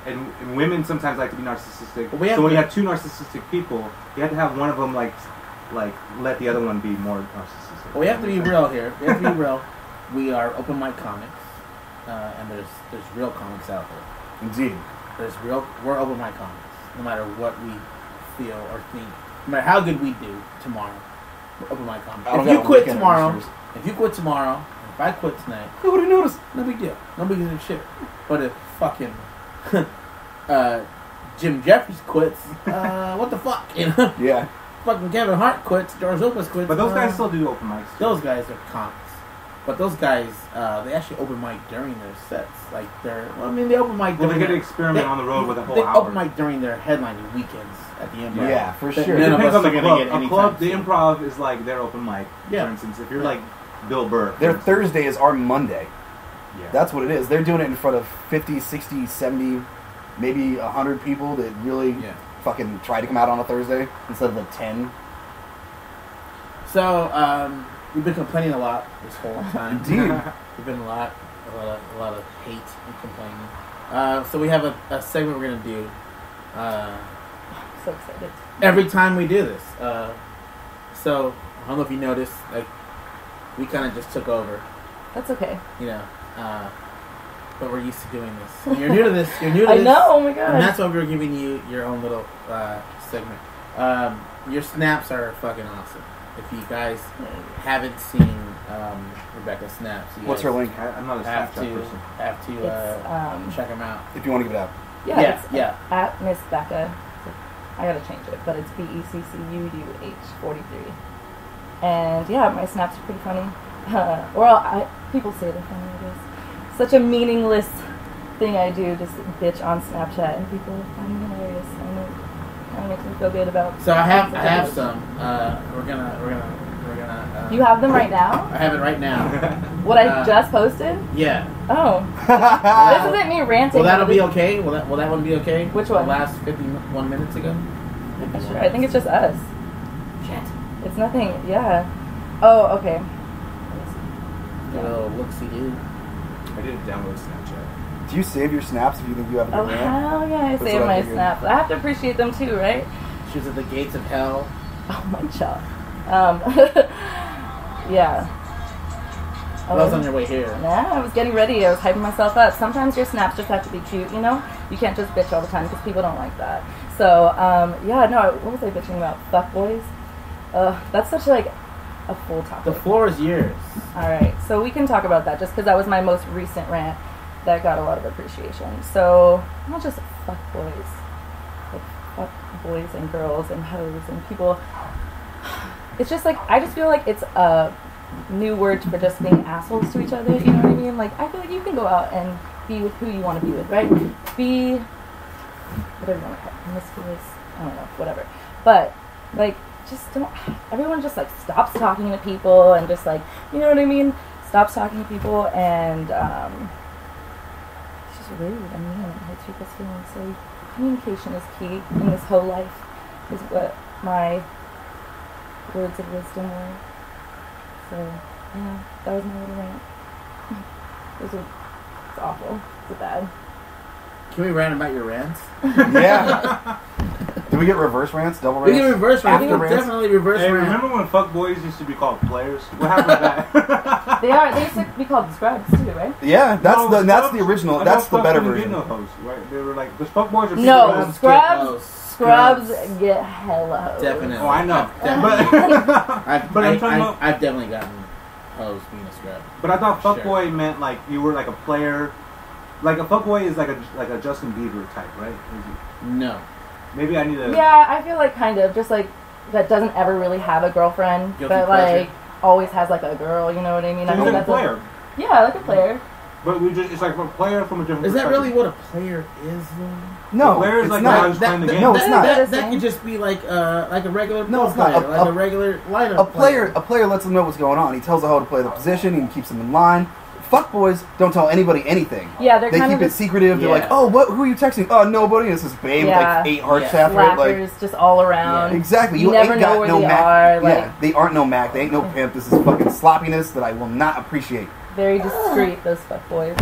Speaker 2: And women sometimes like to be narcissistic.
Speaker 4: But we have
Speaker 2: So when
Speaker 4: to-
Speaker 2: you have two narcissistic people, you have to have one of them like let the other one be more narcissistic.
Speaker 4: Well, we have to be real here. We have to be real. We are open mic comics, and there's real comics out there.
Speaker 3: Indeed.
Speaker 4: We're open mic comics. No matter what we feel or think, no matter how good we do tomorrow, we're open mic comics.
Speaker 3: I don't
Speaker 4: If you
Speaker 3: got a
Speaker 4: quit
Speaker 3: weekend
Speaker 4: tomorrow,
Speaker 3: roosters.
Speaker 4: and if I quit tonight,
Speaker 3: Nobody noticed.
Speaker 4: no big deal. Nobody gives a shit. But if fucking Jim Jeffries quits, what the fuck? You know,
Speaker 3: Yeah.
Speaker 4: fucking Kevin Hart quits, George Lucas quits.
Speaker 2: But those guys still do open mics. too.
Speaker 4: Those guys are comics. But those guys, they actually open mic during their sets. Like they open mic
Speaker 2: Well,
Speaker 4: during
Speaker 2: they get to
Speaker 4: their-
Speaker 2: experiment on the road with a whole
Speaker 4: they
Speaker 2: hour.
Speaker 4: open mic during their headlining weekends at the Improv.
Speaker 3: Yeah, for
Speaker 4: That
Speaker 3: sure.
Speaker 4: none
Speaker 2: It
Speaker 4: of
Speaker 2: depends
Speaker 4: us
Speaker 2: on
Speaker 4: are
Speaker 2: the
Speaker 4: gonna
Speaker 2: club.
Speaker 4: get
Speaker 2: A
Speaker 4: anytime
Speaker 2: club, the
Speaker 4: soon.
Speaker 2: improv is like their open mic.
Speaker 4: Yeah.
Speaker 2: For instance, if you're
Speaker 4: Yeah.
Speaker 2: like Bill Burr. for
Speaker 3: Their
Speaker 2: instance.
Speaker 3: Thursday is our Monday.
Speaker 2: Yeah.
Speaker 3: That's what it is. They're doing it in front of 50, 60, 70, maybe 100 people that really
Speaker 4: Yeah.
Speaker 3: fucking try to come out on a Thursday instead of the 10.
Speaker 4: So we've been complaining a lot this whole time.
Speaker 3: Indeed.
Speaker 4: We've been a lot of hate and complaining. So we have a segment we're gonna do.
Speaker 1: So excited.
Speaker 4: Every time we do this. So I don't know if you noticed, like we kind of just took over,
Speaker 1: That's okay.
Speaker 4: you know. But we're used to doing this. When you're new to this. You're new to
Speaker 1: I
Speaker 4: this.
Speaker 1: know, oh my god.
Speaker 4: And that's why we're giving you your own little segment. Your snaps are fucking awesome. If you guys haven't seen Rebecca's snaps, you
Speaker 3: What's
Speaker 4: guys
Speaker 3: her link?
Speaker 2: I'm not a
Speaker 4: Have
Speaker 2: Snapchat person.
Speaker 1: It's,
Speaker 4: check them out.
Speaker 3: If you want to give it out.
Speaker 1: yeah,
Speaker 4: yeah,
Speaker 1: it's
Speaker 4: yeah.
Speaker 1: at Miss Becca. I gotta change it, but it's BECCUUH43. And yeah, my snaps are pretty funny. People say they're funny, I guess. Such a meaningless thing I do, just bitch on Snapchat, and people find me hilarious. I know. Kind of makes me feel good about.
Speaker 4: So I have some. We're gonna.
Speaker 1: You have them right now?
Speaker 4: I have it right now.
Speaker 1: What I just posted?
Speaker 4: Yeah.
Speaker 1: Oh. This isn't me ranting.
Speaker 4: Will that be okay? Will that one be okay?
Speaker 1: Which one?
Speaker 4: The last 51 minutes ago.
Speaker 1: Sure. I think it's just us.
Speaker 4: Shit.
Speaker 1: It's nothing. Yeah. Oh, okay.
Speaker 4: Little look-see dude.
Speaker 2: I didn't download Snapchat.
Speaker 3: Do you save your snaps if you think you have a
Speaker 1: Oh
Speaker 3: good rant?
Speaker 1: hell yeah! I
Speaker 3: That's
Speaker 1: save
Speaker 3: what I
Speaker 1: my
Speaker 3: figured.
Speaker 1: snaps. I have to appreciate them too, right?
Speaker 4: She was at the gates of hell.
Speaker 1: Oh my god. Yeah.
Speaker 4: Well, I was on your way here.
Speaker 1: Yeah, I was getting ready. I was hyping myself up. Sometimes your snaps just have to be cute, you know? You can't just bitch all the time because people don't like that. So, yeah, no, what was I bitching about? Fuckboys? That's such like a full topic.
Speaker 4: The floor is yours.
Speaker 1: Alright, so we can talk about that just because that was my most recent rant that got a lot of appreciation. So, not just fuckboys. Like, fuck boys and girls and hoes and people. It's just like, I just feel like it's a new word for just being assholes to each other, you know what I mean? Like, I feel like you can go out and be with who you want to be with, right? Be, whatever you want to call it, promiscuous, I don't know, whatever. But, like, just don't, everyone just, like, stops talking to people and just, like, you know what I mean? Stops talking to people and, it's just rude. I mean, it hurts people's feelings. So, communication is key in this whole life, is what my words of wisdom were. So, yeah, that was my little rant. It's awful. It's bad.
Speaker 4: Can we rant about your rants?
Speaker 3: Yeah. Did we get reverse rants? Double
Speaker 4: We
Speaker 3: rants?
Speaker 4: can reverse rants.
Speaker 3: After
Speaker 4: We can
Speaker 3: rants?
Speaker 4: definitely reverse
Speaker 2: Hey,
Speaker 4: rants.
Speaker 2: remember when fuckboys used to be called players? What happened to that?
Speaker 1: They used to be called scrubs too, right?
Speaker 3: Yeah, that's
Speaker 2: No,
Speaker 3: that's
Speaker 2: scrubs-
Speaker 3: the original.
Speaker 2: I
Speaker 3: That's
Speaker 2: thought
Speaker 3: the better
Speaker 2: scrubs
Speaker 3: version.
Speaker 2: didn't get no hoes, right? They were like, the fuckboys are
Speaker 1: No,
Speaker 2: people
Speaker 1: scrubs. Scrubs
Speaker 4: Scrubs.
Speaker 1: get hella hoes.
Speaker 4: Definitely.
Speaker 2: Oh, I know.
Speaker 4: I've,
Speaker 2: But I'm talking about-
Speaker 4: I've definitely gotten hoes being a scrub.
Speaker 2: But I thought
Speaker 4: Sure.
Speaker 2: fuckboy meant like you were like a player. Like a fuckboy is like a Justin Bieber type, right? Is he-
Speaker 4: No.
Speaker 2: Maybe I need to.
Speaker 1: Yeah, I feel like kind of just like that doesn't ever really have a girlfriend,
Speaker 4: Guilty
Speaker 1: but
Speaker 4: pleasure.
Speaker 1: like always has like a girl. You know what I mean?
Speaker 2: So
Speaker 1: I
Speaker 2: he's
Speaker 1: think
Speaker 2: like a
Speaker 1: that's
Speaker 2: player.
Speaker 1: Yeah, like a player.
Speaker 2: But it's like a player from a different.
Speaker 4: Is that
Speaker 2: perspective.
Speaker 4: really what a player is, though?
Speaker 3: No,
Speaker 2: The player is
Speaker 3: it's
Speaker 2: like
Speaker 3: not.
Speaker 2: the guy who's playing the game.
Speaker 3: No, it's not.
Speaker 4: That could just be like a regular
Speaker 3: No,
Speaker 4: ball
Speaker 3: it's not.
Speaker 4: player, like
Speaker 3: A-
Speaker 4: a regular lineup.
Speaker 3: A player lets them know what's going on. He tells them how to play the position. He keeps them in line. Fuckboys don't tell anybody anything.
Speaker 1: Yeah, they're
Speaker 3: They
Speaker 1: kind
Speaker 3: keep
Speaker 1: of
Speaker 3: it secretive. They're
Speaker 4: Yeah.
Speaker 3: like, oh, what? Who are you texting? Oh, nobody. This is babe,
Speaker 1: Yeah.
Speaker 3: like 8 hearts
Speaker 4: Yeah.
Speaker 3: after it. Like,
Speaker 1: slackers just all around.
Speaker 3: exactly.
Speaker 1: You never
Speaker 3: ain't
Speaker 1: know
Speaker 3: got
Speaker 1: where
Speaker 3: no
Speaker 1: they
Speaker 3: Mac.
Speaker 1: are, like-
Speaker 3: yeah, they aren't no Mac. They ain't no pimp. This is fucking sloppiness that I will not appreciate.
Speaker 1: Very discreet, those fuckboys.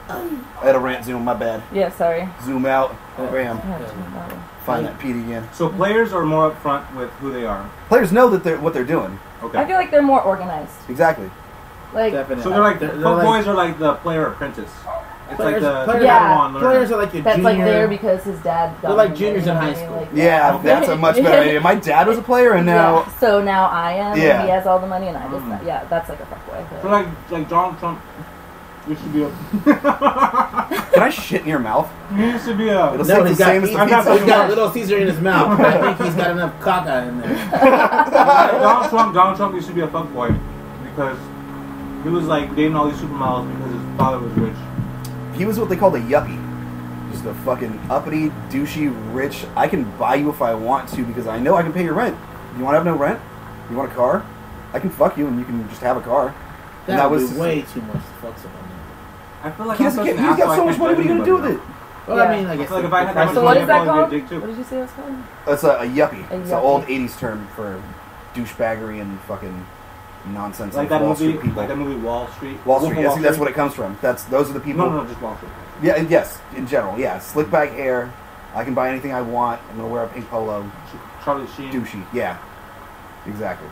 Speaker 3: I had a rant zoom. My bad.
Speaker 1: Yeah, sorry.
Speaker 3: Zoom out. Bam.
Speaker 1: Yeah,
Speaker 3: Find that Pete again.
Speaker 2: So players are more upfront with who they are.
Speaker 3: Players know that they're what they're doing.
Speaker 2: Okay.
Speaker 1: I feel like they're more organized.
Speaker 3: Exactly.
Speaker 1: Like,
Speaker 4: Definitely.
Speaker 2: So they're like
Speaker 4: They're
Speaker 2: fuckboys are like the player apprentice. It's
Speaker 4: Players,
Speaker 2: like the
Speaker 4: players,
Speaker 1: Yeah.
Speaker 2: Padawan learner.
Speaker 4: players are like your
Speaker 1: that's
Speaker 4: junior.
Speaker 1: like there because his dad got
Speaker 4: They're like
Speaker 1: him,
Speaker 4: juniors
Speaker 1: you know
Speaker 4: in
Speaker 1: what
Speaker 4: high
Speaker 1: I mean?
Speaker 4: school.
Speaker 1: Like,
Speaker 3: Yeah, that's a much better idea. My dad was a player, and now
Speaker 1: So now I am,
Speaker 3: Yeah.
Speaker 1: and he has all the money, and I just,
Speaker 2: Mm.
Speaker 1: yeah, that's like a fuckboy. I feel
Speaker 2: So
Speaker 1: like.
Speaker 2: like Donald Trump used to be a.
Speaker 3: can I shit in your mouth?
Speaker 2: He used to be a.
Speaker 3: It'll
Speaker 4: No,
Speaker 3: say the
Speaker 4: he's got,
Speaker 3: same as
Speaker 4: he's,
Speaker 3: the pizza.
Speaker 4: he's got Little Caesar in his mouth. I think he's got enough caca in there.
Speaker 2: Donald Trump used to be a fuckboy because he was like dating all these supermodels because his father was rich.
Speaker 3: He was what they called a yuppie. Just a fucking uppity, douchey, rich. I can buy you if I want to because I know I can pay your rent. You want to have no rent? You want a car? I can fuck you and you can just have a car. And
Speaker 4: That was way too much to fuck someone.
Speaker 2: I feel like
Speaker 3: He
Speaker 2: I'm
Speaker 3: doesn't
Speaker 2: such
Speaker 3: get,
Speaker 2: an
Speaker 3: he's
Speaker 2: asshole,
Speaker 3: got
Speaker 2: I
Speaker 3: so much
Speaker 2: can't
Speaker 3: money. What are you
Speaker 2: judge
Speaker 3: gonna do with
Speaker 2: anybody.
Speaker 3: it?
Speaker 4: Well,
Speaker 1: Yeah.
Speaker 4: I mean, I
Speaker 2: I
Speaker 4: guess.
Speaker 2: feel like if I had that much
Speaker 1: So what
Speaker 2: money,
Speaker 1: is
Speaker 2: I'd
Speaker 1: that
Speaker 2: probably
Speaker 1: called?
Speaker 2: be a dick too.
Speaker 1: What did you say that's called?
Speaker 3: That's a yuppie.
Speaker 1: A
Speaker 3: It's an
Speaker 1: yuppie.
Speaker 3: old '80s term for douchebaggery and fucking nonsense.
Speaker 2: Like
Speaker 3: of
Speaker 2: that
Speaker 3: Wall
Speaker 2: movie,
Speaker 3: Street people.
Speaker 2: like that movie Wall Street.
Speaker 3: Wall
Speaker 2: Wolf
Speaker 3: Street.
Speaker 2: of
Speaker 3: That's what it comes from. Those are the people.
Speaker 2: No, just Wall Street.
Speaker 3: Yeah. Yes. In general. Yeah. Slick back hair. I can buy anything I want. I'm gonna wear a pink polo.
Speaker 2: Charlie Sheen.
Speaker 3: Douchey. Yeah. Exactly.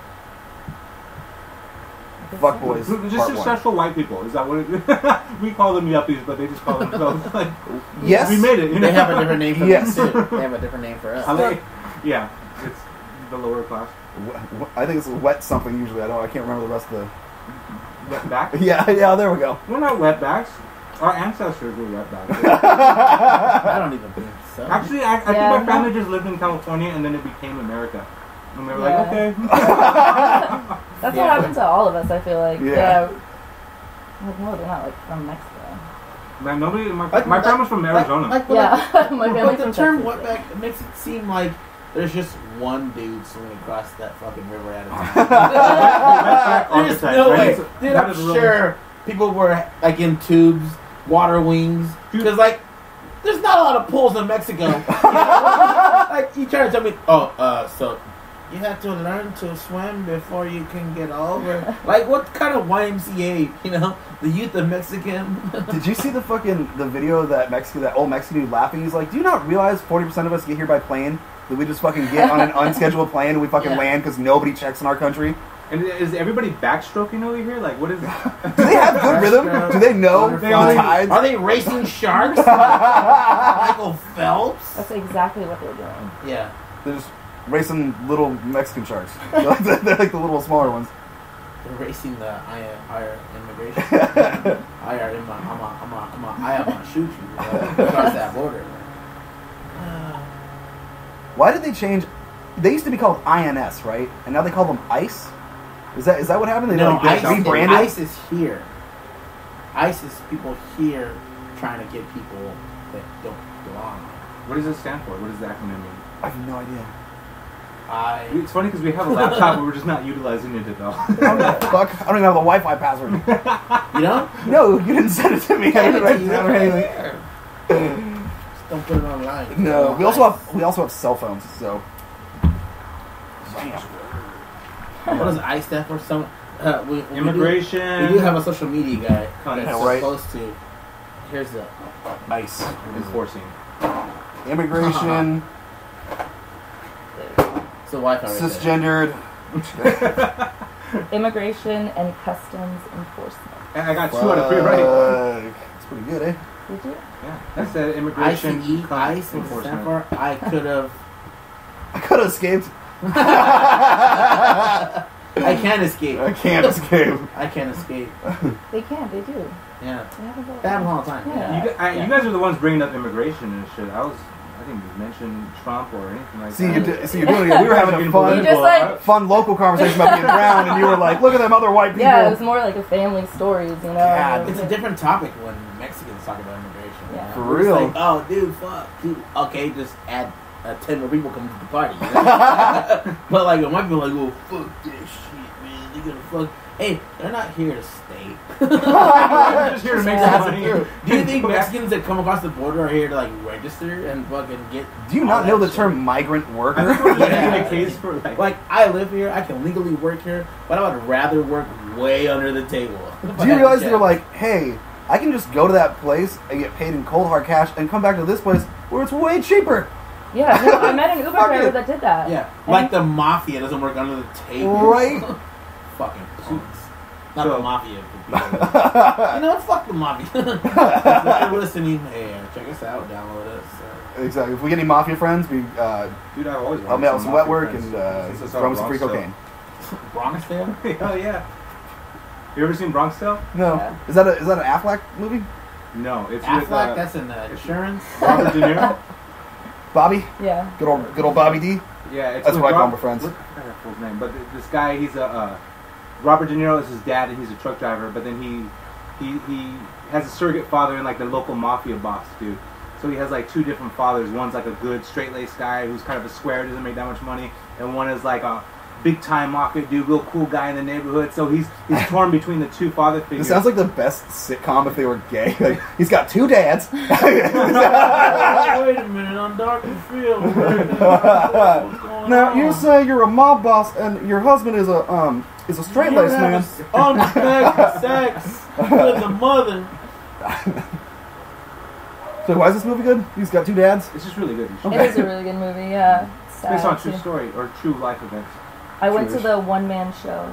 Speaker 3: Fuck boys.
Speaker 2: Just
Speaker 3: part one.
Speaker 2: successful white people. Is that what it is? We call them yuppies, but they just call themselves like.
Speaker 3: Yes.
Speaker 2: We made it. You know?
Speaker 4: They have a different name for
Speaker 3: Yes.
Speaker 4: us, too. They have a different name for us.
Speaker 2: I like, yeah, it's the lower class.
Speaker 3: I think it's wet something usually. I can't remember the rest of the.
Speaker 2: Wetbacks?
Speaker 3: Yeah. There we go.
Speaker 2: We're not wetbacks. Our ancestors were wetbacks.
Speaker 4: I don't even think so.
Speaker 2: Actually, I think
Speaker 1: Yeah,
Speaker 2: my family just lived in California and then it became America. And they were like,
Speaker 1: Yeah.
Speaker 2: okay.
Speaker 1: That's
Speaker 4: Yeah.
Speaker 1: what happened to all of us, I feel like.
Speaker 3: Yeah.
Speaker 1: Like, no, they're not, like, from Mexico.
Speaker 2: Man, nobody. My
Speaker 4: Like,
Speaker 2: family's from Arizona.
Speaker 1: Yeah, my
Speaker 4: But
Speaker 1: family's
Speaker 4: the
Speaker 1: from
Speaker 4: term
Speaker 1: Texas.
Speaker 4: wetback makes it seem like there's just one dude swimming across that fucking river at a time. There's
Speaker 2: Architect,
Speaker 4: no
Speaker 2: right?
Speaker 4: way.
Speaker 2: It's-
Speaker 4: Dude,
Speaker 2: that
Speaker 4: I'm
Speaker 2: is real.
Speaker 4: sure people were like in tubes, water wings, because like there's not a lot of pools in Mexico. You know? Like you trying to tell me, so you have to learn to swim before you can get over. Like what kind of YMCA? You know, the youth of Mexican.
Speaker 3: Did you see the video of that old Mexican dude laughing? He's like, do you not realize 40% of us get here by plane? That we just fucking get on an unscheduled plane and we fucking land because nobody checks in our country?
Speaker 2: And is everybody backstroking over here? Like, what is it?
Speaker 3: Do they have good rhythm? Do they know the tides?
Speaker 4: Are they racing sharks? Michael Phelps?
Speaker 1: That's exactly what they're doing.
Speaker 4: Yeah.
Speaker 3: They're just racing little Mexican sharks. They're like the little smaller ones.
Speaker 4: They're racing the IR immigration. IR, I'm gonna shoot you across that border.
Speaker 3: Why did they change? They used to be called INS, right? And now they call them ICE. Is that what happened? They
Speaker 4: No,
Speaker 3: like, they rebranded.
Speaker 4: ICE is here. ICE is people here trying to get people that don't belong.
Speaker 2: What does it stand for? What does the acronym mean?
Speaker 3: I have no idea.
Speaker 2: It's funny because we have a laptop, but we're just not utilizing it at all.
Speaker 3: Fuck! I don't even have the Wi-Fi password.
Speaker 4: You know?
Speaker 3: No, you didn't send it to me. I didn't write it down or anything.
Speaker 4: Just don't put it online.
Speaker 3: No, we also have cell phones. So.
Speaker 4: What does ICE stand for?
Speaker 2: Immigration.
Speaker 4: We do have a social media guy that's
Speaker 3: Yeah, right.
Speaker 4: supposed to. Here's the
Speaker 3: Nice.
Speaker 2: Enforcing.
Speaker 3: Immigration,
Speaker 4: it's the Wi-Fi right
Speaker 3: cisgendered.
Speaker 1: Immigration and Customs Enforcement.
Speaker 2: I got 2 out of 3 right.
Speaker 3: That's pretty good, eh?
Speaker 1: Did you?
Speaker 2: Yeah, that's the
Speaker 4: there.
Speaker 2: immigration
Speaker 4: ICE, ICE, what does it stand for? I could have.
Speaker 3: I could have escaped.
Speaker 4: I can't escape.
Speaker 3: I can't escape.
Speaker 4: I can't escape.
Speaker 1: They can. They do.
Speaker 4: Yeah.
Speaker 1: They have a little-
Speaker 4: That happens all the time.
Speaker 1: Yeah.
Speaker 2: You guys are the ones bringing up immigration and shit. I think you mentioned Trump or anything like
Speaker 3: See,
Speaker 2: that.
Speaker 3: you're doing it. We were having a
Speaker 1: You just like.
Speaker 3: fun local conversation about being brown, and you were like, "Look at them other white people."
Speaker 1: Yeah, it was more like a family stories, you know.
Speaker 3: God.
Speaker 4: It's a different topic when Mexicans talk about immigration.
Speaker 1: Yeah.
Speaker 3: For
Speaker 4: It's
Speaker 3: real.
Speaker 4: like, oh, dude, fuck. Dude. Okay, just add 10 more people coming to the party. You know? But like, when white people are like, well, fuck this shit, man. They're gonna fuck. Hey, they're not here to stay.
Speaker 2: I'm just here to make some
Speaker 3: That's
Speaker 2: money.
Speaker 3: true.
Speaker 4: Do you think Mexicans that come across the border are here to like register and fucking get?
Speaker 3: Do you
Speaker 4: all
Speaker 3: not
Speaker 4: that
Speaker 3: know the
Speaker 4: shit?
Speaker 3: term migrant
Speaker 2: I
Speaker 3: worker?
Speaker 2: think we're just
Speaker 4: Yeah.
Speaker 2: making a case for
Speaker 4: Like, I live here, I can legally work here, but I would rather work way under the table.
Speaker 3: Do you realize they're like, "Hey, I can just go to that place and get paid in cold hard cash, and come back to this place where it's way cheaper."
Speaker 1: Yeah, no, I met an Uber
Speaker 3: Fuck
Speaker 1: driver
Speaker 3: it.
Speaker 1: that did that.
Speaker 4: Yeah,
Speaker 1: And
Speaker 4: like the mafia doesn't work under the table.
Speaker 3: Right?
Speaker 4: Fucking punks. Not
Speaker 2: So-
Speaker 4: the mafia. But people. You know what? Fuck the mafia. If you're listening, hey, check us out, download us.
Speaker 3: Exactly. If we get any mafia friends, we
Speaker 2: Dude, I've always
Speaker 3: help me out with some wet
Speaker 2: mafia
Speaker 3: work
Speaker 2: friends
Speaker 3: and
Speaker 2: since I saw
Speaker 3: throw me some free
Speaker 2: Bronx
Speaker 3: cocaine.
Speaker 4: Bronx Tale?
Speaker 2: Tale. Hell yeah. You ever seen Bronx Tale?
Speaker 3: No,
Speaker 1: Yeah.
Speaker 3: is that an Affleck movie?
Speaker 2: No, it's
Speaker 4: Affleck,
Speaker 2: with
Speaker 4: that's an insurance.
Speaker 2: Robert De Niro.
Speaker 3: Bobby,
Speaker 1: Yeah.
Speaker 3: good old Bobby D.
Speaker 2: Yeah, it's
Speaker 3: That's
Speaker 2: with
Speaker 3: what I call
Speaker 2: Rob-
Speaker 3: my friends.
Speaker 2: What the full's name? But this guy, he's a Robert De Niro is his dad, and he's a truck driver. But then he has a surrogate father and like the local mafia boss dude. So he has like 2 different fathers. One's like a good straight-laced guy who's kind of a square, doesn't make that much money, and one is like a big-time mafia dude, real cool guy in the neighborhood. So he's torn between the 2 father figures.
Speaker 3: This sounds like the best sitcom if they were gay. Like, he's got 2 dads.
Speaker 4: Wait a minute, on Dr. Phil. What's going
Speaker 3: Now
Speaker 4: on?
Speaker 3: you say you're a mob boss and your husband is a straight laced man.
Speaker 4: Unexpected sex with the mother.
Speaker 3: So why is this movie good? He's got 2 dads.
Speaker 2: It's just really good. You should-
Speaker 1: It is a really good movie, yeah. It's
Speaker 2: Based on
Speaker 1: sad,
Speaker 2: true
Speaker 1: too.
Speaker 2: story or true life events.
Speaker 1: I went to
Speaker 3: True-ish.
Speaker 1: the one-man show.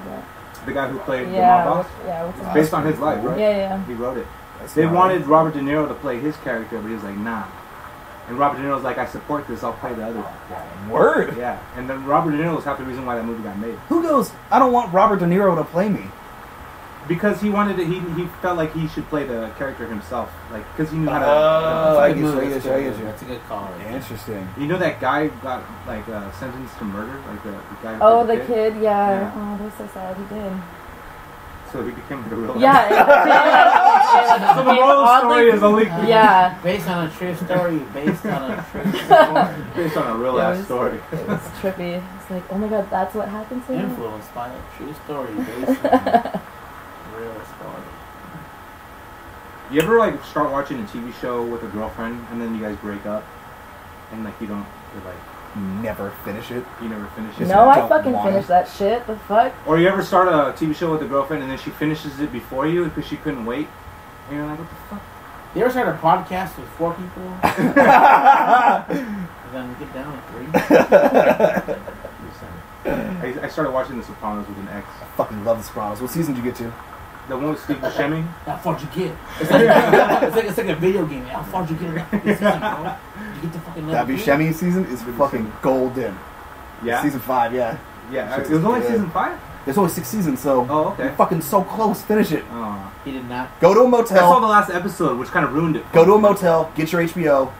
Speaker 2: The guy who played
Speaker 1: Yeah,
Speaker 2: the mob boss,
Speaker 1: yeah. What's his
Speaker 2: based on his life, right?
Speaker 1: Yeah, yeah.
Speaker 2: He wrote it.
Speaker 3: That's
Speaker 2: They
Speaker 3: not
Speaker 2: wanted Robert De Niro to play his character, but he was like, nah. And Robert De Niro was like, I support this, I'll play the other guy.
Speaker 3: Word.
Speaker 2: Yeah, and then Robert De Niro was half the reason why that movie got made.
Speaker 3: Who goes? I don't want Robert De Niro to play me.
Speaker 2: Because he wanted to, he felt like he should play the character himself, like because he knew how to.
Speaker 3: Oh, I
Speaker 4: That's a
Speaker 3: get
Speaker 4: good
Speaker 3: you, I
Speaker 4: movie.
Speaker 3: get you, I get you.
Speaker 4: That's a good call. Right there.
Speaker 3: Interesting.
Speaker 2: You know that guy got like sentenced to murder, like the guy. Who
Speaker 1: Oh,
Speaker 2: played
Speaker 1: the kid, yeah.
Speaker 2: Yeah.
Speaker 1: Oh, that's so sad. He did.
Speaker 2: So he became the real.
Speaker 1: Yeah,
Speaker 2: So the moral of the story is only
Speaker 1: Yeah.
Speaker 5: Based on a true story. Based on a true story.
Speaker 2: based on a real ass story.
Speaker 1: It was trippy. It's like, oh my god, that's what happened to him?
Speaker 5: Influenced by a true story. Based on a real story.
Speaker 2: You ever like start watching a TV show with a girlfriend and then you guys break up and like you're like
Speaker 3: Never finish it.
Speaker 2: you never finish it?
Speaker 1: No, I
Speaker 3: don't
Speaker 1: fucking
Speaker 3: want it.
Speaker 1: finished that shit. The fuck?
Speaker 2: Or you ever start a TV show with a girlfriend and then she finishes it before you because she couldn't wait? And you're like, what the fuck?
Speaker 5: You ever start a podcast with 4 people? And then get down to 3?
Speaker 2: I started watching The Sopranos with an ex.
Speaker 3: I fucking love The Sopranos. What season did you get to?
Speaker 2: The one with Steve Buscemi?
Speaker 5: How far you get? It's like a video game. How far you get in that fucking season, bro? You get to fucking
Speaker 3: That
Speaker 5: level
Speaker 3: Buscemi season is fucking golden.
Speaker 2: Yeah?
Speaker 3: Season 5, yeah.
Speaker 2: Yeah, it was only
Speaker 3: Yeah.
Speaker 2: season 5?
Speaker 3: There's only 6 seasons, so
Speaker 2: Oh, okay.
Speaker 3: you're fucking so close. Finish it.
Speaker 2: Oh.
Speaker 5: He did not.
Speaker 3: Go to a
Speaker 2: I saw
Speaker 3: motel.
Speaker 2: the last episode, which kind of ruined it.
Speaker 3: Go to a motel. Get your HBO.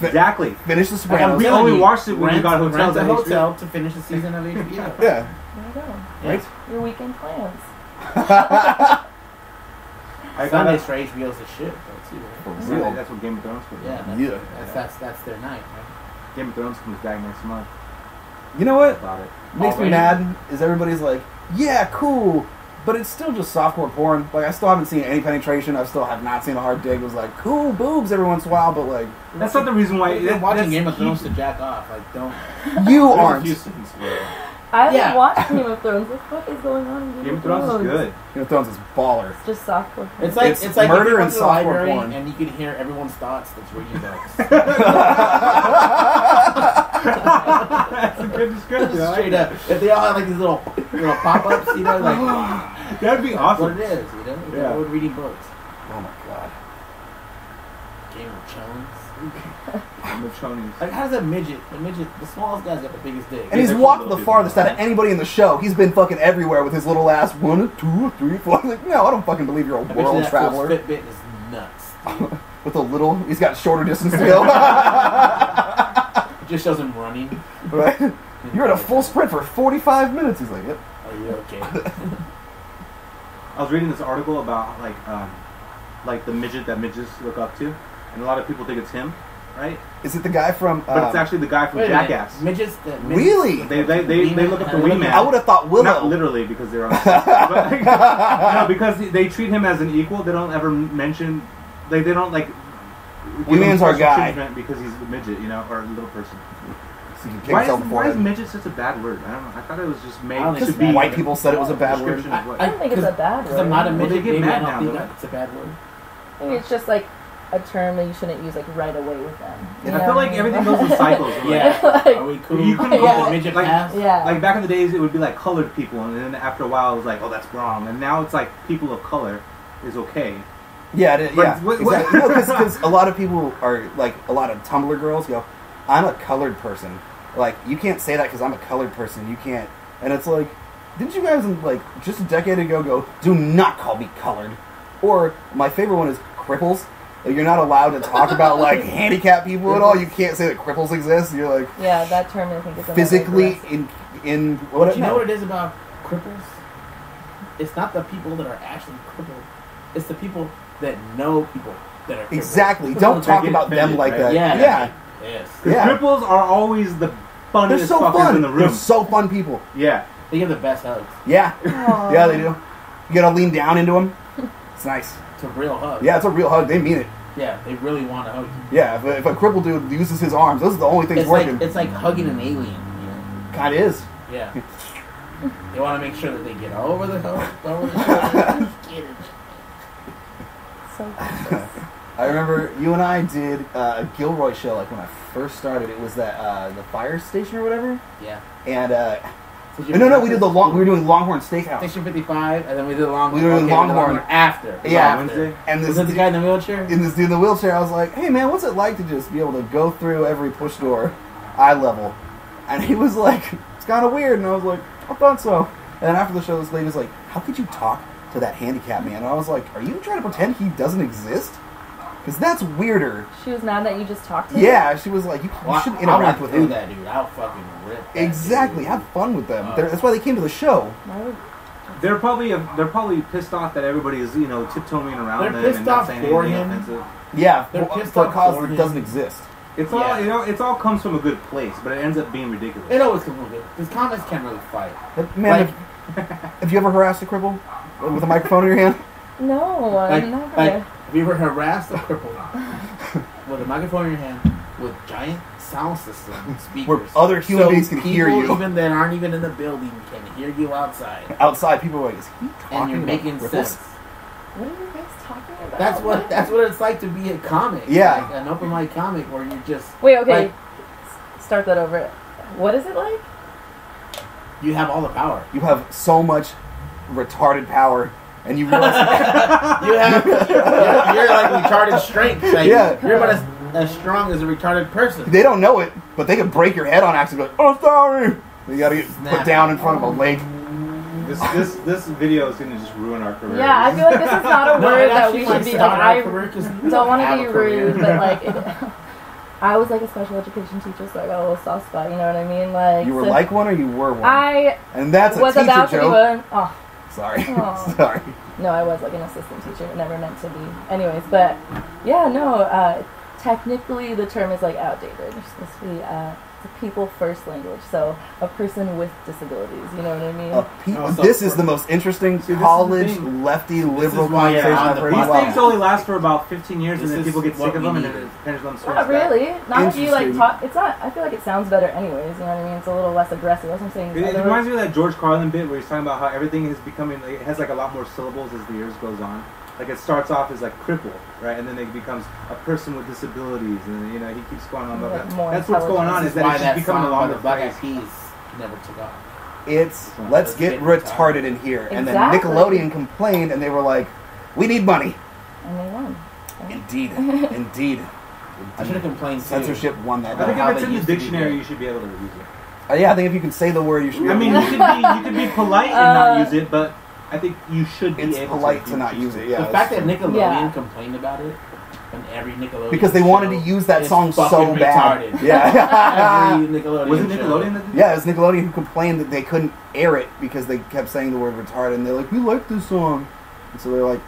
Speaker 2: Exactly.
Speaker 3: Finish The
Speaker 2: We
Speaker 3: Sopranos.
Speaker 2: only watched it when we got hotels
Speaker 5: Rent
Speaker 2: at
Speaker 5: a
Speaker 2: HBO.
Speaker 5: hotel to finish the season of HBO.
Speaker 3: Yeah.
Speaker 1: There you go.
Speaker 3: Right?
Speaker 1: Your weekend plans.
Speaker 2: I got
Speaker 5: Sundays for HBO's the shit, though, too. Right?
Speaker 3: For real.
Speaker 2: That's what Game of Thrones was.
Speaker 5: Yeah,
Speaker 3: Yeah.
Speaker 5: that's their night, right?
Speaker 2: Game of Thrones comes back next month.
Speaker 3: You know what
Speaker 2: About it.
Speaker 3: makes me
Speaker 5: Already?
Speaker 3: mad is everybody's like, yeah, cool, but it's still just softcore porn. Like, I still haven't seen any penetration. I still have not seen a hard dig. It was like, cool, boobs every once in a while, but like,
Speaker 2: That's not the reason why.
Speaker 5: You're watching
Speaker 2: that's-
Speaker 5: Game of Thrones to jack off. Like, don't.
Speaker 3: you
Speaker 2: There's a
Speaker 3: aren't.
Speaker 2: few
Speaker 3: Game
Speaker 2: scenes where
Speaker 1: I haven't
Speaker 5: Yeah.
Speaker 1: watched Game of Thrones. What the fuck is going on in
Speaker 2: Game of Thrones is good.
Speaker 3: of Thrones is baller.
Speaker 1: It's just softcore.
Speaker 5: It's like
Speaker 3: It's
Speaker 5: it's like
Speaker 3: murder
Speaker 5: if you
Speaker 3: and
Speaker 5: went to the
Speaker 3: softcore
Speaker 5: library
Speaker 3: porn.
Speaker 5: and you could hear everyone's thoughts that's reading books.
Speaker 2: That's a good description. I like
Speaker 5: Straight
Speaker 2: that.
Speaker 5: up. If they all had like these little pop-ups, you know, like
Speaker 2: That'd be
Speaker 5: that's
Speaker 2: awesome.
Speaker 5: what it is, you know?
Speaker 2: Yeah.
Speaker 5: Everyone reading books.
Speaker 3: Oh my god.
Speaker 5: Game of Thrones.
Speaker 2: I'm with Chonies.
Speaker 5: Like, how does the midget, the smallest guy's got the biggest dick?
Speaker 3: And he's
Speaker 2: they're
Speaker 3: walked
Speaker 2: little
Speaker 3: the
Speaker 2: people.
Speaker 3: farthest out of anybody in the show. He's been fucking everywhere with his little ass 1, 2, 3, 4. I'm like, no, I don't fucking believe you're a
Speaker 5: I bet you
Speaker 3: world
Speaker 5: that
Speaker 3: traveler.
Speaker 5: fool's Fitbit is nuts.
Speaker 3: With a little, he's got shorter distance to go.
Speaker 5: It just shows him running.
Speaker 3: Right? You're at a full sprint for 45 minutes. He's like, yep.
Speaker 5: Are you okay?
Speaker 2: I was reading this article about like the midget that midgets look up to, and a lot of people think it's him, right?
Speaker 3: Is it the guy from?
Speaker 2: But it's actually the guy from
Speaker 5: Wait a minute.
Speaker 2: Jackass.
Speaker 5: Midgets.
Speaker 3: Really?
Speaker 2: They look up to Wee Man.
Speaker 3: I would have thought Willow.
Speaker 2: Not literally because they're on but, no, because they treat him as an equal. They don't ever mention they don't like
Speaker 3: Wee Man's our
Speaker 2: special
Speaker 3: guy.
Speaker 2: treatment because he's a midget, you know, or a little person.
Speaker 3: So you can kick
Speaker 2: Why
Speaker 3: yourself
Speaker 2: is,
Speaker 3: before
Speaker 2: why is
Speaker 3: him.
Speaker 2: midget such a bad word? I don't know. I thought it was just made
Speaker 5: I don't
Speaker 2: to
Speaker 5: think
Speaker 2: be
Speaker 5: it's
Speaker 3: White people said it was a bad word.
Speaker 2: description of what.
Speaker 1: I don't think it's a bad
Speaker 5: Because I'm not a
Speaker 1: word.
Speaker 2: Well, they
Speaker 5: midget,
Speaker 2: get
Speaker 5: maybe I
Speaker 2: mad
Speaker 5: don't
Speaker 2: now,
Speaker 5: think
Speaker 2: don't
Speaker 5: it's a bad word.
Speaker 1: I think it's just like a term that you shouldn't use like right away with them. You
Speaker 2: I
Speaker 1: know
Speaker 2: feel
Speaker 1: what
Speaker 2: like
Speaker 1: mean?
Speaker 2: everying goes in cycles. Like,
Speaker 5: Yeah.
Speaker 1: Like,
Speaker 5: Are we cool?
Speaker 2: You can
Speaker 5: With
Speaker 1: go,
Speaker 5: the midget
Speaker 2: like-
Speaker 5: pass?
Speaker 1: yeah.
Speaker 2: Like back in the days, it would be like colored people, and then after a while, it was like, oh, that's wrong. And now it's like people of color is okay.
Speaker 3: Yeah, it,
Speaker 2: But
Speaker 3: yeah.
Speaker 2: what-
Speaker 3: Exactly. No, because a lot of people are like a lot of Tumblr girls go, I'm a colored person. Like you can't say that because I'm a colored person. You can't. And it's like, didn't you guys like just a decade ago go, do not call me colored? Or my favorite one is cripples. Like, you're not allowed to talk about like handicapped people at all. You can't say that cripples exist. You're like
Speaker 1: yeah, that term I think is another
Speaker 3: physically
Speaker 1: aggressive.
Speaker 3: in
Speaker 5: But
Speaker 3: what?
Speaker 5: you know what it is about cripples? It's not the people that are actually crippled. It's the people that know people that are crippled.
Speaker 3: Exactly. Don't
Speaker 2: They
Speaker 3: talk
Speaker 2: get
Speaker 3: about them
Speaker 2: offended,
Speaker 3: like
Speaker 2: right?
Speaker 3: that.
Speaker 5: Yeah.
Speaker 3: Yeah.
Speaker 5: Yes.
Speaker 2: Because
Speaker 3: Yeah.
Speaker 2: cripples are always the
Speaker 3: They're
Speaker 2: funniest
Speaker 3: so
Speaker 2: fuckers
Speaker 3: fun.
Speaker 2: in the room.
Speaker 3: They're so fun people.
Speaker 2: Yeah.
Speaker 5: They give the best hugs.
Speaker 3: Yeah.
Speaker 1: Aw.
Speaker 3: Yeah, they do. You gotta lean down into them. It's nice.
Speaker 5: It's a real hug.
Speaker 3: Yeah, it's a real hug. They mean it.
Speaker 5: Yeah, they really want to hug you.
Speaker 3: Yeah, if a crippled dude uses his arms, those are the only things
Speaker 5: It's
Speaker 3: working.
Speaker 5: like, it's like hugging an alien, you know?
Speaker 3: Kind of is.
Speaker 5: Yeah. They want to make sure that they get over the shoulder. Get it.
Speaker 1: So precious.
Speaker 3: I remember you and I did a Gilroy show like when I first started. It was that the fire station or whatever.
Speaker 5: Yeah.
Speaker 3: And no, we did we were doing Longhorn Steakhouse.
Speaker 5: Station 55, and then we did the Longhorn.
Speaker 3: We were doing
Speaker 5: okay,
Speaker 3: Longhorn.
Speaker 5: after.
Speaker 3: Yeah.
Speaker 5: After.
Speaker 2: Wednesday.
Speaker 3: And
Speaker 5: Was
Speaker 3: this
Speaker 5: that the guy in the wheelchair?
Speaker 3: in this dude in the wheelchair, I was like, "Hey man, what's it like to just be able to go through every push door, eye level?" And he was like, "It's kind of weird." And I was like, "I thought so." And then after the show, this lady was like, "How could you talk to that handicapped man?" And I was like, "Are you trying to pretend he doesn't exist? Because that's weirder."
Speaker 1: She was mad that you just talked to him?
Speaker 3: Yeah, she was like, "You shouldn't
Speaker 5: I
Speaker 3: interact
Speaker 5: went
Speaker 3: with
Speaker 5: through
Speaker 3: him."
Speaker 5: that dude. I'll fucking rip that
Speaker 3: Exactly.
Speaker 5: dude.
Speaker 3: Have fun with them.
Speaker 5: Oh.
Speaker 3: That's why they came to the show.
Speaker 1: Why would
Speaker 2: they're probably pissed off that everybody is tiptoeing around
Speaker 4: They're
Speaker 2: them
Speaker 4: pissed
Speaker 2: and not
Speaker 4: off
Speaker 2: saying
Speaker 4: for
Speaker 2: anything
Speaker 4: him.
Speaker 2: offensive.
Speaker 3: Yeah,
Speaker 4: They're
Speaker 3: for
Speaker 4: pissed
Speaker 3: a
Speaker 4: off
Speaker 3: cause
Speaker 4: for
Speaker 3: that
Speaker 4: him.
Speaker 3: doesn't exist.
Speaker 2: It's all
Speaker 4: Yeah.
Speaker 2: it's all comes from a good place, but it ends up being ridiculous.
Speaker 4: It always comes with it. Because comics can't really fight.
Speaker 3: Man,
Speaker 4: Like-
Speaker 3: have you ever harassed a cripple with a microphone in your hand?
Speaker 1: No,
Speaker 4: Like,
Speaker 1: never.
Speaker 4: like, have you ever harassed a cripple with a microphone in your hand with giant sound system speakers?
Speaker 3: Where other human beings can hear
Speaker 4: people
Speaker 3: you.
Speaker 4: even that aren't even in the building can hear you outside.
Speaker 3: Outside, people are like, "Is he talking
Speaker 4: And you're
Speaker 3: about
Speaker 4: making
Speaker 3: cripples?"
Speaker 4: sense.
Speaker 1: What are you guys talking about?
Speaker 4: That's what it's like to be a comic.
Speaker 3: Yeah.
Speaker 4: Like an open mic comic where you're just
Speaker 1: Wait, okay.
Speaker 4: like,
Speaker 1: Start that over. What is it like?
Speaker 4: you have all the power.
Speaker 3: You have so much retarded power, and you realize,
Speaker 4: You have you're like retarded strength. Like,
Speaker 3: Yeah.
Speaker 4: you're about as strong as a retarded person.
Speaker 3: they don't know it, but they can break your head on accident. Like, oh, sorry. You gotta get put
Speaker 4: Snap.
Speaker 3: down in front of a lake.
Speaker 2: This video is gonna just ruin our career.
Speaker 1: Yeah, I feel like this is not a
Speaker 4: No,
Speaker 1: word
Speaker 4: it
Speaker 1: that
Speaker 4: actually
Speaker 1: we
Speaker 4: might
Speaker 1: should be like.
Speaker 4: start our
Speaker 1: I
Speaker 4: career 'cause we
Speaker 1: don't want
Speaker 4: have
Speaker 1: to be
Speaker 4: a career.
Speaker 1: rude, but like, I was like a special education teacher, so I got a little soft spot. You know what I mean? Like,
Speaker 3: You were
Speaker 1: so
Speaker 3: like one, or you were one,
Speaker 1: I
Speaker 3: and that's a
Speaker 1: was
Speaker 3: teacher
Speaker 1: about to be
Speaker 3: joke.
Speaker 1: one. Oh,
Speaker 3: Sorry,
Speaker 1: Aw.
Speaker 3: sorry.
Speaker 1: no, I was like an assistant teacher, never meant to be. Anyways, but yeah, no. Technically, the term is like outdated. It's supposed to be the people first language, so a person with disabilities. You know what I mean?
Speaker 4: Oh, so
Speaker 3: This is the most interesting
Speaker 2: See, this is the
Speaker 3: college
Speaker 2: thing.
Speaker 3: lefty liberal
Speaker 4: is why you're
Speaker 3: conversation
Speaker 4: on
Speaker 3: I've
Speaker 4: the
Speaker 3: heard in a
Speaker 2: These
Speaker 3: while.
Speaker 2: things only last for about 15 years,
Speaker 4: This
Speaker 2: and then
Speaker 4: is
Speaker 2: people get
Speaker 4: what
Speaker 2: sick of
Speaker 4: we
Speaker 2: them, and then
Speaker 4: needed.
Speaker 2: the pendulum swings
Speaker 1: Not
Speaker 2: back.
Speaker 1: really. Not if you like
Speaker 3: Interesting.
Speaker 1: talk. It's not. I feel like it sounds better, anyways. You know what I mean? It's a little less aggressive. That's what I'm saying.
Speaker 2: It
Speaker 1: Other-
Speaker 2: reminds me of that George Carlin bit where he's talking about how everything is becoming, like, it has like a lot more syllables as the years goes on. Like it starts off as like cripple, right, and then it becomes a person with disabilities, and he keeps going on about
Speaker 1: Like
Speaker 2: that.
Speaker 1: more
Speaker 2: That's what's going on.
Speaker 4: This
Speaker 2: Is
Speaker 4: is why
Speaker 2: that it's just
Speaker 4: that
Speaker 2: becoming a
Speaker 4: song by
Speaker 2: longer
Speaker 4: the Black Eyed
Speaker 2: phrase.
Speaker 4: Peas never took off.
Speaker 3: It's let's get retarded in here, and then
Speaker 1: Exactly.
Speaker 3: Nickelodeon complained, and they were like, "We need money."
Speaker 1: And they won.
Speaker 3: Indeed, indeed.
Speaker 4: I should have complained too.
Speaker 3: Censorship won that.
Speaker 2: I think
Speaker 4: How
Speaker 2: if it's
Speaker 4: they
Speaker 2: in the
Speaker 4: used to be
Speaker 2: dictionary,
Speaker 4: good.
Speaker 2: you should be able to use it.
Speaker 3: Yeah, I think if you can say the word, you should. Be
Speaker 2: I
Speaker 3: able
Speaker 2: mean,
Speaker 3: to
Speaker 2: you could be polite and not use it, but I think you should be
Speaker 3: it's
Speaker 2: able
Speaker 3: polite
Speaker 2: to
Speaker 3: to not use it. Yeah,
Speaker 4: The fact that Nickelodeon
Speaker 1: Yeah.
Speaker 4: complained about it, and every Nickelodeon
Speaker 3: because they wanted to
Speaker 4: show
Speaker 3: use that
Speaker 4: is
Speaker 3: song so
Speaker 4: fucking
Speaker 3: bad.
Speaker 4: retarded.
Speaker 3: Yeah.
Speaker 4: Every Nickelodeon
Speaker 2: Was it
Speaker 4: show.
Speaker 2: Nickelodeon that did
Speaker 3: Yeah, it was Nickelodeon who complained that they couldn't air it because they kept saying the word retarded, and they're like, "We like this song," and so they're like,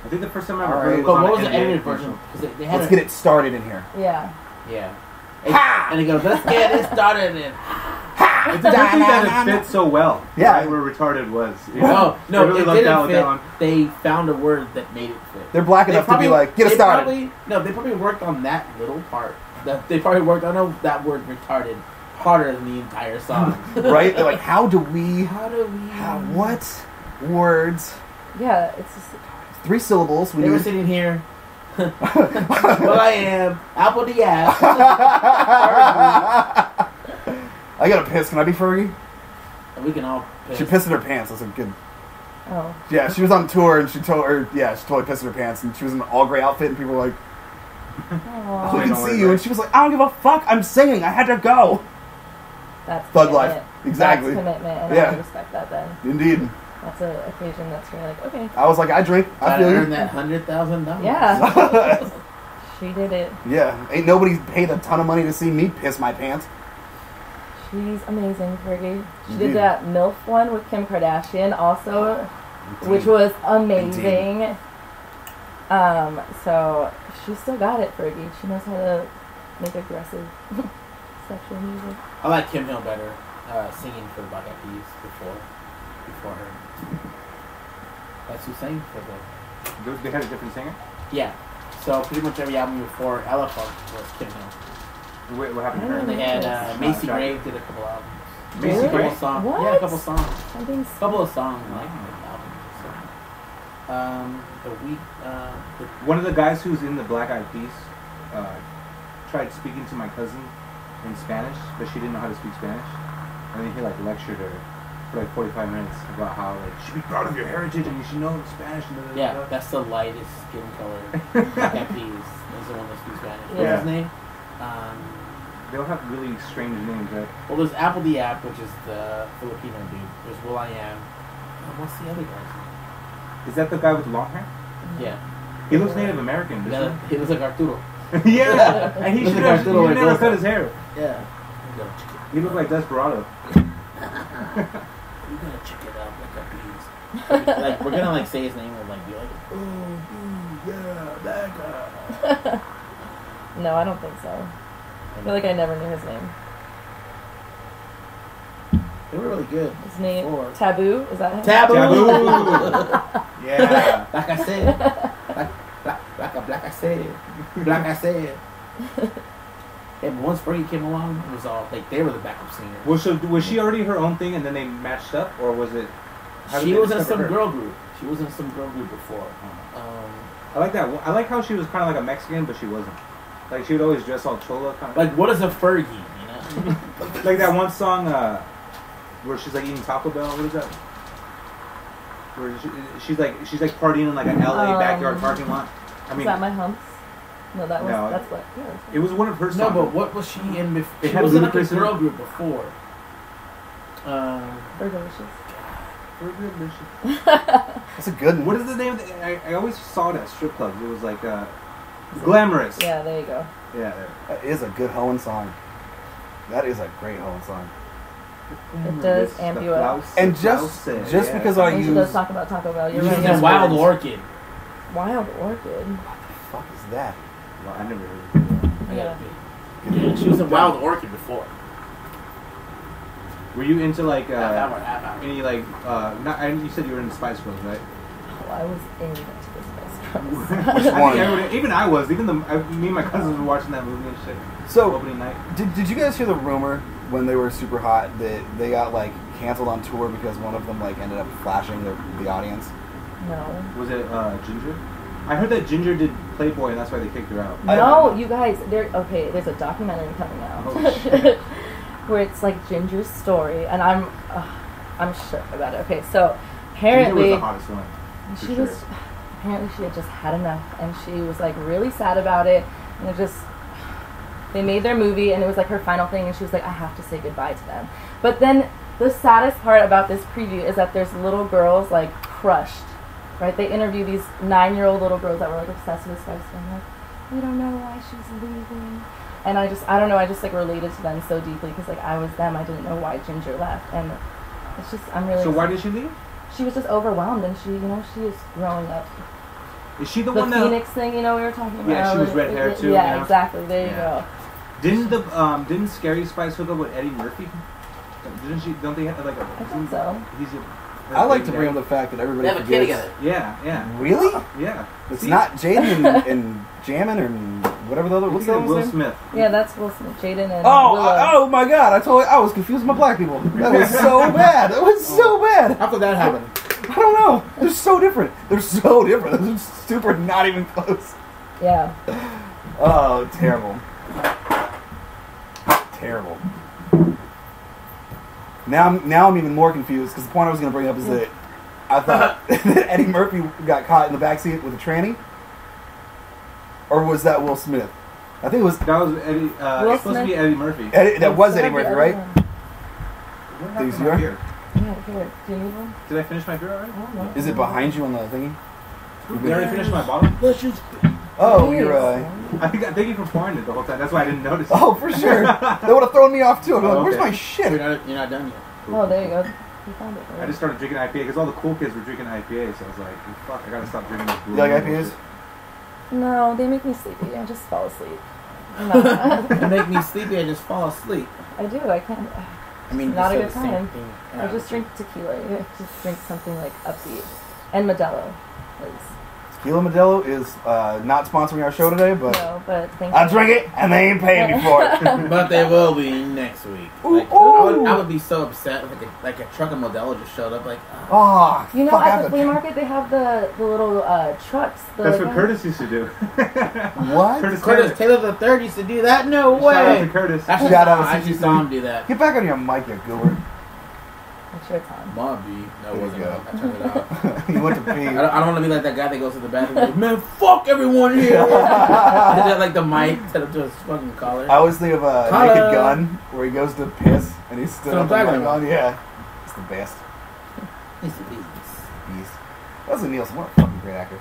Speaker 2: I think the first time I ever
Speaker 3: All
Speaker 2: heard
Speaker 3: right.
Speaker 2: it was
Speaker 4: But
Speaker 2: on
Speaker 4: what
Speaker 2: an
Speaker 4: was the
Speaker 2: NBA
Speaker 4: edited
Speaker 2: commercial.
Speaker 4: version? Because they had
Speaker 3: "Let's
Speaker 4: a-
Speaker 3: get it started in here."
Speaker 1: Yeah.
Speaker 4: Yeah. And he goes, "Let's get it started." And
Speaker 2: It's a good thing that it fit so well.
Speaker 3: Yeah.
Speaker 2: Right, where retarded was. You know?
Speaker 4: no,
Speaker 2: I really
Speaker 4: it
Speaker 2: lucked out
Speaker 4: didn't
Speaker 2: with that one.
Speaker 4: fit. They found a word that made it fit.
Speaker 3: They're black
Speaker 4: They
Speaker 3: enough to be
Speaker 4: probably-
Speaker 3: like, "Get us
Speaker 4: they
Speaker 3: started."
Speaker 4: They probably worked on that little part. They probably worked on that word retarded harder than the entire song.
Speaker 3: Right? They're like, "How do we?
Speaker 4: How do we?
Speaker 3: What words?
Speaker 1: Yeah. It's just.
Speaker 3: 3 syllables. We
Speaker 4: They were
Speaker 3: need."
Speaker 4: sitting here. Well, I am Apple the ass.
Speaker 3: I gotta piss. Can I be Fergie?
Speaker 4: And we can all. Piss.
Speaker 3: She pissed in her pants. That's a good.
Speaker 1: Oh.
Speaker 3: Yeah, she was on tour and she totally pissed in her pants, and she was in an all gray outfit, and people were like,
Speaker 1: Aw.
Speaker 3: "We can
Speaker 2: don't worry
Speaker 3: see you,"
Speaker 2: about
Speaker 3: and she was like, "I don't give a fuck. I'm singing. I had to go."
Speaker 1: That's
Speaker 3: Thug
Speaker 1: commitment.
Speaker 3: life. Exactly.
Speaker 1: That's commitment, and
Speaker 3: Yeah.
Speaker 1: I respect that. Then
Speaker 3: Indeed.
Speaker 1: that's an occasion that's really like, okay,
Speaker 3: I was like, "I drink. I
Speaker 4: Gotta
Speaker 3: feel
Speaker 4: earn
Speaker 3: you."
Speaker 4: that $100,000.
Speaker 1: yeah, she did it.
Speaker 3: Yeah, ain't nobody paid a ton of money to see me piss my pants.
Speaker 1: She's amazing, Fergie. She
Speaker 3: Indeed.
Speaker 1: did that MILF one with Kim Kardashian also, which was amazing. So she still got it, Fergie. She knows how to make aggressive sexual music.
Speaker 4: I like Kim Hill better singing for the Black Eyed Peas before her. That's who sang for the.
Speaker 2: They had a different singer?
Speaker 4: Yeah. So pretty much every album before Ella Funk was Kim Hill.
Speaker 2: What happened to her?
Speaker 4: And they had Macy Gray did a couple albums.
Speaker 2: Macy
Speaker 1: Really?
Speaker 2: Gray?
Speaker 4: Couple songs.
Speaker 1: What?
Speaker 4: Yeah, a couple songs.
Speaker 1: I'm being
Speaker 4: A couple of songs like albums. So.
Speaker 2: One of the guys who's in the Black Eyed Peas tried speaking to my cousin in Spanish, but she didn't know how to speak Spanish. And then he like lectured her for like 45 minutes about how like you should be proud of your heritage and you should know Spanish. And blah, blah,
Speaker 4: Yeah,
Speaker 2: blah.
Speaker 4: that's the lightest skin color. Black Eyed Peas. That's the one that speaks Spanish. What's
Speaker 2: Yeah.
Speaker 4: his name?
Speaker 2: They all have really strange names, right?
Speaker 4: Well, there's Apple the App, which is the Filipino dude. There's Will I Am. What's the other guy's
Speaker 2: Is that the guy with long hair?
Speaker 4: name? Yeah.
Speaker 2: He looks Native American, doesn't
Speaker 4: He looks like Arturo.
Speaker 2: he? Yeah, and he
Speaker 4: Looks
Speaker 2: should
Speaker 4: like
Speaker 2: have
Speaker 4: Arturo
Speaker 2: never
Speaker 4: Iglesias.
Speaker 2: cut his hair.
Speaker 4: Yeah.
Speaker 2: He looked like Desperado.
Speaker 5: "You gotta check it out, Black Eyed Peas." Like we're gonna like say his name and like be like, "Oh, yeah, that guy."
Speaker 1: No, I don't think so. I feel like I never knew his name.
Speaker 5: They were really good.
Speaker 1: His name
Speaker 5: Before.
Speaker 1: Taboo? Is that him?
Speaker 5: Taboo.
Speaker 2: Yeah.
Speaker 5: Like I said, like I said. Yeah, but once Fergie came along, it was all like they were the backup singer.
Speaker 2: Was she already her own thing and then they matched up, or was it? how did
Speaker 5: She
Speaker 2: they
Speaker 5: was in
Speaker 2: discover
Speaker 5: some
Speaker 2: her?
Speaker 5: girl group. She was in some girl group before.
Speaker 2: I like that. I like how she was kind of like a Mexican, but she wasn't. Like she would always dress all chola, kind of.
Speaker 5: Like what is a Fergie? You know.
Speaker 2: Like that one song where she's like eating Taco Bell. What is that? Where she's like partying in like an LA backyard parking lot. I mean,
Speaker 1: Is that my humps? No, that was.
Speaker 2: No.
Speaker 1: That's what. Yeah,
Speaker 2: it was one of her songs.
Speaker 5: No, but what was she in before?
Speaker 2: They
Speaker 5: She
Speaker 2: had
Speaker 5: was in like a
Speaker 2: Ludacris in
Speaker 5: girl
Speaker 2: it.
Speaker 5: group before.
Speaker 1: they're delicious.
Speaker 3: That's a good one.
Speaker 2: What is the name? I always saw it at strip clubs. It was like Glamorous.
Speaker 1: Yeah, there you go.
Speaker 2: Yeah. There.
Speaker 3: That is a good Hohen song. That is a great Hohen song.
Speaker 1: It does amp you up.
Speaker 3: And just because I
Speaker 1: And she
Speaker 3: use
Speaker 1: does talk about Taco Bell. You're
Speaker 5: She
Speaker 1: right.
Speaker 5: was
Speaker 1: Yeah.
Speaker 5: in Wild Orchid.
Speaker 1: Wild Orchid.
Speaker 3: what the fuck is that?
Speaker 2: Well, I never heard of it.
Speaker 1: Yeah.
Speaker 5: Yeah, she was in Wild Orchid before.
Speaker 2: Were you into like
Speaker 5: Half hour.
Speaker 2: any like not? You said you were into Spice Girls, right?
Speaker 1: Oh, I was into the Spice Girls.
Speaker 3: Which
Speaker 2: I
Speaker 3: one?
Speaker 2: think even I was. Even me and my cousins were watching that movie and shit.
Speaker 3: So,
Speaker 2: Opening night.
Speaker 3: did you guys hear the rumor when they were super hot that they got like canceled on tour because one of them like ended up flashing the audience?
Speaker 1: No.
Speaker 2: Was it Ginger? I heard that Ginger did Playboy and that's why they kicked her out.
Speaker 1: No, you guys. There's a documentary coming out
Speaker 2: Oh, shit.
Speaker 1: where it's like Ginger's story, and I'm shook about it. Okay, so
Speaker 2: Ginger was
Speaker 1: apparently
Speaker 2: the hottest one. for
Speaker 1: she
Speaker 2: sure.
Speaker 1: was. Apparently she had just had enough, and she was like really sad about it, and it just. They made their movie, and it was like her final thing, and she was like, I have to say goodbye to them. But then the saddest part about this preview is that there's little girls like crushed, right? They interview these 9-year-old little girls that were like obsessed with Spice Girls, like, we don't know why she's leaving. And I don't know, I just like related to them so deeply because like I was them, I didn't know why Ginger left. And it's just, I'm really.
Speaker 2: So why did she leave?
Speaker 1: She was just overwhelmed, and she is growing up.
Speaker 2: Is she the
Speaker 1: The
Speaker 2: one
Speaker 1: Phoenix thing, we were talking about.
Speaker 2: Yeah, she was red hair too,
Speaker 1: Yeah,
Speaker 2: yeah.
Speaker 1: exactly. There you
Speaker 2: Yeah.
Speaker 1: go.
Speaker 2: Didn't Scary Spice hook up with Eddie Murphy? Didn't she? Don't they have like a?
Speaker 1: I think so.
Speaker 2: He's
Speaker 3: I like to bring up the fact that everybody
Speaker 5: They have a kid
Speaker 3: forgets.
Speaker 5: together.
Speaker 2: Yeah.
Speaker 3: Really?
Speaker 2: Yeah.
Speaker 3: It's
Speaker 2: See?
Speaker 3: not Jaden and Jammin or whatever the other. What's the other
Speaker 2: Will
Speaker 3: one's name?
Speaker 2: Smith.
Speaker 1: Yeah, that's Will Smith, Jaden, and
Speaker 3: Oh,
Speaker 1: Willow.
Speaker 3: oh my God! I was confused with my black people. That was so bad. That was so bad.
Speaker 5: How could that happen?
Speaker 3: I don't know. They're so different. They're super not even close.
Speaker 1: Yeah.
Speaker 3: Oh, terrible. Terrible. Now I'm even more confused because the point I was going to bring up is that I thought that Eddie Murphy got caught in the backseat with a tranny, or was that Will Smith? I think it was.
Speaker 2: That was Eddie.
Speaker 1: Will
Speaker 2: It's supposed to be
Speaker 1: Smith?
Speaker 2: Eddie Murphy.
Speaker 3: That was Eddie
Speaker 1: That'd be
Speaker 3: Murphy,
Speaker 1: other
Speaker 3: right?
Speaker 1: one.
Speaker 2: What happened
Speaker 3: These
Speaker 2: to my
Speaker 3: here?
Speaker 2: beer?
Speaker 1: Yeah, here. Do you need one?
Speaker 2: Did I finish my beer already?
Speaker 1: I don't know.
Speaker 3: Is it behind you on the thingy?
Speaker 2: Did I already finish my bottle?
Speaker 5: Let's just.
Speaker 3: Oh,
Speaker 1: Please.
Speaker 3: you're.
Speaker 2: Thank you for pouring it the whole time. That's why I didn't notice.
Speaker 3: Oh, for sure. That would have thrown me off too. I'm like,
Speaker 2: Oh,
Speaker 3: where's
Speaker 2: okay.
Speaker 3: my
Speaker 5: You're
Speaker 3: shit?
Speaker 5: not done yet.
Speaker 1: Oh, there you go. You found it.
Speaker 2: I
Speaker 1: Right?
Speaker 2: just started drinking IPA because all the cool kids were drinking IPA, so I was like, well, fuck, I gotta stop drinking this.
Speaker 3: You like IPAs?
Speaker 1: No, they make me sleepy. I just fall asleep.
Speaker 5: You make me sleepy. I just fall asleep.
Speaker 1: I do. I can't.
Speaker 5: I mean,
Speaker 1: Not a
Speaker 5: you
Speaker 1: good
Speaker 5: said the same
Speaker 1: time.
Speaker 5: thing.
Speaker 1: I just drink tequila. I just drink something like upbeat. And Modelo. Please.
Speaker 3: Tequila Modelo is not sponsoring our show today, but
Speaker 1: No, but thank
Speaker 3: I
Speaker 1: you.
Speaker 3: drink it and they ain't paying me for it.
Speaker 5: But they will be next week.
Speaker 3: Ooh,
Speaker 5: Like,
Speaker 3: ooh.
Speaker 5: I would be so upset if like a truck of Modelo just showed up. Like,
Speaker 3: Oh,
Speaker 1: You know,
Speaker 3: fuck
Speaker 1: at the
Speaker 3: happened.
Speaker 1: flea market, they have the little trucks.
Speaker 2: That's what Curtis used to do.
Speaker 3: What?
Speaker 5: Curtis Taylor the Third used to do that. No
Speaker 2: Shout out to
Speaker 5: way.
Speaker 2: Curtis.
Speaker 5: I
Speaker 3: Shout out to
Speaker 5: actually
Speaker 3: CCC.
Speaker 5: saw him do that.
Speaker 3: Get back on your mic, you goober.
Speaker 1: I'm sure it's on.
Speaker 5: Might be. No,
Speaker 3: There
Speaker 5: it
Speaker 3: you
Speaker 5: wasn't.
Speaker 3: go.
Speaker 5: I turned it off.
Speaker 3: You went to pee.
Speaker 5: I don't want to be like that guy that goes to the bathroom and goes, man, fuck everyone here. Is that like the mic set up to his fucking collar?
Speaker 3: I always think of
Speaker 5: Hello.
Speaker 3: Naked Gun, where he goes to piss and he's stood
Speaker 5: That's
Speaker 3: up
Speaker 5: what I'm
Speaker 3: and
Speaker 5: talking
Speaker 3: on. Yeah, it's the best.
Speaker 5: He's a beast.
Speaker 3: Beast. Leslie Nielsen, what a fucking great actor.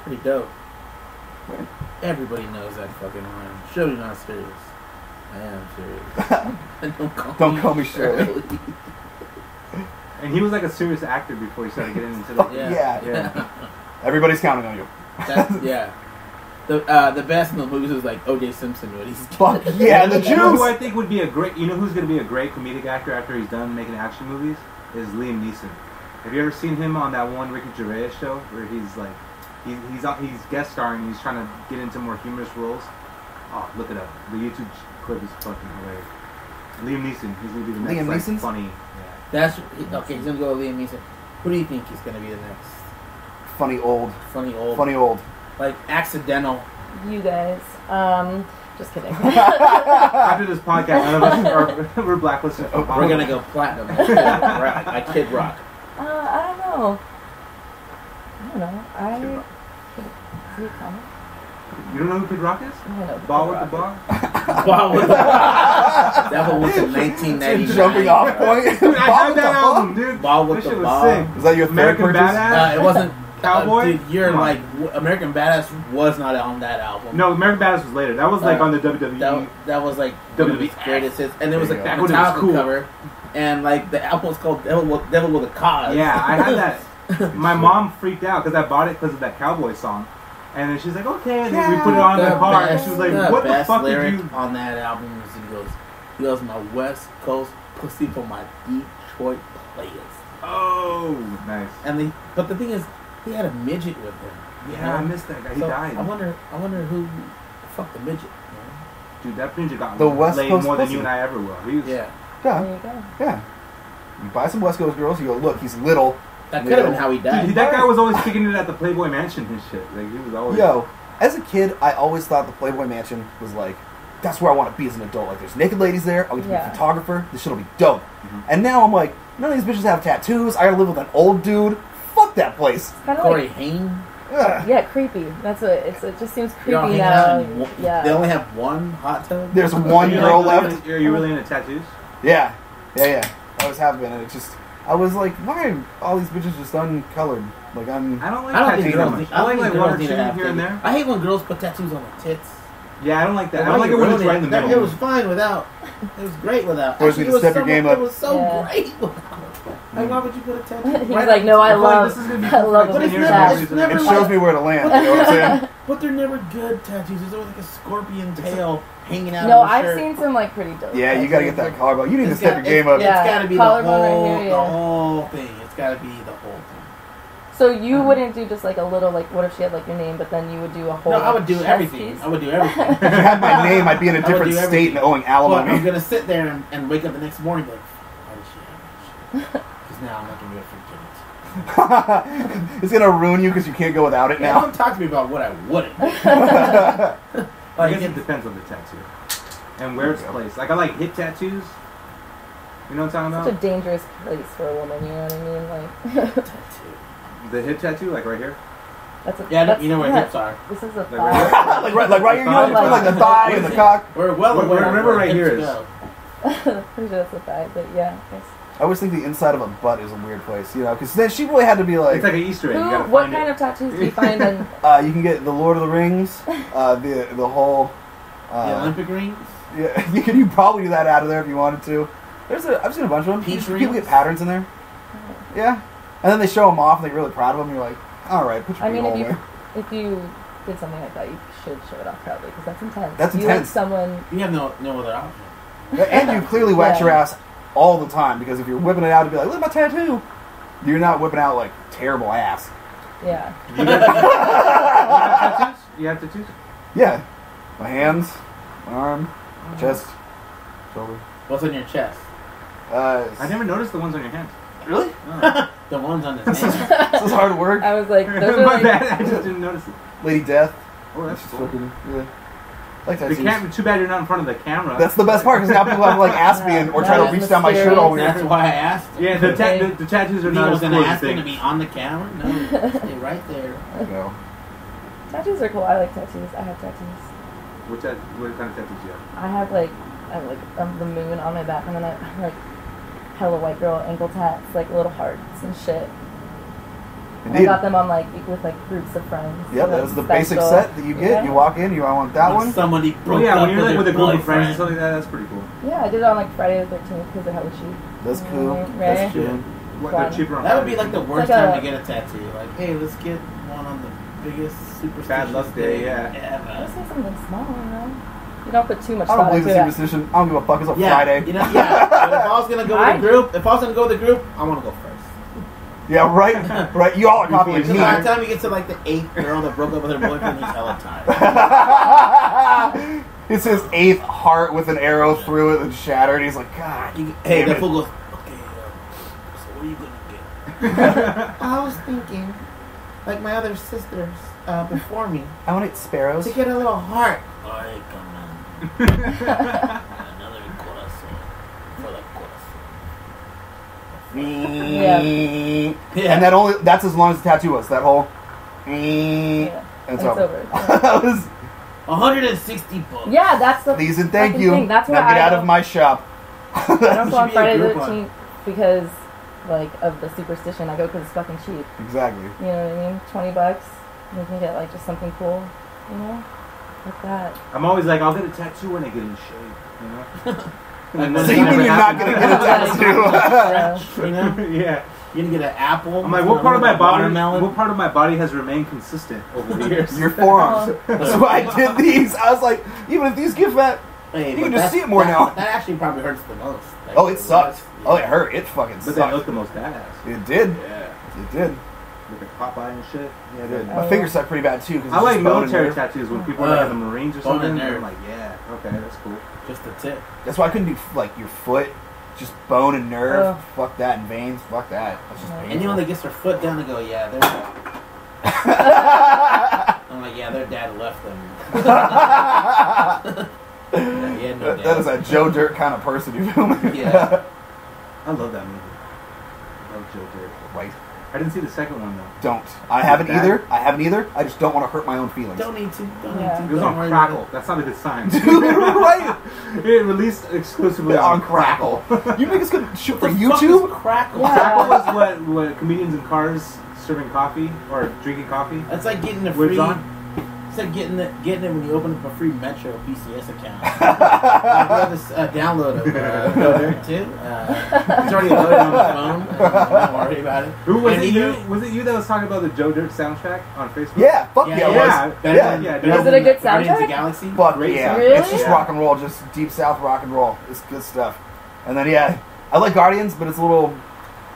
Speaker 5: Pretty dope.
Speaker 3: Right.
Speaker 5: Everybody knows that fucking line. Surely not serious. I am serious. Don't
Speaker 3: Don't call me Shirley.
Speaker 2: And he was like a serious actor before he started getting into the.
Speaker 3: Yeah. Everybody's counting on you.
Speaker 4: Yeah. The best in the movies was like O.J. Simpson when he's
Speaker 3: Fuck yeah, the
Speaker 2: You know who I
Speaker 3: juice.
Speaker 2: think would be a great. You know who's going to be a great comedic actor after he's done making action movies is Liam Neeson. Have you ever seen him on that one Ricky Gervais show where he's like, he's guest starring and he's trying to get into more humorous roles? Oh, look it up. The YouTube clip is fucking hilarious. Liam Neeson, he's gonna be the next
Speaker 3: Liam
Speaker 2: like,
Speaker 3: Neeson's?
Speaker 2: funny.
Speaker 4: That's okay. He's gonna go with Liam Neeson. Who do you think he's gonna be the next?
Speaker 3: Funny old.
Speaker 4: Funny old. Like accidental.
Speaker 1: You guys. Just kidding.
Speaker 2: After this podcast, none of us we're blacklisted. From
Speaker 4: We're gonna go platinum. I Kid Rock.
Speaker 1: I don't know. Is he a comic?
Speaker 2: You don't know who Kid Rock is?
Speaker 1: I don't know.
Speaker 2: Ball with the bar?
Speaker 4: Wow, that one was in 1999.
Speaker 3: Jumping off point.
Speaker 2: Dude, I have that album, dude.
Speaker 4: Ball with
Speaker 2: This
Speaker 4: the
Speaker 2: shit was
Speaker 4: Ball.
Speaker 2: sick.
Speaker 3: Is that your third
Speaker 2: American
Speaker 3: purchase?
Speaker 2: Badass?
Speaker 4: It wasn't.
Speaker 2: Cowboy?
Speaker 4: Dude, you're
Speaker 2: Come on.
Speaker 4: like American Badass was not on that album.
Speaker 2: No, American Badass was later. That was like on the WWE.
Speaker 4: That was like
Speaker 2: WWE.
Speaker 4: WWE's greatest hits, and it was like
Speaker 3: There
Speaker 4: the
Speaker 3: you
Speaker 2: go.
Speaker 4: Metallica
Speaker 2: Cool.
Speaker 4: cover, and like the album was called Devil with a Cause.
Speaker 2: Yeah, I had that. My mom freaked out because I bought it because of that cowboy song. And then she's like, okay. And then we put it on in the car. And she was like, what the
Speaker 4: best
Speaker 2: fuck did
Speaker 4: lyric
Speaker 2: you...
Speaker 4: on that album was he goes, my West Coast pussy for my Detroit players.
Speaker 2: Oh, nice.
Speaker 4: And but the thing is, he had a midget with him.
Speaker 2: Yeah, I missed that guy. He
Speaker 4: So
Speaker 2: died.
Speaker 4: I wonder who fucked the midget. You
Speaker 2: Dude, that ninja got
Speaker 3: The West
Speaker 2: laid
Speaker 3: Coast
Speaker 2: more than
Speaker 3: pussy.
Speaker 2: you and I ever will. He was,
Speaker 4: know? Yeah,
Speaker 3: Yeah,
Speaker 1: There you go.
Speaker 3: yeah. You buy some West Coast girls, you go, look, he's little.
Speaker 4: that could have been how he died.
Speaker 2: Dude, that guy was always kicking it at the Playboy Mansion and shit. Like, he was always...
Speaker 3: Yo, as a kid, I always thought the Playboy Mansion was like, that's where I want to be as an adult. Like, there's naked ladies there. I'll get to be
Speaker 1: Yeah.
Speaker 3: a photographer. This shit'll be dope. And now I'm like, none of these bitches have tattoos. I gotta live with an old dude. Fuck that place.
Speaker 1: Kind of
Speaker 4: Corey
Speaker 1: like,
Speaker 4: Haim.
Speaker 3: Ugh.
Speaker 1: yeah, creepy. That's what it just seems creepy
Speaker 4: You're all hanging
Speaker 1: now.
Speaker 4: out in one-
Speaker 1: Yeah.
Speaker 4: They only have one hot tub.
Speaker 3: There's one
Speaker 2: You're
Speaker 3: girl
Speaker 2: like,
Speaker 3: left.
Speaker 2: Are you really into tattoos?
Speaker 3: Yeah. I always have been, and it just, I was like, why are all these bitches just uncolored? Like, I'm...
Speaker 2: I don't like
Speaker 4: I don't
Speaker 2: tattoos
Speaker 4: think
Speaker 2: that
Speaker 4: girls
Speaker 2: much.
Speaker 4: need.
Speaker 2: I like
Speaker 4: think
Speaker 2: one or
Speaker 4: girls need
Speaker 2: two
Speaker 4: to have
Speaker 2: here and
Speaker 4: tattoos.
Speaker 2: there.
Speaker 4: I hate when girls put tattoos on their tits.
Speaker 2: Yeah, I don't like that. I
Speaker 4: Why
Speaker 2: don't like
Speaker 4: you
Speaker 2: it when it's
Speaker 4: ruin
Speaker 2: right in the
Speaker 4: It
Speaker 2: middle.
Speaker 4: was fine without. It was great without.
Speaker 3: Forced me to step your game up.
Speaker 4: It was so
Speaker 1: Yeah.
Speaker 4: great without. Like, why would you put a tattoo?
Speaker 1: He's
Speaker 4: right
Speaker 1: like,
Speaker 4: on-
Speaker 1: no, I
Speaker 2: feel like
Speaker 1: love,
Speaker 2: this is gonna be
Speaker 1: I love
Speaker 2: fucking
Speaker 1: a
Speaker 4: But it's
Speaker 1: big
Speaker 2: years
Speaker 4: never-
Speaker 1: tat.
Speaker 4: it's never
Speaker 3: It
Speaker 4: like-
Speaker 3: shows me where to land, you know what I'm saying?
Speaker 4: But they're never good tattoos. There's always like a scorpion tail hanging out.
Speaker 1: No,
Speaker 4: of the
Speaker 1: I've
Speaker 4: shirt.
Speaker 1: seen some like pretty dope.
Speaker 3: Yeah, you gotta get that collarbone. You need to
Speaker 4: It's
Speaker 3: step
Speaker 4: got-
Speaker 3: your game up.
Speaker 1: Yeah.
Speaker 4: It's got to be the
Speaker 1: Collarbone right
Speaker 4: whole,
Speaker 1: here, yeah.
Speaker 4: the whole thing. It's got to be the whole thing.
Speaker 1: So you wouldn't do just like a little, like, what if she had like your name, but then you would do a whole.
Speaker 4: No, I would do
Speaker 1: chest
Speaker 4: everything.
Speaker 1: piece?
Speaker 4: I would do everything.
Speaker 3: If you had my name, I'd be in a
Speaker 4: I would
Speaker 3: different
Speaker 4: do
Speaker 3: state
Speaker 4: everything.
Speaker 3: and owing
Speaker 4: Well, I'm
Speaker 3: alimony.
Speaker 4: gonna sit there and wake up the next morning and be like, why did she have that shit? Because now I'm not gonna be able to forget it.
Speaker 3: It's gonna ruin you because you can't go without it
Speaker 4: Yeah,
Speaker 3: now.
Speaker 4: don't talk to me about what I wouldn't. do.
Speaker 2: I
Speaker 4: Like,
Speaker 2: guess it depends on the tattoo and where it's placed. Like I like hip tattoos. You know what I'm talking
Speaker 1: Such a
Speaker 2: about?
Speaker 1: dangerous place for a woman, you know what I mean? Like,
Speaker 2: The hip tattoo, like right here.
Speaker 1: that's a,
Speaker 4: yeah,
Speaker 1: that's,
Speaker 4: you know where
Speaker 1: yeah,
Speaker 4: hips are.
Speaker 1: This is a
Speaker 2: Like
Speaker 1: thigh.
Speaker 3: like right here, you know,
Speaker 2: Thigh.
Speaker 3: between, like the thigh and the cock.
Speaker 4: We're well
Speaker 2: We're-
Speaker 4: aware.
Speaker 2: remember
Speaker 4: of where
Speaker 2: right here
Speaker 4: hips
Speaker 2: is-
Speaker 4: go.
Speaker 1: Pretty sure that's a thigh, but yeah. I guess.
Speaker 3: I always think the inside of a butt is a weird place, you know, because then she really had to be like,
Speaker 2: It's like an Easter egg. You
Speaker 1: Who,
Speaker 2: gotta
Speaker 1: what
Speaker 2: find
Speaker 1: kind
Speaker 2: it.
Speaker 1: of tattoos do you find in?
Speaker 3: you can get the Lord of the Rings, the whole.
Speaker 4: The Olympic rings.
Speaker 3: Yeah, you probably do that out of there if you wanted to. I've seen a bunch of them.
Speaker 4: Peach
Speaker 3: People
Speaker 4: rings?
Speaker 3: get patterns in there. Yeah, and then they show them off, and they're really proud of them. You're like, all right, put your
Speaker 1: I mean,
Speaker 3: hole
Speaker 1: if
Speaker 3: in
Speaker 1: you
Speaker 3: there.
Speaker 1: if you did something like that, you should show it off proudly because that's intense.
Speaker 3: That's
Speaker 1: you
Speaker 3: intense.
Speaker 1: Like someone.
Speaker 4: You have no other option.
Speaker 3: And you clearly wax
Speaker 1: Yeah.
Speaker 3: your ass all the time because if you're whipping it out to be like, look at my tattoo, you're not whipping out like terrible ass.
Speaker 1: Yeah.
Speaker 2: You guys- you have tattoos? You have tattoos?
Speaker 3: Yeah, my hands, my arm, my chest, shoulder.
Speaker 4: What's on your chest?
Speaker 2: I never noticed the ones on your hands.
Speaker 3: Really?
Speaker 4: The ones on his hands.
Speaker 3: This is hard work.
Speaker 1: I was like, those are
Speaker 2: My
Speaker 1: like,
Speaker 2: bad. I just didn't notice it.
Speaker 3: Lady Death.
Speaker 2: Oh, that's
Speaker 3: She's
Speaker 2: cool.
Speaker 3: fucking, yeah. Like
Speaker 2: The
Speaker 3: tattoos.
Speaker 2: camera. Too bad you're not in front of the camera.
Speaker 3: That's the best part because now people have to like ask me and, or try to
Speaker 1: That is
Speaker 3: reach down my shirt all
Speaker 1: mysterious.
Speaker 4: That's
Speaker 3: weird.
Speaker 4: why I asked.
Speaker 2: yeah, the tattoos are
Speaker 4: You
Speaker 2: not
Speaker 4: was
Speaker 2: as
Speaker 4: gonna
Speaker 2: cool as
Speaker 4: ask
Speaker 2: you
Speaker 4: him to
Speaker 2: think.
Speaker 4: be on the camera? No, stay right there.
Speaker 3: No.
Speaker 1: tattoos are cool. I like tattoos. I have tattoos.
Speaker 2: What kind of tattoos do you have?
Speaker 1: I have like the moon on my back, and then I have like hella white girl ankle tats, like little hearts and shit. And
Speaker 3: Indeed.
Speaker 1: I got them on like with like groups of friends.
Speaker 3: Yep,
Speaker 1: So
Speaker 3: that was the
Speaker 1: special.
Speaker 3: basic set that you get.
Speaker 1: Yeah.
Speaker 3: You walk in, you want that one.
Speaker 4: Somebody
Speaker 2: Well,
Speaker 4: broke
Speaker 2: yeah,
Speaker 4: up
Speaker 2: when you're like
Speaker 4: their
Speaker 2: with a group of friends
Speaker 4: boyfriend.
Speaker 2: and stuff like that, that's pretty cool.
Speaker 1: Yeah, I did it on like Friday the 13th because they have a shoot.
Speaker 3: That's cool.
Speaker 1: Right?
Speaker 3: That's cool.
Speaker 2: What,
Speaker 1: Fun.
Speaker 2: they're cheaper on
Speaker 4: That would be like the worst
Speaker 1: like
Speaker 4: time
Speaker 1: a-
Speaker 4: to get a tattoo. Like, hey, let's get one on the biggest superstitious
Speaker 2: Bad luck day, yeah.
Speaker 1: I
Speaker 4: ever.
Speaker 1: say something small, you know? You don't put too much
Speaker 3: I don't
Speaker 1: thought
Speaker 3: believe
Speaker 1: into
Speaker 3: in
Speaker 1: it.
Speaker 3: superstition. I don't give a fuck. It's a
Speaker 4: Yeah,
Speaker 3: Friday.
Speaker 4: you know, yeah. But if I was gonna go with
Speaker 1: I
Speaker 4: a group, I want to go first.
Speaker 3: Yeah, right. Right. You all are copying
Speaker 4: Because
Speaker 3: me.
Speaker 4: by the time you get to like the 8th girl that broke up with her boyfriend, he's hella tired.
Speaker 3: It's his 8th heart with an arrow through it and shattered. He's like, God.
Speaker 4: Hey,
Speaker 3: damn
Speaker 4: that
Speaker 3: it."
Speaker 4: fool goes, okay, so what are you gonna get? I was thinking, like my other sisters before me,
Speaker 3: I want to eat sparrows.
Speaker 4: to get a little heart. Ay, come on. Another corazón. For the corazón.
Speaker 1: Yeah.
Speaker 3: And that's as long as the tattoo was. That whole. And
Speaker 1: Yeah.
Speaker 3: it's
Speaker 1: It's
Speaker 3: over.
Speaker 1: over.
Speaker 3: That was,
Speaker 4: 160 bucks.
Speaker 1: Yeah, that's the
Speaker 3: please and thank
Speaker 1: fucking
Speaker 3: you.
Speaker 1: thing. That's why
Speaker 3: Now get
Speaker 1: I
Speaker 3: out
Speaker 1: don't-
Speaker 3: of my shop.
Speaker 1: I don't
Speaker 4: should
Speaker 1: go on
Speaker 4: be a
Speaker 1: Friday the
Speaker 4: group one.
Speaker 1: 13th because, like, of the superstition. I go because it's fucking cheap.
Speaker 3: Exactly.
Speaker 1: You know what I mean? $20. You can get, like, just something cool, you know? Like that.
Speaker 2: I'm always like, I'll get a tattoo when I get in shape, you know? And
Speaker 4: So
Speaker 3: So
Speaker 2: then
Speaker 3: you
Speaker 2: it
Speaker 3: mean
Speaker 2: never
Speaker 3: you're not
Speaker 2: happens.
Speaker 3: gonna get a tattoo?
Speaker 4: You know?
Speaker 2: Yeah.
Speaker 4: You're gonna get an apple.
Speaker 2: I'm like, what part of my body?
Speaker 4: Watermelon.
Speaker 2: What part of my body has remained consistent over the years?
Speaker 3: Your forearms. That's why I did these. I was like, even if these give that,
Speaker 4: Hey,
Speaker 3: you
Speaker 4: but
Speaker 3: can just
Speaker 4: that's-
Speaker 3: see it more now.
Speaker 4: That actually probably hurts the most. Like,
Speaker 3: Oh, it sucked.
Speaker 4: yeah.
Speaker 3: Oh, it hurt. It fucking
Speaker 2: But they look
Speaker 3: sucked.
Speaker 2: the most badass.
Speaker 3: It did.
Speaker 2: Yeah.
Speaker 3: It did.
Speaker 2: Look at Popeye and shit.
Speaker 3: Yeah, it did.
Speaker 1: Oh,
Speaker 3: My
Speaker 1: yeah.
Speaker 3: fingers suck pretty bad too. 'Cause
Speaker 2: I
Speaker 3: it's
Speaker 2: like
Speaker 3: just bone and
Speaker 2: military
Speaker 3: nerve.
Speaker 2: tattoos when people are like in the Marines or
Speaker 4: Bone and
Speaker 2: something.
Speaker 4: nerve.
Speaker 2: I'm like, yeah, okay, that's cool.
Speaker 4: Just the tip.
Speaker 3: That's why I couldn't do like your foot, just bone and nerve.
Speaker 1: Ugh.
Speaker 3: Fuck that, and veins. Fuck that. That's just
Speaker 1: No.
Speaker 3: painful.
Speaker 4: Anyone that gets their foot down and go, yeah, their I'm like, yeah, their dad left them. Yeah, he had no dad.
Speaker 3: That is a Joe Dirt kind of person, you feel me?
Speaker 4: Yeah.
Speaker 2: I love that movie. I love Joe Dirt.
Speaker 3: Right.
Speaker 2: I didn't see the second one though.
Speaker 3: Don't. I haven't
Speaker 2: That-
Speaker 3: either. I haven't either. I just don't want to hurt my own feelings.
Speaker 4: Don't need to. Don't
Speaker 1: Yeah.
Speaker 4: need
Speaker 2: It
Speaker 4: to.
Speaker 2: was
Speaker 4: Don't
Speaker 2: on
Speaker 4: worry about
Speaker 2: Crackle.
Speaker 4: it.
Speaker 2: That's not a good sign.
Speaker 3: Right?
Speaker 2: It released exclusively
Speaker 3: On Crackle. You niggas could shoot for
Speaker 4: What the fuck
Speaker 3: YouTube?
Speaker 4: is Crackle?
Speaker 1: Yeah.
Speaker 2: Crackle was what comedians in cars serving coffee or drinking coffee.
Speaker 4: That's like getting a
Speaker 2: Whips
Speaker 4: free.
Speaker 2: on?
Speaker 4: It's like getting it when you open up a free Metro PCS account. We have this download of Go Dirt too. It's already loaded on the phone. Don't worry about it.
Speaker 2: Who was
Speaker 4: And
Speaker 2: it?
Speaker 4: either-
Speaker 2: Was it you that was talking about the Joe Dirt soundtrack on Facebook?
Speaker 3: Yeah, fuck yeah,
Speaker 4: Yeah,
Speaker 3: it
Speaker 2: yeah.
Speaker 3: was.
Speaker 4: Better
Speaker 3: Yeah.
Speaker 4: than-
Speaker 2: Yeah,
Speaker 4: better
Speaker 1: Is it a
Speaker 4: than
Speaker 1: good
Speaker 4: Guardians of the
Speaker 1: soundtrack?
Speaker 4: Galaxy?
Speaker 3: Fuck
Speaker 2: Great
Speaker 3: yeah.
Speaker 1: Really?
Speaker 3: It's just
Speaker 2: Yeah.
Speaker 3: rock and roll, just deep south rock and roll. It's good stuff. And then yeah, I like Guardians, but it's a little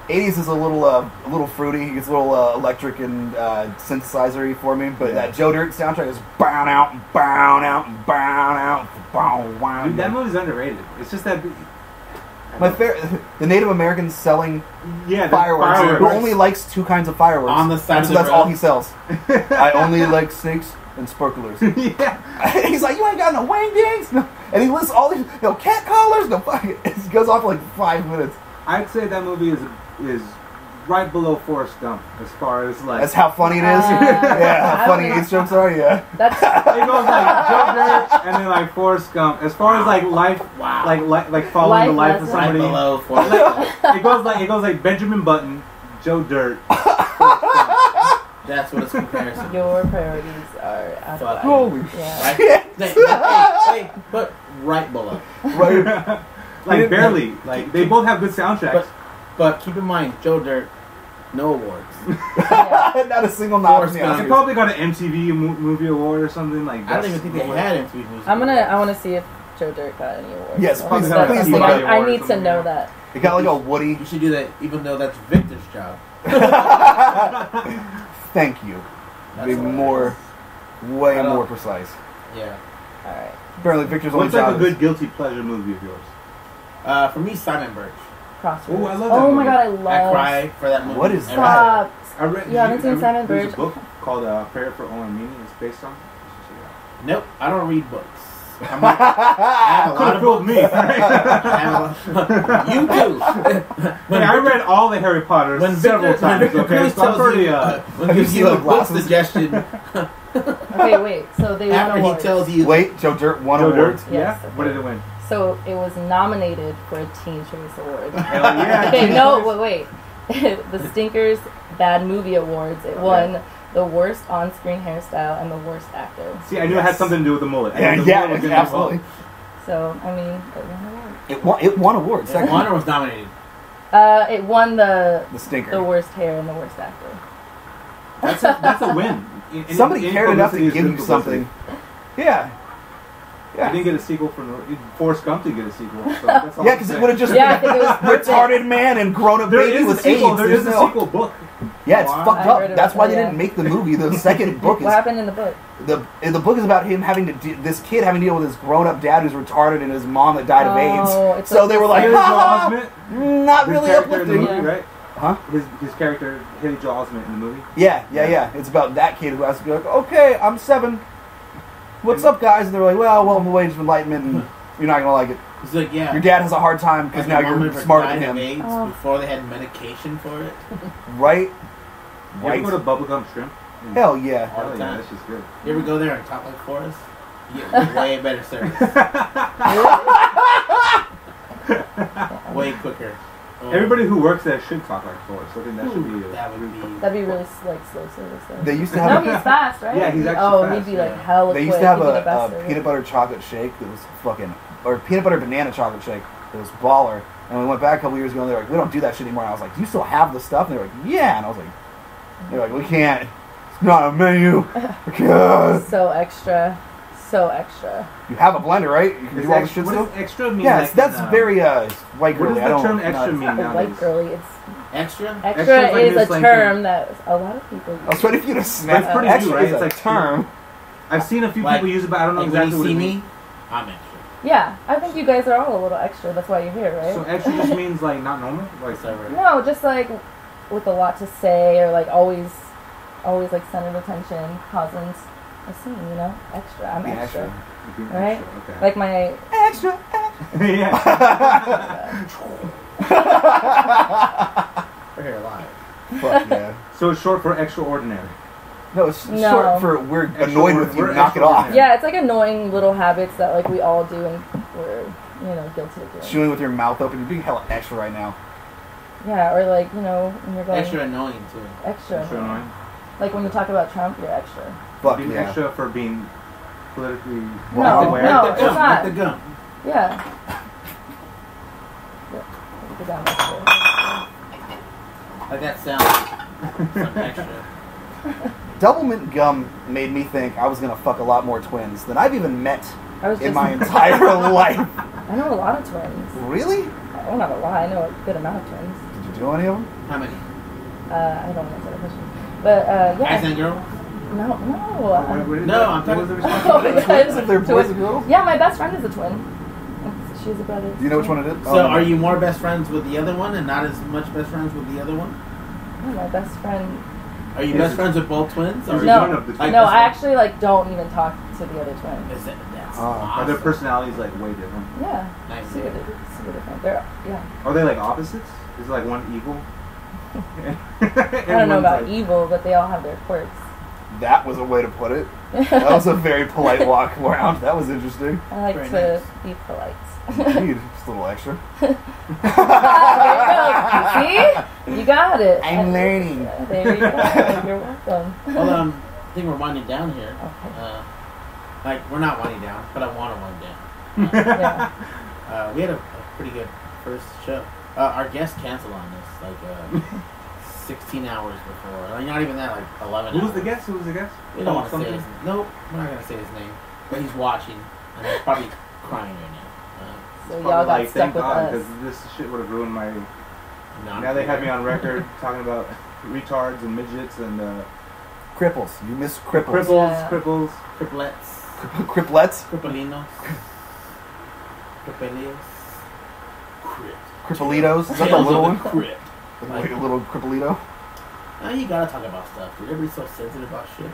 Speaker 3: 80s is a little fruity. It gets a little electric and synthesizer-y for me. But
Speaker 2: Yeah.
Speaker 3: that Joe Dirt soundtrack is bound out and bound out and bound out and bound out.
Speaker 2: Dude, that movie's underrated. It's just that.
Speaker 3: My the Native Americans selling
Speaker 2: Yeah, the
Speaker 3: fireworks. Who only likes two kinds of fireworks.
Speaker 4: On the side
Speaker 3: And
Speaker 4: of
Speaker 3: so
Speaker 4: the
Speaker 3: that's
Speaker 4: road.
Speaker 3: all he sells. I only like snakes and sparklers.
Speaker 2: Yeah.
Speaker 3: He's like, you ain't got no wingdings, no. And he lists all these, no cat collars, no fucking. It goes on for like 5 minutes.
Speaker 2: I'd say that movie is right below Forrest Gump as far as like.
Speaker 3: That's how funny it is. Yeah, how
Speaker 1: I
Speaker 3: funny
Speaker 1: would-
Speaker 3: age jokes are. Yeah.
Speaker 1: That's
Speaker 2: It goes like Joe Dirt and then like Forrest Gump. As far as like life,
Speaker 4: Wow.
Speaker 2: like following the life
Speaker 1: Life
Speaker 2: of
Speaker 1: lesson.
Speaker 4: Right
Speaker 2: somebody.
Speaker 4: below Forrest.
Speaker 2: It goes like Benjamin Button, Joe Dirt.
Speaker 4: That's what it's comparison.
Speaker 1: your priorities are out
Speaker 4: Fuck.
Speaker 1: of
Speaker 3: Holy
Speaker 1: Yeah.
Speaker 4: Right?
Speaker 3: shit.
Speaker 4: Hey, but right below.
Speaker 3: Right.
Speaker 2: Like barely. Like they both have good soundtracks.
Speaker 4: But keep in mind, Joe Dirt, no awards.
Speaker 1: Yeah.
Speaker 3: Not a single nod
Speaker 4: Forrest
Speaker 3: from the
Speaker 4: Gump.
Speaker 2: They
Speaker 3: Oscars.
Speaker 2: probably got an MTV movie award or something like that.
Speaker 4: I don't even think they had MTV Music.
Speaker 1: I want to see if Joe Dirt got any awards.
Speaker 3: Yes,
Speaker 1: So
Speaker 3: please,
Speaker 1: that's
Speaker 3: please
Speaker 1: something
Speaker 3: look
Speaker 1: I,
Speaker 3: at
Speaker 1: I
Speaker 2: awards
Speaker 1: need to
Speaker 2: something,
Speaker 1: know
Speaker 2: yeah.
Speaker 1: that.
Speaker 3: They got like a Woody.
Speaker 4: You should do that, even though that's Victor's job.
Speaker 3: Thank you.
Speaker 4: That's
Speaker 3: Be
Speaker 4: all right.
Speaker 3: more, way
Speaker 4: I don't-
Speaker 3: more precise.
Speaker 4: Yeah.
Speaker 1: All right.
Speaker 3: Apparently, Victor's only
Speaker 2: What's like
Speaker 3: job
Speaker 2: a good guilty pleasure movie of yours?
Speaker 4: For me, Simon Birch.
Speaker 1: Crossroads.
Speaker 2: Ooh, I love that
Speaker 1: Oh my
Speaker 2: movie.
Speaker 1: god, I
Speaker 4: I
Speaker 1: love.
Speaker 4: cry for that movie.
Speaker 3: What is
Speaker 4: every
Speaker 3: that?
Speaker 4: time.
Speaker 1: Stop.
Speaker 2: I read.
Speaker 1: You haven't seen Simon
Speaker 2: There's
Speaker 1: Birch?
Speaker 2: a book called Prayer for All and Meaning. It's based on.
Speaker 4: Nope, I don't read books. I have a
Speaker 2: Could
Speaker 4: lot
Speaker 2: have
Speaker 4: of
Speaker 2: fooled
Speaker 4: books.
Speaker 2: me.
Speaker 4: I have a- you do.
Speaker 2: Hey, I read all the Harry Potters
Speaker 4: When
Speaker 2: several
Speaker 4: Victor, when
Speaker 2: times.
Speaker 4: Victor
Speaker 2: Okay,
Speaker 4: Cruz
Speaker 2: so I'm
Speaker 4: tells
Speaker 2: pretty.
Speaker 4: you, when
Speaker 3: Have
Speaker 4: he
Speaker 3: you
Speaker 4: gives
Speaker 3: seen
Speaker 4: you a
Speaker 3: the
Speaker 4: book
Speaker 3: glasses?
Speaker 4: suggestion,
Speaker 1: Okay, wait. So they won
Speaker 4: after he
Speaker 1: awards.
Speaker 4: tells you,
Speaker 3: Wait, Joe Dirt won
Speaker 2: Joe
Speaker 3: award.
Speaker 2: Dirt.
Speaker 1: Yes,
Speaker 2: Yeah.
Speaker 1: okay.
Speaker 2: What did it win?
Speaker 1: So it was nominated for a Teen Choice Award.
Speaker 2: Hell yeah.
Speaker 1: Okay,
Speaker 2: Teen
Speaker 1: no,
Speaker 2: Choice.
Speaker 1: wait. the Stinkers Bad Movie Awards. It won the worst on-screen hairstyle and the worst actor.
Speaker 2: See, I knew it had something to do with the mullet.
Speaker 3: Yeah, absolutely.
Speaker 1: So, I mean, it won awards.
Speaker 3: It won awards.
Speaker 5: It won or was nominated?
Speaker 1: It won the
Speaker 3: Stinker.
Speaker 1: the worst hair and the worst actor.
Speaker 2: That's a win.
Speaker 3: Somebody cared enough to
Speaker 2: publicity
Speaker 3: give
Speaker 2: is
Speaker 3: you
Speaker 2: good
Speaker 3: something.
Speaker 2: publicity.
Speaker 3: Yeah.
Speaker 2: I didn't get a sequel from Forrest Gump to get a sequel. So that's all
Speaker 3: Yeah,
Speaker 2: I'm
Speaker 3: because it
Speaker 2: saying.
Speaker 3: would have just
Speaker 1: Yeah, I
Speaker 3: been
Speaker 1: think it was
Speaker 3: retarded man and grown up
Speaker 2: There
Speaker 3: baby
Speaker 2: is a
Speaker 3: with
Speaker 2: sequel.
Speaker 3: AIDS.
Speaker 2: There
Speaker 3: There's
Speaker 2: is a
Speaker 3: no-
Speaker 2: sequel book.
Speaker 3: Yeah, it's
Speaker 2: Wow.
Speaker 3: fucked
Speaker 1: I
Speaker 3: up.
Speaker 1: heard it
Speaker 3: That's
Speaker 1: was-
Speaker 3: why they
Speaker 1: yeah.
Speaker 3: didn't make the movie. The second book
Speaker 1: What
Speaker 3: is
Speaker 1: happened in the book?
Speaker 3: the book is about him having to this kid having to deal with his grown up dad who's retarded and his mom that died of
Speaker 1: Oh,
Speaker 3: AIDS.
Speaker 1: it's
Speaker 3: So
Speaker 1: like
Speaker 3: they were
Speaker 1: this
Speaker 3: like,
Speaker 2: Haley Joel
Speaker 3: ha,
Speaker 2: Osment.
Speaker 3: not
Speaker 2: His
Speaker 3: really
Speaker 2: character in the
Speaker 3: uplifting.
Speaker 2: movie,
Speaker 1: Yeah.
Speaker 2: right?
Speaker 3: Huh?
Speaker 2: His character, Haley Joel Osment in the movie.
Speaker 3: Yeah. It's about that kid who has to be like, okay, I'm 7. What's up, guys? And they're like, well, welcome to Age of Enlightenment, and you're not gonna like it.
Speaker 5: It's like, yeah.
Speaker 3: Your dad has a hard time because now
Speaker 5: Like, your mom
Speaker 3: you're
Speaker 5: ever
Speaker 3: smarter
Speaker 5: died
Speaker 3: than
Speaker 5: of
Speaker 3: him,
Speaker 5: AIDS
Speaker 1: Oh.
Speaker 5: before they had medication for it.
Speaker 3: right?
Speaker 2: You ever go to Bubblegum Shrimp?
Speaker 3: Hell yeah.
Speaker 5: All
Speaker 2: Hell
Speaker 5: the
Speaker 2: yeah,
Speaker 5: time.
Speaker 2: that's just good.
Speaker 5: You ever go there and talk like Forrest? You get way better service. Way quicker.
Speaker 2: Everybody who works there should talk like Forrest. I think that should be.
Speaker 5: That would be.
Speaker 1: That'd be really like slow service. Though.
Speaker 3: They used to
Speaker 1: No,
Speaker 3: have
Speaker 1: he's fast, right?
Speaker 2: Yeah, he's actually
Speaker 1: Oh,
Speaker 2: fast,
Speaker 1: he'd be like
Speaker 5: yeah.
Speaker 1: hella
Speaker 3: they
Speaker 1: quick.
Speaker 3: used to have
Speaker 1: He'd be the
Speaker 3: a
Speaker 1: best service.
Speaker 3: peanut butter chocolate shake that was fucking, or peanut butter banana chocolate shake that was baller. And we went back a couple years ago and they're like, we don't do that shit anymore. And I was like, do you still have the stuff? And they're like, yeah. And I was like, they're like, we can't. It's not a menu. God.
Speaker 1: So extra. So extra.
Speaker 3: You have a blender, right? You can do all the shit
Speaker 2: What
Speaker 3: still?
Speaker 2: does extra mean?
Speaker 3: Yeah,
Speaker 2: like
Speaker 3: that's
Speaker 2: in,
Speaker 3: very white
Speaker 2: What
Speaker 3: girly.
Speaker 2: does
Speaker 3: I
Speaker 2: the
Speaker 3: don't
Speaker 2: term
Speaker 3: not-
Speaker 2: extra
Speaker 1: It's
Speaker 2: mean
Speaker 1: not a white
Speaker 2: nowadays?
Speaker 1: girly. It's
Speaker 5: Extra?
Speaker 1: extra
Speaker 2: like
Speaker 1: is
Speaker 2: new
Speaker 1: a
Speaker 2: slang
Speaker 1: term that a lot of people use.
Speaker 3: I was waiting for you to snap.
Speaker 2: It's pretty
Speaker 3: Extra
Speaker 2: new, right?
Speaker 3: is
Speaker 2: It's
Speaker 3: a
Speaker 2: like
Speaker 3: term.
Speaker 2: I've seen a few
Speaker 5: Like-
Speaker 2: people use it, but I don't know
Speaker 5: Like
Speaker 2: exactly
Speaker 5: when you
Speaker 2: what
Speaker 5: see
Speaker 2: it means.
Speaker 5: me, I'm extra.
Speaker 1: Yeah, I think you guys are all a little extra. That's why you're here, right?
Speaker 2: So extra just means like not normal, like
Speaker 5: Whatever.
Speaker 1: No, just like with a lot to say or like always like center of attention, causing a scene. You know, extra. I'm
Speaker 3: Being
Speaker 1: extra.
Speaker 3: extra.
Speaker 2: being
Speaker 1: Right?
Speaker 2: extra,
Speaker 1: Like my.
Speaker 3: Extra.
Speaker 2: Okay. Yeah.
Speaker 5: We're here live.
Speaker 3: Fuck yeah.
Speaker 2: So it's short for extraordinary.
Speaker 3: No, it's
Speaker 1: No.
Speaker 3: short for we're annoyed with you.
Speaker 2: We're
Speaker 3: Knock it off.
Speaker 2: extraordinary.
Speaker 1: Yeah, it's like annoying little habits that like we all do and we're guilty of doing.
Speaker 3: Chewing with your mouth open. You're being hella extra right now.
Speaker 1: Yeah, or like when you're going
Speaker 5: Extra annoying too.
Speaker 1: extra.
Speaker 2: Extra annoying.
Speaker 1: Like when you talk about Trump, you're extra.
Speaker 3: Fuck
Speaker 2: Being
Speaker 3: yeah.
Speaker 2: extra for being politically
Speaker 1: No,
Speaker 2: aware.
Speaker 1: no.
Speaker 5: Like the
Speaker 1: it's
Speaker 5: gum.
Speaker 1: not.
Speaker 5: Like the gum.
Speaker 1: Yeah. Go down extra.
Speaker 5: Like that sound. Some extra.
Speaker 3: Double mint gum made me think I was gonna fuck a lot more twins than I've even met
Speaker 1: I was
Speaker 3: in
Speaker 1: just.
Speaker 3: my entire life.
Speaker 1: I know a lot of twins.
Speaker 3: Really?
Speaker 1: Oh, not a lot. I know a good amount of twins.
Speaker 3: Did you do any of them?
Speaker 5: How many?
Speaker 1: I don't want to answer that question. But
Speaker 5: Guys
Speaker 1: yeah.
Speaker 5: and girls?
Speaker 1: No.
Speaker 5: No, I'm
Speaker 2: What was the
Speaker 5: talking-
Speaker 1: Oh,
Speaker 2: response?
Speaker 3: Twins if they're
Speaker 1: to
Speaker 3: boys
Speaker 1: it.
Speaker 3: and girls?
Speaker 1: Yeah, my best friend is a twin. She's a brother.
Speaker 3: Do you know which one it is?
Speaker 5: So
Speaker 3: Oh,
Speaker 5: are you more best friends with the other one and not as much best friends with the other one?
Speaker 1: Yeah, my best friend.
Speaker 5: Are you
Speaker 2: Is
Speaker 5: best
Speaker 2: it-
Speaker 5: friends with both twins? Or
Speaker 2: is it
Speaker 1: No.
Speaker 2: one of the twins?
Speaker 1: No, I actually like don't even talk to the other twin.
Speaker 5: Is that, that's
Speaker 3: Oh.
Speaker 2: Are their
Speaker 5: awesome.
Speaker 2: personalities like way different?
Speaker 1: Yeah.
Speaker 5: Nice.
Speaker 1: Super different. They're yeah.
Speaker 2: Are they like opposites? Is like one evil?
Speaker 1: I don't know about evil, but they all have their quirks.
Speaker 3: That was a way to put it. That was a very polite walk around. That was interesting.
Speaker 1: I like
Speaker 5: Very
Speaker 1: to
Speaker 5: nice.
Speaker 1: be polite.
Speaker 3: Dude, just a little extra.
Speaker 1: There you go. See? You got it.
Speaker 3: I'm learning.
Speaker 1: There you go. You're welcome.
Speaker 5: Well, I think we're winding down here.
Speaker 1: Okay.
Speaker 5: Like, we're not winding down, but I want to wind down.
Speaker 1: Yeah.
Speaker 5: We had a pretty good first show. Our guest canceled on us, like, 16 hours before. Like, not even that, like 11
Speaker 2: Who
Speaker 5: hours.
Speaker 2: was the guest? Who was the guest?
Speaker 5: We don't want to say
Speaker 2: Something?
Speaker 5: his name. Nope, we're not going to say his name. But he's watching, and he's probably crying right now.
Speaker 1: So y'all got stuck
Speaker 2: thank
Speaker 1: with
Speaker 2: God,
Speaker 1: us.
Speaker 2: because this shit would have ruined my.
Speaker 5: No,
Speaker 2: Now they have me on record talking about retards and midgets and
Speaker 3: Cripples. You miss cripples.
Speaker 2: cripples,
Speaker 1: Yeah.
Speaker 2: cripples.
Speaker 5: Triplets,
Speaker 3: Cripplets?
Speaker 5: crippelinos, crippelios, crypt.
Speaker 3: Crippelitos? Is that the
Speaker 5: Tales
Speaker 3: little
Speaker 5: of
Speaker 3: one?
Speaker 5: the crypt.
Speaker 3: Like a little cripplito?
Speaker 5: Now you gotta talk about stuff, dude. Everybody's so sensitive about shit.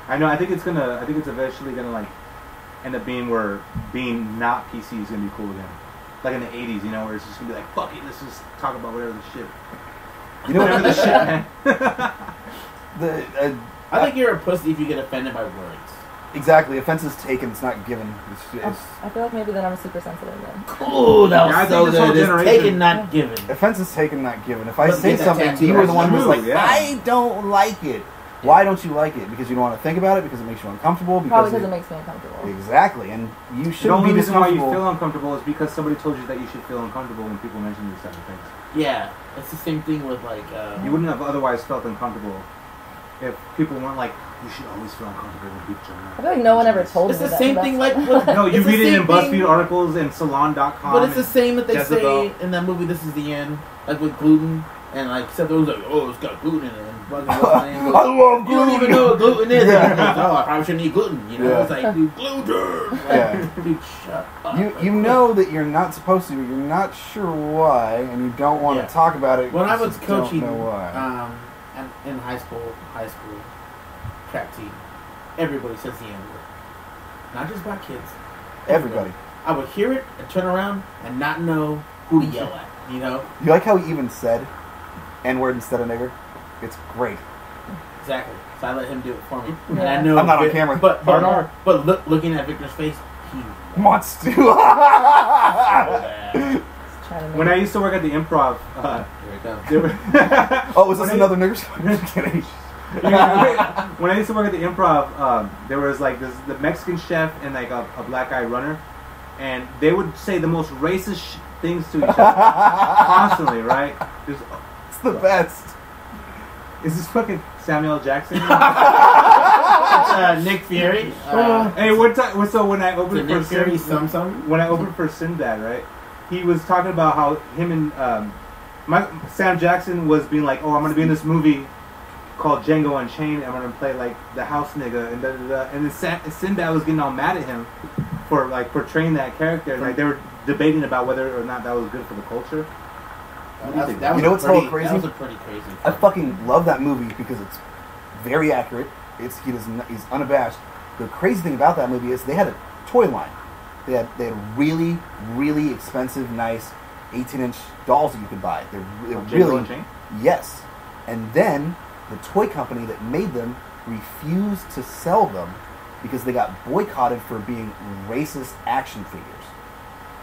Speaker 2: I know. I think it's eventually gonna like end up being where being not PC is gonna be cool again. Like in the '80s, you know, where it's just gonna be like, fuck it, let's just talk about whatever the shit.
Speaker 3: You know
Speaker 2: Whatever
Speaker 3: what?
Speaker 2: the shit, man.
Speaker 3: The,
Speaker 5: I think you're a pussy if you get offended by words.
Speaker 3: Exactly. Offense is taken. It's not given.
Speaker 1: I feel like maybe then I'm super sensitive then.
Speaker 5: Cool, that was
Speaker 2: I
Speaker 5: so
Speaker 2: think this whole
Speaker 5: good. It's
Speaker 2: generation-
Speaker 5: taken, not given.
Speaker 3: Offense is taken, not given. If I
Speaker 5: But
Speaker 3: say
Speaker 5: get that
Speaker 3: something,
Speaker 5: tattoo.
Speaker 3: you were the one who's
Speaker 2: True,
Speaker 3: like,
Speaker 2: yeah.
Speaker 3: I don't like it. Why don't you like it? Because you don't want to think about it? Because it makes you uncomfortable?
Speaker 1: Probably because it makes me uncomfortable.
Speaker 3: Exactly. And you
Speaker 2: The
Speaker 3: shouldn't
Speaker 2: only
Speaker 3: be
Speaker 2: reason why you
Speaker 3: discomfortable.
Speaker 2: feel uncomfortable is because somebody told you that you should feel uncomfortable when people mention these type of things.
Speaker 5: Yeah, it's the same thing with like.
Speaker 2: You wouldn't have otherwise felt uncomfortable if people weren't like, you should always feel uncomfortable when people
Speaker 1: I
Speaker 2: tell
Speaker 1: feel like no one ever told
Speaker 5: It's
Speaker 1: me
Speaker 5: the
Speaker 1: that.
Speaker 5: same
Speaker 1: That's
Speaker 5: thing
Speaker 1: why.
Speaker 5: like. With,
Speaker 2: No, you
Speaker 5: it's the
Speaker 2: read it in
Speaker 5: same
Speaker 2: BuzzFeed
Speaker 5: thing-
Speaker 2: articles and Salon.com.
Speaker 5: But it's the same that they
Speaker 2: Jezebel.
Speaker 5: say in that movie. This is the end, like with gluten, and like except it was like, oh, it's got gluten in it. And fucking what's the name
Speaker 3: I
Speaker 5: goes,
Speaker 3: love
Speaker 5: you don't
Speaker 3: gluten.
Speaker 5: even know what gluten is.
Speaker 3: Yeah.
Speaker 5: And he goes, oh, I probably shouldn't eat gluten. You know,
Speaker 3: Yeah.
Speaker 5: it's like dude, gluten. Like,
Speaker 3: Yeah.
Speaker 5: dude, shut up.
Speaker 3: You know that you're not supposed to, but you're not sure why, and you don't want
Speaker 5: Yeah.
Speaker 3: to talk about it.
Speaker 5: When I
Speaker 3: because
Speaker 5: was
Speaker 3: you don't
Speaker 5: coaching,
Speaker 3: know why.
Speaker 5: and in high school track team, everybody says the N word. Not just black kids.
Speaker 3: Everybody.
Speaker 5: I would hear it and turn around and not know who to yell at. You know
Speaker 3: You like how he even said N-word instead of nigger? It's great.
Speaker 5: exactly. So I let him do it for me, and
Speaker 1: Yeah.
Speaker 5: I know.
Speaker 3: I'm not on
Speaker 5: Vic-
Speaker 3: camera.
Speaker 5: but
Speaker 3: Hard R.
Speaker 5: looking at Victor's face, he
Speaker 3: Wants to.
Speaker 5: so bad.
Speaker 1: Trying to make
Speaker 2: When I used to work at the improv,
Speaker 5: Here it comes.
Speaker 2: there were
Speaker 3: Oh, was this
Speaker 2: When I-
Speaker 3: another nigger story? Just kidding.
Speaker 2: when I used to work at the improv, there was like the Mexican chef and like a black guy runner, and they would say the most racist things to each other constantly, right? Just,
Speaker 3: It's the best.
Speaker 2: is this fucking Samuel L. Jackson?
Speaker 5: Nick Fury.
Speaker 2: Hey, one time, so when I
Speaker 5: the
Speaker 2: opened
Speaker 5: Nick
Speaker 2: for
Speaker 5: Fury
Speaker 2: Sin, when I opened for Sinbad, right? He was talking about how him and Sam Jackson was being like, "Oh, I'm gonna be in this movie called Django Unchained. I'm gonna play like the house nigga," and da da da. And then Sinbad was getting all mad at him for like portraying that character. And, like they were debating about whether or not that was good for the culture.
Speaker 5: That
Speaker 3: You know what's hella
Speaker 5: That
Speaker 3: crazy?
Speaker 5: was a pretty crazy.
Speaker 3: I fucking love that movie because it's very accurate. He's unabashed. The crazy thing about that movie is they had a toy line. They had really, really expensive, nice 18-inch dolls that you could buy. They're
Speaker 2: Django
Speaker 3: really
Speaker 2: Unchained?
Speaker 3: yes. And then the toy company that made them refused to sell them because they got boycotted for being racist action figures,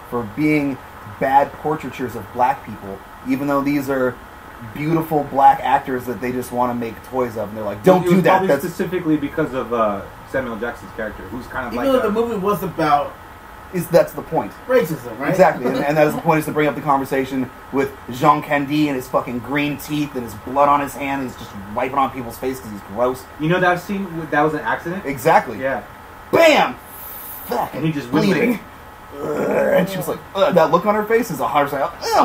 Speaker 3: for being bad portraitures of black people, even though these are beautiful black actors that they just want to make toys of, and they're like, don't
Speaker 2: It was
Speaker 3: do that.
Speaker 2: probably
Speaker 3: That's
Speaker 2: specifically because of Samuel L. Jackson's character, who's kind of
Speaker 5: Even
Speaker 2: like
Speaker 5: though the movie was about
Speaker 3: that's the point.
Speaker 5: racism, right?
Speaker 3: Exactly, and that is the point, is to bring up the conversation with Jean Candy and his fucking green teeth and his blood on his hand. He's just wiping on people's face because he's gross.
Speaker 2: You know that scene that was an accident?
Speaker 3: Exactly.
Speaker 2: Yeah.
Speaker 3: Bam! Fuck.
Speaker 2: And he just went with
Speaker 3: bleeding. And she was like, that look on her face is 100%.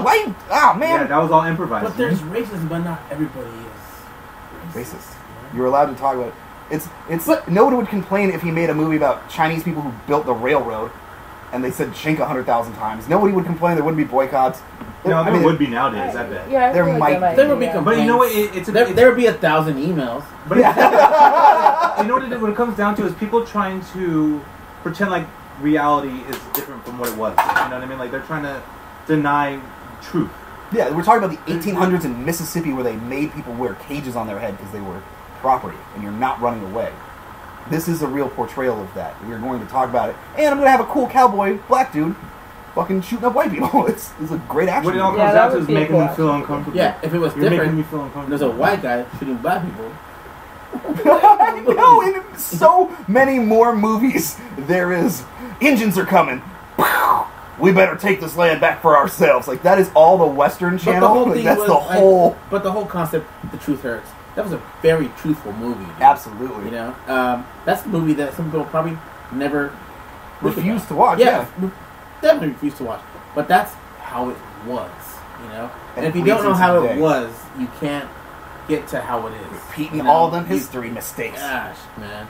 Speaker 3: Why? You, oh man.
Speaker 2: Yeah, that was all improvised.
Speaker 5: But there's racism, but not everybody is
Speaker 3: Racist. You're allowed to talk about it. It's.
Speaker 5: But-
Speaker 3: no one would complain if he made a movie about Chinese people who built the railroad, and they said "chink" 100,000 times. Nobody would complain. There wouldn't be boycotts.
Speaker 2: No, there would be nowadays, I bet.
Speaker 1: Yeah, I
Speaker 3: There
Speaker 1: feel like
Speaker 3: might-
Speaker 5: There would be
Speaker 1: yeah.
Speaker 5: complaints.
Speaker 2: But you know what?
Speaker 5: There would be 1,000 emails.
Speaker 2: But you know what it comes down to is people trying to pretend like reality is different from what it was. You know what I mean? Like they're trying to deny truth.
Speaker 3: Yeah, we're talking about the 1800s in Mississippi where they made people wear cages on their head because they were property, and you're not running away. This is a real portrayal of that. We're going to talk about it, and I'm going to have a cool cowboy black dude fucking shooting up white people. It's a great action.
Speaker 2: What it all
Speaker 3: movie.
Speaker 2: comes
Speaker 1: that
Speaker 2: down to
Speaker 1: would
Speaker 2: is
Speaker 1: be a
Speaker 2: making
Speaker 1: cool
Speaker 2: them feel
Speaker 1: action.
Speaker 2: uncomfortable.
Speaker 5: Yeah, if it was
Speaker 2: You're making me
Speaker 5: different,
Speaker 2: feel uncomfortable.
Speaker 5: there's a white guy shooting black people.
Speaker 3: I know, in so many more movies there is, engines are coming. We better take this land back for ourselves. Like, that is all the Western
Speaker 5: But the
Speaker 3: Channel.
Speaker 5: whole
Speaker 3: Like,
Speaker 5: thing
Speaker 3: that's
Speaker 5: was
Speaker 3: the
Speaker 5: like-
Speaker 3: whole...
Speaker 5: But the whole concept, The Truth Hurts. That was a very truthful movie. Dude.
Speaker 3: Absolutely.
Speaker 5: You know, that's a movie that some people probably never think
Speaker 3: Refuse
Speaker 5: about.
Speaker 3: to watch,
Speaker 5: Yeah, definitely refuse to watch. But that's how it was. You know, and if you don't know how it was, you can't get to how it is.
Speaker 3: Repeating
Speaker 5: You know?
Speaker 3: all them
Speaker 5: You-
Speaker 3: history mistakes.
Speaker 5: Gosh, man.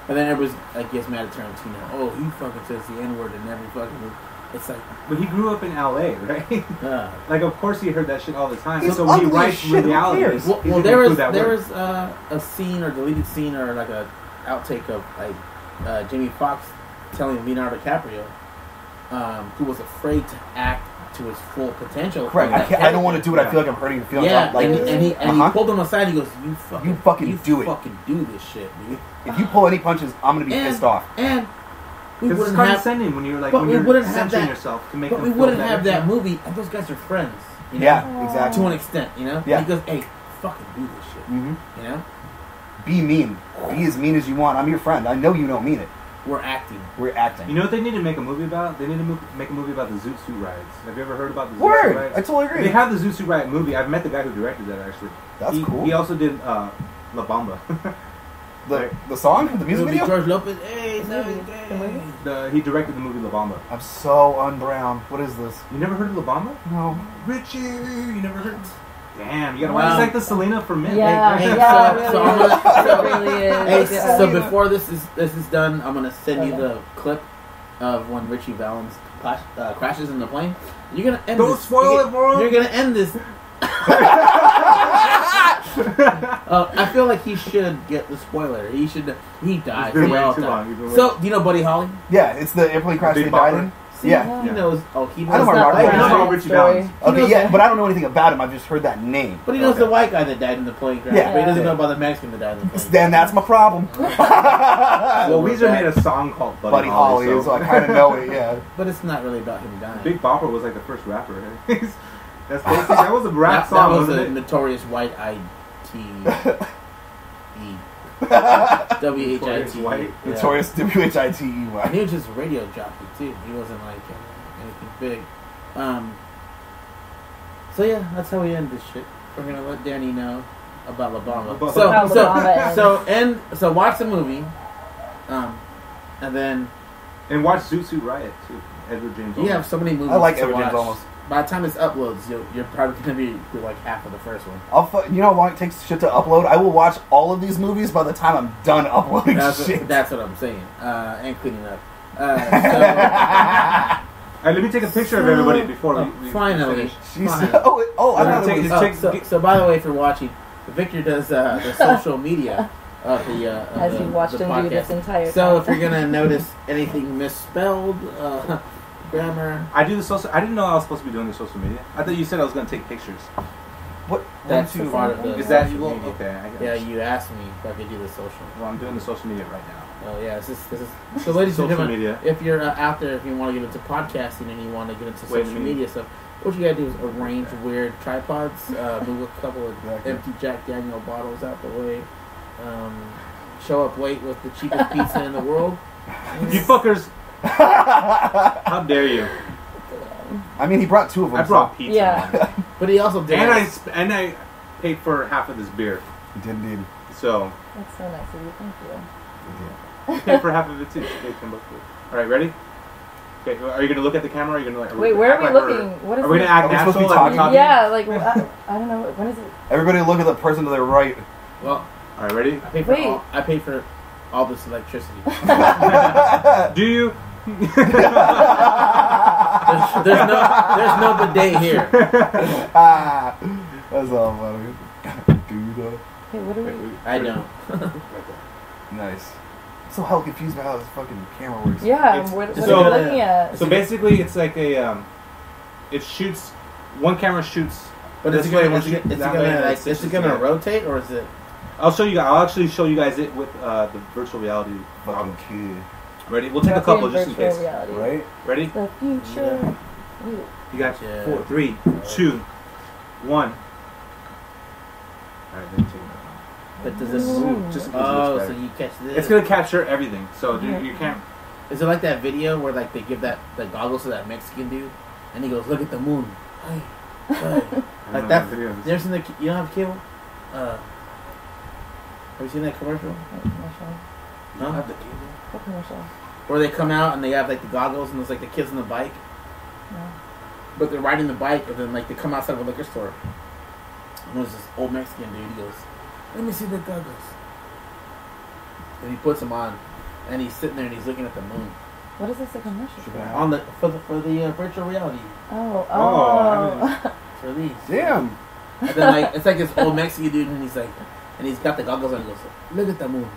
Speaker 5: But then everybody's, I guess, mad at Tarantino. Oh, he fucking says the N-word in every fucking movie. It's like,
Speaker 2: But he grew up in LA, right? Like, of course he heard that shit all the time.
Speaker 3: He's
Speaker 2: So when he
Speaker 3: ugly as
Speaker 2: writes
Speaker 3: shit, who
Speaker 2: reality,
Speaker 3: cares?
Speaker 2: he's
Speaker 5: well,
Speaker 2: gonna
Speaker 5: there
Speaker 2: include
Speaker 5: was
Speaker 2: that
Speaker 5: there
Speaker 2: word.
Speaker 5: was a scene or deleted scene or like a outtake of like Jamie Foxx telling Leonardo DiCaprio,
Speaker 4: who was afraid to act to his full potential.
Speaker 3: Correct. I don't want to do it. I feel like I'm hurting your feelings.
Speaker 4: Yeah,
Speaker 3: Like,
Speaker 4: and he pulled him aside. He goes, "You fucking
Speaker 3: do it.
Speaker 4: Fucking do this shit, dude.
Speaker 3: If you pull any punches, I'm gonna be pissed off."
Speaker 4: And we
Speaker 2: Because it's
Speaker 4: wouldn't have,
Speaker 2: condescending when you're like,
Speaker 4: but
Speaker 2: when
Speaker 4: we
Speaker 2: you're
Speaker 4: wouldn't have
Speaker 2: censoring
Speaker 4: that.
Speaker 2: yourself to make
Speaker 4: But
Speaker 2: them
Speaker 4: we
Speaker 2: feel
Speaker 4: wouldn't
Speaker 2: better.
Speaker 4: have that movie, and those guys are friends. You know?
Speaker 3: Yeah, exactly.
Speaker 4: To an extent, you know.
Speaker 3: Yeah.
Speaker 4: He goes, "Hey, fucking do this shit."
Speaker 3: Mm-hmm.
Speaker 4: You know.
Speaker 3: Be mean. Be as mean as you want. I'm your friend. I know you don't mean it.
Speaker 4: We're acting.
Speaker 3: We're acting.
Speaker 2: You know what they need to make a movie about? They need to make a movie about the Zoot Suit riots. Have you ever heard about the Zoot Suit
Speaker 3: Word.
Speaker 2: riots?
Speaker 3: I totally agree.
Speaker 2: They have the Zoot Suit riot movie. I've met the guy who directed that actually.
Speaker 3: That's cool.
Speaker 2: He also did La Bamba.
Speaker 3: The song, the music
Speaker 4: It'll be
Speaker 3: video.
Speaker 4: George Lopez. Hey,
Speaker 1: The movie?
Speaker 2: He directed the movie La Bamba.
Speaker 3: I'm so unbrown. What is this?
Speaker 2: You never heard of La Bamba?
Speaker 3: No.
Speaker 2: Richie, you never heard? Damn, you gotta
Speaker 4: Wow.
Speaker 2: watch. It's like the Selena for men.
Speaker 1: Yeah,
Speaker 4: Hey,
Speaker 1: yeah,
Speaker 4: so
Speaker 1: it
Speaker 4: I'm
Speaker 1: really
Speaker 4: gonna-
Speaker 1: is. It really is.
Speaker 4: Hey,
Speaker 1: Yeah.
Speaker 4: so before this is done, I'm gonna send you
Speaker 1: Okay.
Speaker 4: the clip of when Richie Valens crashes in the plane. You're gonna end
Speaker 2: Don't
Speaker 4: this.
Speaker 2: spoil it for him.
Speaker 4: You're gonna end this. I feel like he should get the spoiler. He should. He dies.
Speaker 2: It's been
Speaker 4: They
Speaker 2: way
Speaker 4: all
Speaker 2: too
Speaker 4: die.
Speaker 2: long. You've been
Speaker 4: So,
Speaker 2: waiting.
Speaker 4: do you know Buddy Holly?
Speaker 3: Yeah, it's the airplane crash
Speaker 2: Big
Speaker 3: they died
Speaker 2: Bopper.
Speaker 3: in.
Speaker 4: See,
Speaker 3: Yeah.
Speaker 4: he knows. Oh, he knows.
Speaker 3: I know
Speaker 1: It's
Speaker 3: Mark
Speaker 1: not
Speaker 3: Wahlberg.
Speaker 2: I know
Speaker 1: Brian's
Speaker 2: Richie
Speaker 1: story.
Speaker 2: Valens.
Speaker 3: Okay,
Speaker 4: knows
Speaker 3: yeah,
Speaker 4: that.
Speaker 3: but I don't know anything about him. I've just heard that name.
Speaker 4: But he knows
Speaker 3: Okay.
Speaker 4: the white guy that died in the plane crash.
Speaker 3: Yeah.
Speaker 4: But he doesn't
Speaker 1: Yeah.
Speaker 4: know about the Mexican that died in the plane.
Speaker 3: Then that's my problem.
Speaker 2: Well, Weezer made a song called
Speaker 3: Buddy Holly, so I kind of know it. Yeah.
Speaker 4: But it's not really about him dying.
Speaker 2: Big Bopper was like the first rapper. That's basically, that was a rap
Speaker 4: that
Speaker 2: song,
Speaker 4: was
Speaker 2: wasn't
Speaker 4: a
Speaker 2: it?
Speaker 4: notorious white IT.
Speaker 2: Notorious white.
Speaker 3: Notorious WHITEY.
Speaker 4: And he was just a radio jockey too. He wasn't like anything big. So yeah, that's how we end this shit. We're gonna let Danny know about La Bamba.
Speaker 2: About
Speaker 4: So
Speaker 1: La Bamba
Speaker 4: so watch the movie, and then
Speaker 2: And watch Zoot Suit Riot too. Edward James.
Speaker 4: you have so many movies.
Speaker 3: I like
Speaker 4: to
Speaker 3: Edward James
Speaker 4: watch.
Speaker 3: almost.
Speaker 4: By the time this uploads, you're probably gonna be through like half of the first one.
Speaker 3: You know how long it takes shit to upload? I will watch all of these movies by the time I'm done uploading shit.
Speaker 4: That's what I'm saying. And cleaning up.
Speaker 2: Alright, let me take a picture of everybody before we
Speaker 4: Finally.
Speaker 2: finish.
Speaker 3: She's,
Speaker 4: Fine.
Speaker 3: I thought
Speaker 2: Take-
Speaker 3: it was.
Speaker 2: take-
Speaker 4: So by the way, if you're watching, Victor does the social media of the
Speaker 1: As
Speaker 4: the,
Speaker 1: you watched
Speaker 4: the
Speaker 1: him do this
Speaker 4: podcast.
Speaker 1: entire
Speaker 4: So
Speaker 1: time.
Speaker 4: if you're gonna notice anything misspelled, grammar,
Speaker 2: I do the social. I didn't know I was supposed to be doing the social media. I thought you said I was going to take pictures.
Speaker 3: What?
Speaker 4: that's
Speaker 1: the
Speaker 4: part of
Speaker 1: same
Speaker 4: the.
Speaker 1: thing.
Speaker 2: Is that
Speaker 4: social
Speaker 2: well,
Speaker 4: media.
Speaker 2: okay? I got
Speaker 4: Yeah,
Speaker 2: it.
Speaker 4: you asked me if I could do the social.
Speaker 2: Well, I'm doing the social media right now.
Speaker 4: Oh yeah, this is so, ladies and
Speaker 2: Social
Speaker 4: gentlemen.
Speaker 2: media.
Speaker 4: If you're out there, if you want to get into podcasting and you want to get into
Speaker 2: Wait a
Speaker 4: social
Speaker 2: minute.
Speaker 4: media stuff, what you gotta do is arrange weird tripods, move a couple of
Speaker 3: Exactly.
Speaker 4: empty Jack Daniel bottles out the way, show up late with the cheapest pizza in the world.
Speaker 2: You fuckers! How dare you?
Speaker 3: I mean, he brought two of them.
Speaker 2: I brought pizza.
Speaker 1: Yeah.
Speaker 4: But he also did.
Speaker 2: And I paid for half of this beer.
Speaker 3: He did indeed.
Speaker 2: So
Speaker 1: That's so nice of you. Thank you.
Speaker 2: I paid for half of it too. I paid $10 for it. All right, ready? Okay, are you gonna look at the camera? Or are you gonna like?
Speaker 1: Wait, where are
Speaker 2: act
Speaker 1: we
Speaker 2: like
Speaker 1: looking?
Speaker 2: we're-
Speaker 1: What is
Speaker 2: Are we
Speaker 1: it?
Speaker 2: gonna act
Speaker 3: Are we supposed to be
Speaker 2: natural? Like we're
Speaker 3: talking?
Speaker 1: Yeah, like I don't know. When is it?
Speaker 3: Everybody look at the person to their right.
Speaker 4: Well,
Speaker 2: All right, ready?
Speaker 1: Wait.
Speaker 4: I paid for all this electricity.
Speaker 2: Do you?
Speaker 4: there's no bidet here.
Speaker 3: That's all funny. Dude,
Speaker 1: Hey, what are we?
Speaker 4: I don't.
Speaker 3: nice. I'm so hell confused by how this fucking camera works.
Speaker 1: Yeah,
Speaker 2: It's-
Speaker 1: what
Speaker 2: so-
Speaker 1: are we looking at?
Speaker 2: So basically, it's like a it shoots. One camera shoots.
Speaker 4: But is
Speaker 2: this
Speaker 4: it
Speaker 2: way,
Speaker 4: gonna,
Speaker 2: one shoot that way, and it's
Speaker 4: is it
Speaker 2: just-
Speaker 4: gonna
Speaker 2: yeah.
Speaker 4: rotate or is it?
Speaker 2: I'll show you guys. I'll actually show you guys it with the virtual reality.
Speaker 3: Fucking kid.
Speaker 2: Ready? We'll take a couple just in
Speaker 1: Virtual
Speaker 2: case.
Speaker 1: reality.
Speaker 3: Right?
Speaker 2: Ready?
Speaker 1: The future. Ooh.
Speaker 2: You got
Speaker 4: Yeah.
Speaker 2: 4, 3, 2, 1. All right, then take it.
Speaker 4: But does it
Speaker 1: Ooh.
Speaker 4: move?
Speaker 2: Just in case it
Speaker 4: Oh,
Speaker 2: looks
Speaker 4: so
Speaker 2: better.
Speaker 4: you catch this?
Speaker 2: It's gonna capture everything. So you can't.
Speaker 4: Is it like that video where like they give the goggles to that Mexican dude, and he goes, "Look at the moon." Hey, hey. Like that. You ever seen you don't have cable? Have you seen that commercial?
Speaker 1: What commercial?
Speaker 4: No.
Speaker 1: What commercial?
Speaker 4: Where they come out and they have like the goggles and there's like the kids on the bike,
Speaker 1: No.
Speaker 4: but they're riding the bike and then like they come outside of a liquor store. And there's this old Mexican dude. He goes, "Let me see the goggles." And he puts them on, and he's sitting there and he's looking at the moon
Speaker 1: What is this a commercial?
Speaker 4: on the for the virtual reality
Speaker 1: Oh,
Speaker 2: Oh,
Speaker 4: for these.
Speaker 3: Damn.
Speaker 4: And then like it's like this old Mexican dude, and he's like, and he's got the goggles on. He goes, "Look at the moon."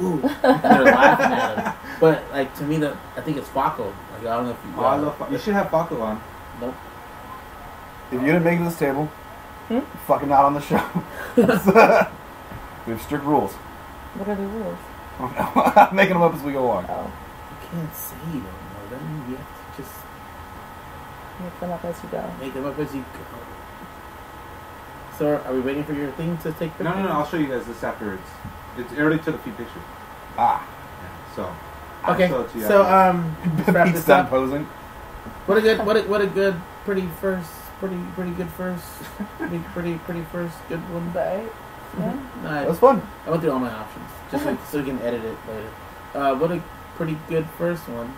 Speaker 4: Ooh, and they're laughing at him. But like to me, I think it's Paco. Like
Speaker 5: I don't know if you.
Speaker 2: Oh, I love. You should have Paco on.
Speaker 5: Nope.
Speaker 3: If you didn't make it to this table, you're fucking not on the show. We have strict rules.
Speaker 1: What are the rules?
Speaker 3: I'm making them up as we go along.
Speaker 1: Oh,
Speaker 5: You can't say you don't know them. You have to just
Speaker 1: make them up as you go.
Speaker 5: make them up as you go. So, are we waiting for your thing to take?
Speaker 2: No. I'll show you guys this after it's already took a few pictures.
Speaker 3: Ah.
Speaker 2: Yeah, so.
Speaker 5: Okay.
Speaker 2: I'll show it to you
Speaker 5: So,
Speaker 2: after.
Speaker 5: let's wrap
Speaker 3: Pete's
Speaker 5: this
Speaker 3: done
Speaker 5: up.
Speaker 3: posing.
Speaker 5: What a good, pretty good first, pretty first, good one.
Speaker 1: Right? Yeah.
Speaker 5: No,
Speaker 3: That was fun.
Speaker 5: I went through all my options just so we can edit it later. What a pretty good first one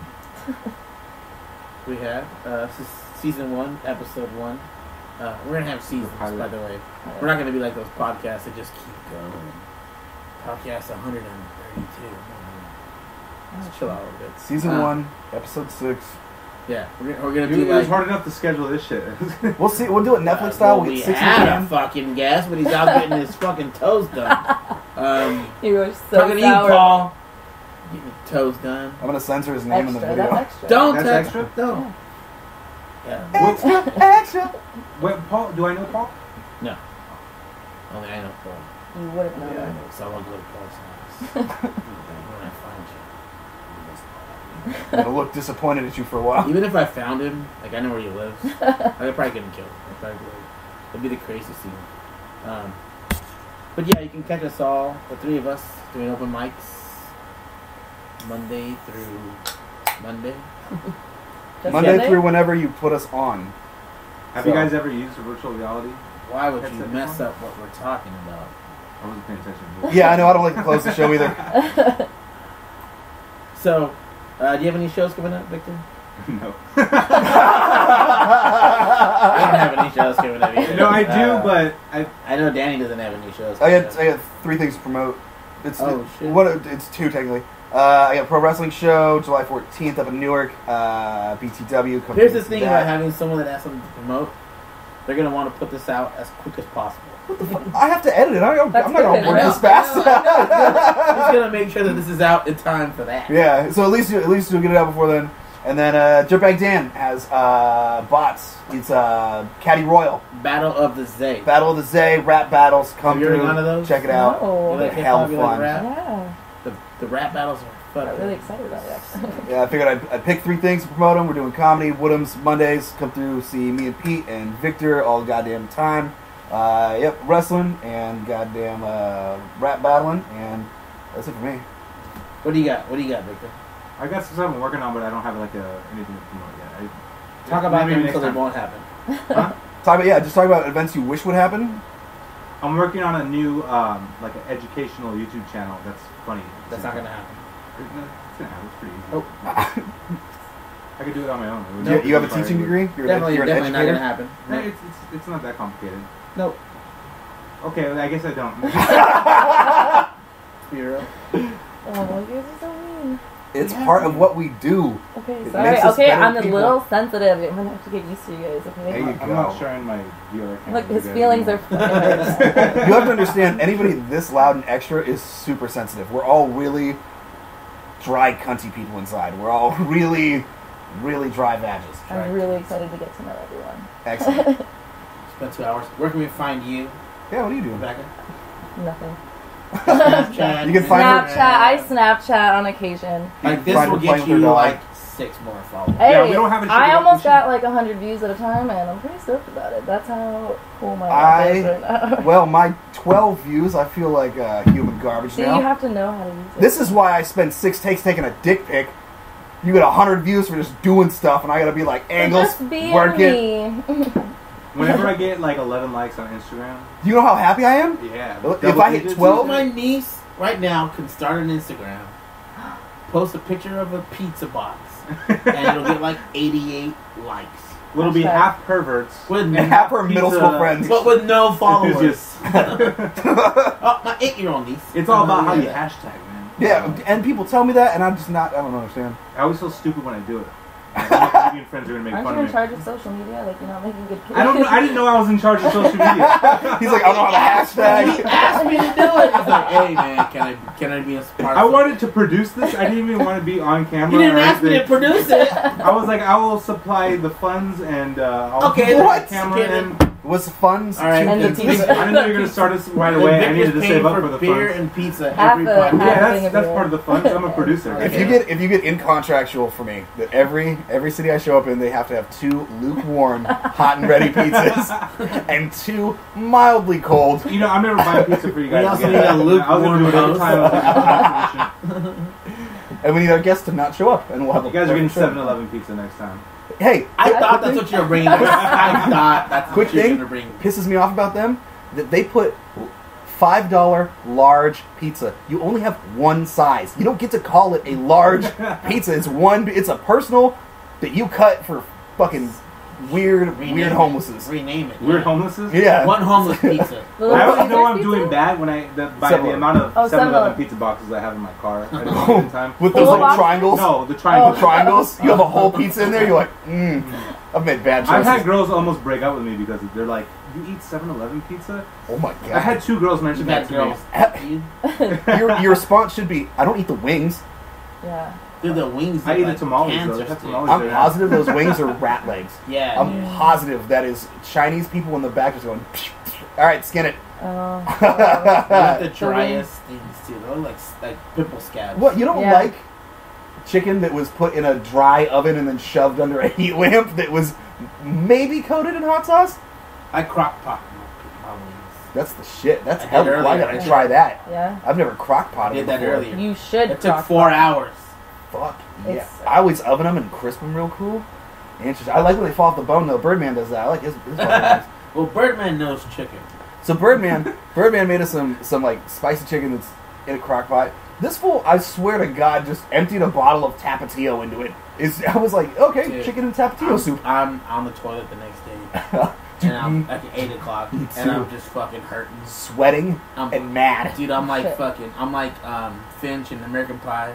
Speaker 5: we had. This is season 1, episode 1. We're gonna have seasons, by the way. We're not gonna be like those podcasts that just keep going. Podcast 132. Let's chill out a little bit.
Speaker 3: Season 1, episode 6.
Speaker 5: Yeah, we're gonna
Speaker 2: Dude,
Speaker 5: do
Speaker 2: it
Speaker 5: like.
Speaker 2: was hard enough to schedule this shit.
Speaker 3: We'll see. We'll do it Netflix style.
Speaker 5: We
Speaker 3: We'll get 6
Speaker 5: had a
Speaker 3: in.
Speaker 5: fucking guest, but he's out getting his fucking toes done.
Speaker 1: You were so
Speaker 5: Talking to you,
Speaker 1: sour.
Speaker 5: Paul. Getting your toes done.
Speaker 3: I'm gonna censor his name in the
Speaker 1: Extra,
Speaker 3: video.
Speaker 1: that's extra.
Speaker 5: Don't
Speaker 2: That's
Speaker 5: touch.
Speaker 2: extra?
Speaker 5: Don't. Yeah.
Speaker 3: Extra, extra.
Speaker 2: Wait, Paul? Do I know Paul?
Speaker 5: No. Only I know Paul.
Speaker 1: You would have known
Speaker 5: Yeah, I
Speaker 1: that.
Speaker 5: know. So I won't go to Paul's house. When I find you.
Speaker 3: I'm gonna look disappointed at you for a while.
Speaker 5: Even if I found him, like I know where he lives, I probably couldn't kill him. It'd be the craziest scene. But yeah, you can catch us all, the 3 of us, doing open mics Monday through Monday.
Speaker 1: Just
Speaker 3: Monday
Speaker 1: Sunday?
Speaker 3: through whenever you put us on.
Speaker 2: Have
Speaker 3: So-
Speaker 2: you guys ever used virtual reality?
Speaker 5: Why would you
Speaker 2: Headset
Speaker 5: mess
Speaker 2: before?
Speaker 5: up what we're talking about?
Speaker 2: I wasn't paying attention.
Speaker 3: Yeah, I know. I don't like to close the show either.
Speaker 5: So, do you have any shows coming up, Victor?
Speaker 2: No.
Speaker 5: I don't have any shows coming up either.
Speaker 2: No, I do, but
Speaker 5: I know Danny doesn't have any shows.
Speaker 3: I
Speaker 5: coming up.
Speaker 3: got 3 things to promote. It's
Speaker 5: Oh, shit.
Speaker 3: It's 2 technically. I got a pro wrestling show July 14th up in Newark. BTW. Come
Speaker 5: Here's
Speaker 3: to
Speaker 5: the thing
Speaker 3: that.
Speaker 5: about having someone that has something to promote. They're going to want to put this out as quick as possible.
Speaker 3: I have to edit it. I'm
Speaker 1: That's
Speaker 3: not gonna
Speaker 1: good.
Speaker 3: work
Speaker 1: I know,
Speaker 3: this fast.
Speaker 5: Just going to make sure that this is out in time for that.
Speaker 3: Yeah, so at least you'll get it out before then. And then Dirtbag Dan has bots. It's Caddy Royal.
Speaker 5: Battle of the Zay.
Speaker 3: Battle of the Zay, rap battles. Come
Speaker 5: Have you ever
Speaker 3: through.
Speaker 5: gone to those?
Speaker 3: Check it out.
Speaker 1: No.
Speaker 5: You like
Speaker 3: They're hell
Speaker 5: hip-hop, you like
Speaker 3: fun.
Speaker 5: rap?
Speaker 1: Yeah.
Speaker 5: The rap battles are fun.
Speaker 1: I'm really excited about it, actually.
Speaker 3: Yeah, I figured I'd pick 3 things to promote them. We're doing comedy, Woodham's Mondays. Come through, see me and Pete and Victor all the goddamn time. Yep, wrestling and goddamn rap battling, and that's it for me.
Speaker 5: What do you got? What do you got, Victor?
Speaker 2: I got some stuff I'm working on, but I don't have like anything to promote yet.
Speaker 5: Talk about
Speaker 2: maybe
Speaker 5: them
Speaker 2: next
Speaker 5: until it
Speaker 2: time.
Speaker 5: won't happen.
Speaker 2: Huh?
Speaker 3: Just talk about events you wish would happen.
Speaker 2: I'm working on a new like an educational YouTube channel. That's funny.
Speaker 5: That's not going to happen.
Speaker 2: It's gonna happen. It's pretty easy.
Speaker 5: Oh.
Speaker 2: I could do it on my own. It would
Speaker 3: You have a
Speaker 2: require
Speaker 3: teaching
Speaker 2: you.
Speaker 3: degree? You're
Speaker 5: Definitely
Speaker 3: an
Speaker 5: not
Speaker 3: educator?
Speaker 5: going to happen.
Speaker 2: Hey, it's not that complicated.
Speaker 5: Nope.
Speaker 2: Okay, well, I guess I don't.
Speaker 5: You're real.
Speaker 1: Oh, you guys are so mean.
Speaker 3: It's part of what we do.
Speaker 1: Okay,
Speaker 3: It
Speaker 1: sorry.
Speaker 3: makes us
Speaker 1: Okay,
Speaker 3: better
Speaker 1: I'm a
Speaker 3: people.
Speaker 1: little sensitive. I'm gonna have to get used to you guys.
Speaker 3: There
Speaker 1: Okay.
Speaker 3: you
Speaker 2: I'm
Speaker 3: go.
Speaker 2: not sharing my VR camera.
Speaker 1: Look, his
Speaker 2: with you guys
Speaker 1: feelings are.
Speaker 2: anymore.
Speaker 3: You have to understand, anybody this loud and extra is super sensitive. We're all really dry, cunty people inside. We're all really, really dry badges.
Speaker 1: I'm really excited to get to know everyone.
Speaker 3: Excellent.
Speaker 5: Spent 2 hours. Where can we find you,
Speaker 3: Yeah, what are you doing?
Speaker 5: Rebecca?
Speaker 1: Nothing.
Speaker 5: Snapchat.
Speaker 3: You can find her-
Speaker 1: Snapchat. I Snapchat on occasion.
Speaker 5: Like this
Speaker 3: Find
Speaker 5: will
Speaker 3: her playing
Speaker 5: get
Speaker 3: with her
Speaker 5: you
Speaker 3: dog.
Speaker 5: like 6 more followers.
Speaker 1: Hey,
Speaker 2: Yeah, we don't have a
Speaker 1: I
Speaker 2: sugar-
Speaker 1: almost
Speaker 2: we should-
Speaker 1: got like 100 views at a time, and I'm pretty stoked about it. That's how cool my life is right now.
Speaker 3: Well, my 12 views, I feel like human garbage
Speaker 1: See,
Speaker 3: now.
Speaker 1: you have to know how to use it.
Speaker 3: This is why I spend 6 takes taking a dick pic. You get 100 views for just doing stuff, and I gotta be like, angles,
Speaker 1: Just be
Speaker 3: work it.
Speaker 1: me.
Speaker 2: Whenever I get like 11 likes on Instagram,
Speaker 3: You know how happy I am?
Speaker 2: yeah.
Speaker 3: If
Speaker 2: double
Speaker 3: I hit
Speaker 2: digits.
Speaker 3: 12
Speaker 5: My niece right now can start an Instagram, post a picture of a pizza box, and it'll get like 88 likes.
Speaker 2: It'll be
Speaker 1: Hashtag.
Speaker 2: half perverts.
Speaker 5: With
Speaker 3: And half her middle
Speaker 2: Pizza-
Speaker 3: school friends.
Speaker 5: but with no followers.
Speaker 2: Enthusiasts.
Speaker 5: Oh, my 8-year-old niece.
Speaker 2: It's all about how you
Speaker 5: have.
Speaker 2: hashtag, man.
Speaker 3: Yeah, and people tell me that, and I don't understand.
Speaker 2: I always feel stupid when I do it. My comedian friends are gonna make
Speaker 1: Aren't
Speaker 2: fun
Speaker 1: you
Speaker 2: of
Speaker 1: in
Speaker 2: me.
Speaker 1: charge of social media? Like, you're not making good.
Speaker 2: I don't know. I didn't know I was in charge of social media.
Speaker 3: He's like, I don't know how to hashtag.
Speaker 4: He asked me to do it. He's like, hey man, can I be a part?
Speaker 2: I wanted to produce this. I didn't even want to be on camera.
Speaker 4: You didn't
Speaker 2: or
Speaker 4: ask me to
Speaker 2: anything.
Speaker 4: produce it.
Speaker 2: I was like, I will supply the funds and I'll
Speaker 4: Okay,
Speaker 2: do the
Speaker 3: what?
Speaker 2: camera
Speaker 4: Okay,
Speaker 2: and.
Speaker 3: Was funds
Speaker 4: All right.
Speaker 1: And the
Speaker 3: and
Speaker 1: TV.
Speaker 2: I didn't know you were gonna start us right away. I needed to save up for the
Speaker 4: beer
Speaker 2: funds.
Speaker 4: and pizza
Speaker 1: Half
Speaker 4: every
Speaker 1: the-
Speaker 4: podcast.
Speaker 1: half-
Speaker 2: Yeah, that's part of the funds. I'm a producer.
Speaker 3: If you get in contractual for me that every city I show up in, they have to have 2 lukewarm, hot and ready pizzas and 2 mildly cold.
Speaker 2: You know, I'm never buying pizza for you guys.
Speaker 4: We also
Speaker 2: again.
Speaker 4: need a
Speaker 2: I was gonna do it every
Speaker 4: lukewarm
Speaker 2: time. I was like,
Speaker 3: And we need our guests to not show up, and we'll have
Speaker 2: you guys are getting
Speaker 3: show.
Speaker 2: 7-Eleven pizza next time.
Speaker 3: Hey,
Speaker 4: I thought that's what you were bringing. I thought that's
Speaker 3: quick
Speaker 4: what you were
Speaker 3: thing
Speaker 4: going to bring.
Speaker 3: pisses me off about them that they put $5 large pizza. You only have one size. You don't get to call it a large pizza. It's one. It's a personal that you cut for fucking weird homelesses.
Speaker 4: Rename it.
Speaker 2: Weird homelesses?
Speaker 3: Yeah.
Speaker 4: One homeless pizza.
Speaker 1: The
Speaker 2: I
Speaker 1: little
Speaker 2: always know I'm
Speaker 1: pizza?
Speaker 2: doing bad when by the
Speaker 3: 7-Eleven.
Speaker 2: amount of
Speaker 1: Oh,
Speaker 2: 7-Eleven
Speaker 1: 7-Eleven.
Speaker 2: pizza boxes I have in my car. I didn't do it in time.
Speaker 3: With those
Speaker 1: Full
Speaker 3: like
Speaker 1: boxes?
Speaker 3: triangles.
Speaker 2: No, the
Speaker 3: The
Speaker 2: triangle.
Speaker 3: triangles. You have a whole pizza in there. You're like, I've made bad
Speaker 2: I've
Speaker 3: choices.
Speaker 2: had girls almost break up with me because they're like, "You eat 7-Eleven pizza?"
Speaker 3: Oh my god.
Speaker 2: I had 2 girls mention
Speaker 4: Bad
Speaker 2: that to me.
Speaker 4: girls.
Speaker 3: your response should be, I don't eat the wings.
Speaker 1: Yeah.
Speaker 4: Dude, the wings.
Speaker 2: I
Speaker 4: look
Speaker 2: eat the
Speaker 4: like
Speaker 2: tamales though.
Speaker 4: cancers,
Speaker 2: They have
Speaker 4: dude.
Speaker 2: tamales
Speaker 3: I'm
Speaker 2: there.
Speaker 3: positive those wings are rat legs.
Speaker 4: Yeah.
Speaker 3: I'm
Speaker 4: dude.
Speaker 3: positive that is Chinese people in the back just going, all right, skin it.
Speaker 1: Oh.
Speaker 4: They're the
Speaker 1: So
Speaker 4: driest things too. They look like pimple scabs.
Speaker 3: What, you don't
Speaker 1: Yeah.
Speaker 3: like chicken that was put in a dry oven and then shoved under a heat lamp that was maybe coated in hot sauce?
Speaker 4: I crock pot my wings.
Speaker 3: That's the shit. That's
Speaker 4: I did
Speaker 3: hell. I
Speaker 4: earlier.
Speaker 3: gotta try that.
Speaker 1: Yeah.
Speaker 3: I've never crock
Speaker 4: I
Speaker 3: potted
Speaker 4: did that
Speaker 3: before.
Speaker 4: earlier.
Speaker 1: You should.
Speaker 4: It took
Speaker 1: crock
Speaker 4: 4
Speaker 1: pot.
Speaker 4: hours.
Speaker 3: Fuck yeah.
Speaker 1: It's-
Speaker 3: I always oven them and crisp them real cool. Interesting. I like when they fall off the bone though. Birdman does that. I like his fucking ones.
Speaker 4: Well, Birdman knows chicken.
Speaker 3: So Birdman made us some like spicy chicken that's in a crock pot. This fool, I swear to God, just emptied a bottle of Tapatio into it. I was like, okay,
Speaker 4: Dude,
Speaker 3: chicken and Tapatio soup.
Speaker 4: I'm on the toilet the next day. And I'm at 8 o'clock.
Speaker 3: Me
Speaker 4: And I'm
Speaker 3: too.
Speaker 4: just fucking hurting.
Speaker 3: Sweating
Speaker 4: I'm,
Speaker 3: and mad.
Speaker 4: Dude, I'm like
Speaker 1: Shit.
Speaker 4: I'm like Finch in American Pie.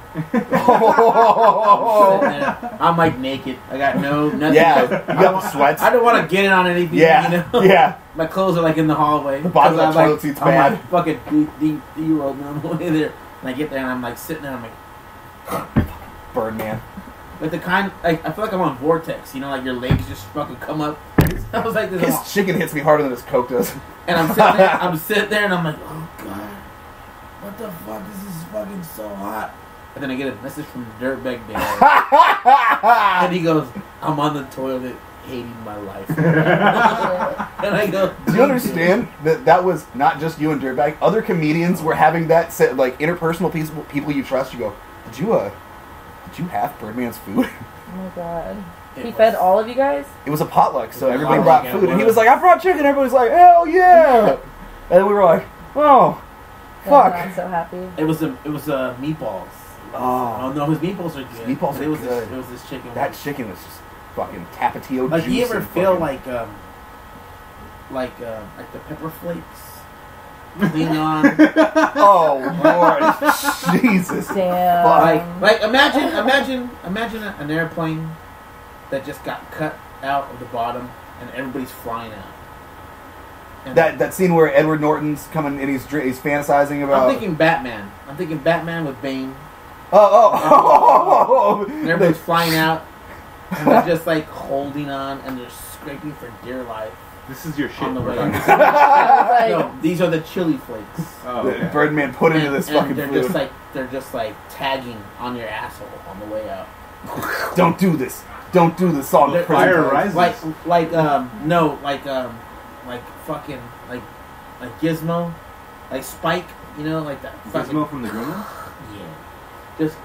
Speaker 3: Oh.
Speaker 4: Sitting there. I'm like naked. I got nothing.
Speaker 3: Yeah, you got the sweats.
Speaker 4: I don't want to get it on anything.
Speaker 3: Yeah,
Speaker 4: You know?
Speaker 3: yeah.
Speaker 4: My clothes are like in the hallway.
Speaker 3: The bottom of
Speaker 4: 'Cause
Speaker 3: the
Speaker 4: I'm
Speaker 3: toilet
Speaker 4: like,
Speaker 3: seat's
Speaker 4: I'm
Speaker 3: bad.
Speaker 4: like fucking D-rolled me on the way there. And I get there and I'm like sitting there. I'm like,
Speaker 3: Birdman.
Speaker 4: like the kind. Like I feel like I'm on Vortex. You know, like your legs just fucking come up. I was like this.
Speaker 3: His chicken hits me harder than his Coke does.
Speaker 4: And I'm sitting there. I'm sitting there and I'm like, oh god, what the fuck? This is fucking so hot. And then I get a message from Dirtbag Bedo. And he goes, I'm on the toilet hating my life. And I go,
Speaker 3: Do you understand that was not just you and Dirtbag? Other comedians were having that set, like interpersonal people you trust. You go, did you have Birdman's food?
Speaker 1: Oh my god.
Speaker 4: It
Speaker 1: He
Speaker 4: was-
Speaker 1: fed all of you guys?
Speaker 3: It was a potluck, so everybody
Speaker 4: Potluck,
Speaker 3: brought
Speaker 4: it
Speaker 3: food, and he
Speaker 4: was.
Speaker 3: was like, "I brought chicken." Everybody's like, "Hell yeah!" And we were like, "Oh, fuck."
Speaker 1: I'm so happy.
Speaker 4: It was meatballs.
Speaker 3: Oh,
Speaker 4: No, his meatballs are good.
Speaker 3: Meatballs
Speaker 4: But
Speaker 3: are
Speaker 4: it was
Speaker 3: good.
Speaker 4: It was this chicken.
Speaker 3: that chicken was just fucking Tapatio
Speaker 4: Like
Speaker 3: juice.
Speaker 4: you ever
Speaker 3: and
Speaker 4: feel
Speaker 3: fucking-
Speaker 4: like the pepper flakes thing on?
Speaker 3: Oh Lord, Jesus!
Speaker 1: Damn.
Speaker 4: like imagine an airplane that just got cut out of the bottom and everybody's flying out. And
Speaker 3: That scene where Edward Norton's coming and he's fantasizing about.
Speaker 4: I'm thinking Batman. I'm thinking Batman with Bane.
Speaker 3: Oh.
Speaker 4: And everybody's flying out and they're just like holding on and they're scraping for dear life
Speaker 2: This is your shit.
Speaker 4: on the way.
Speaker 2: We're
Speaker 4: out.
Speaker 1: Like,
Speaker 4: No, these are the chili flakes.
Speaker 2: Oh,
Speaker 3: The
Speaker 2: okay.
Speaker 3: Birdman put into
Speaker 4: And-
Speaker 3: this
Speaker 4: and
Speaker 3: fucking
Speaker 4: they're just like tagging on your asshole on the way out.
Speaker 3: Don't do this. Don't do this on the
Speaker 4: They're-
Speaker 3: prison
Speaker 2: Fire
Speaker 3: guards.
Speaker 2: rises.
Speaker 4: like fucking like Gizmo, like Spike, you know, like that fucking
Speaker 2: Gizmo from the Gremlins?
Speaker 4: yeah, just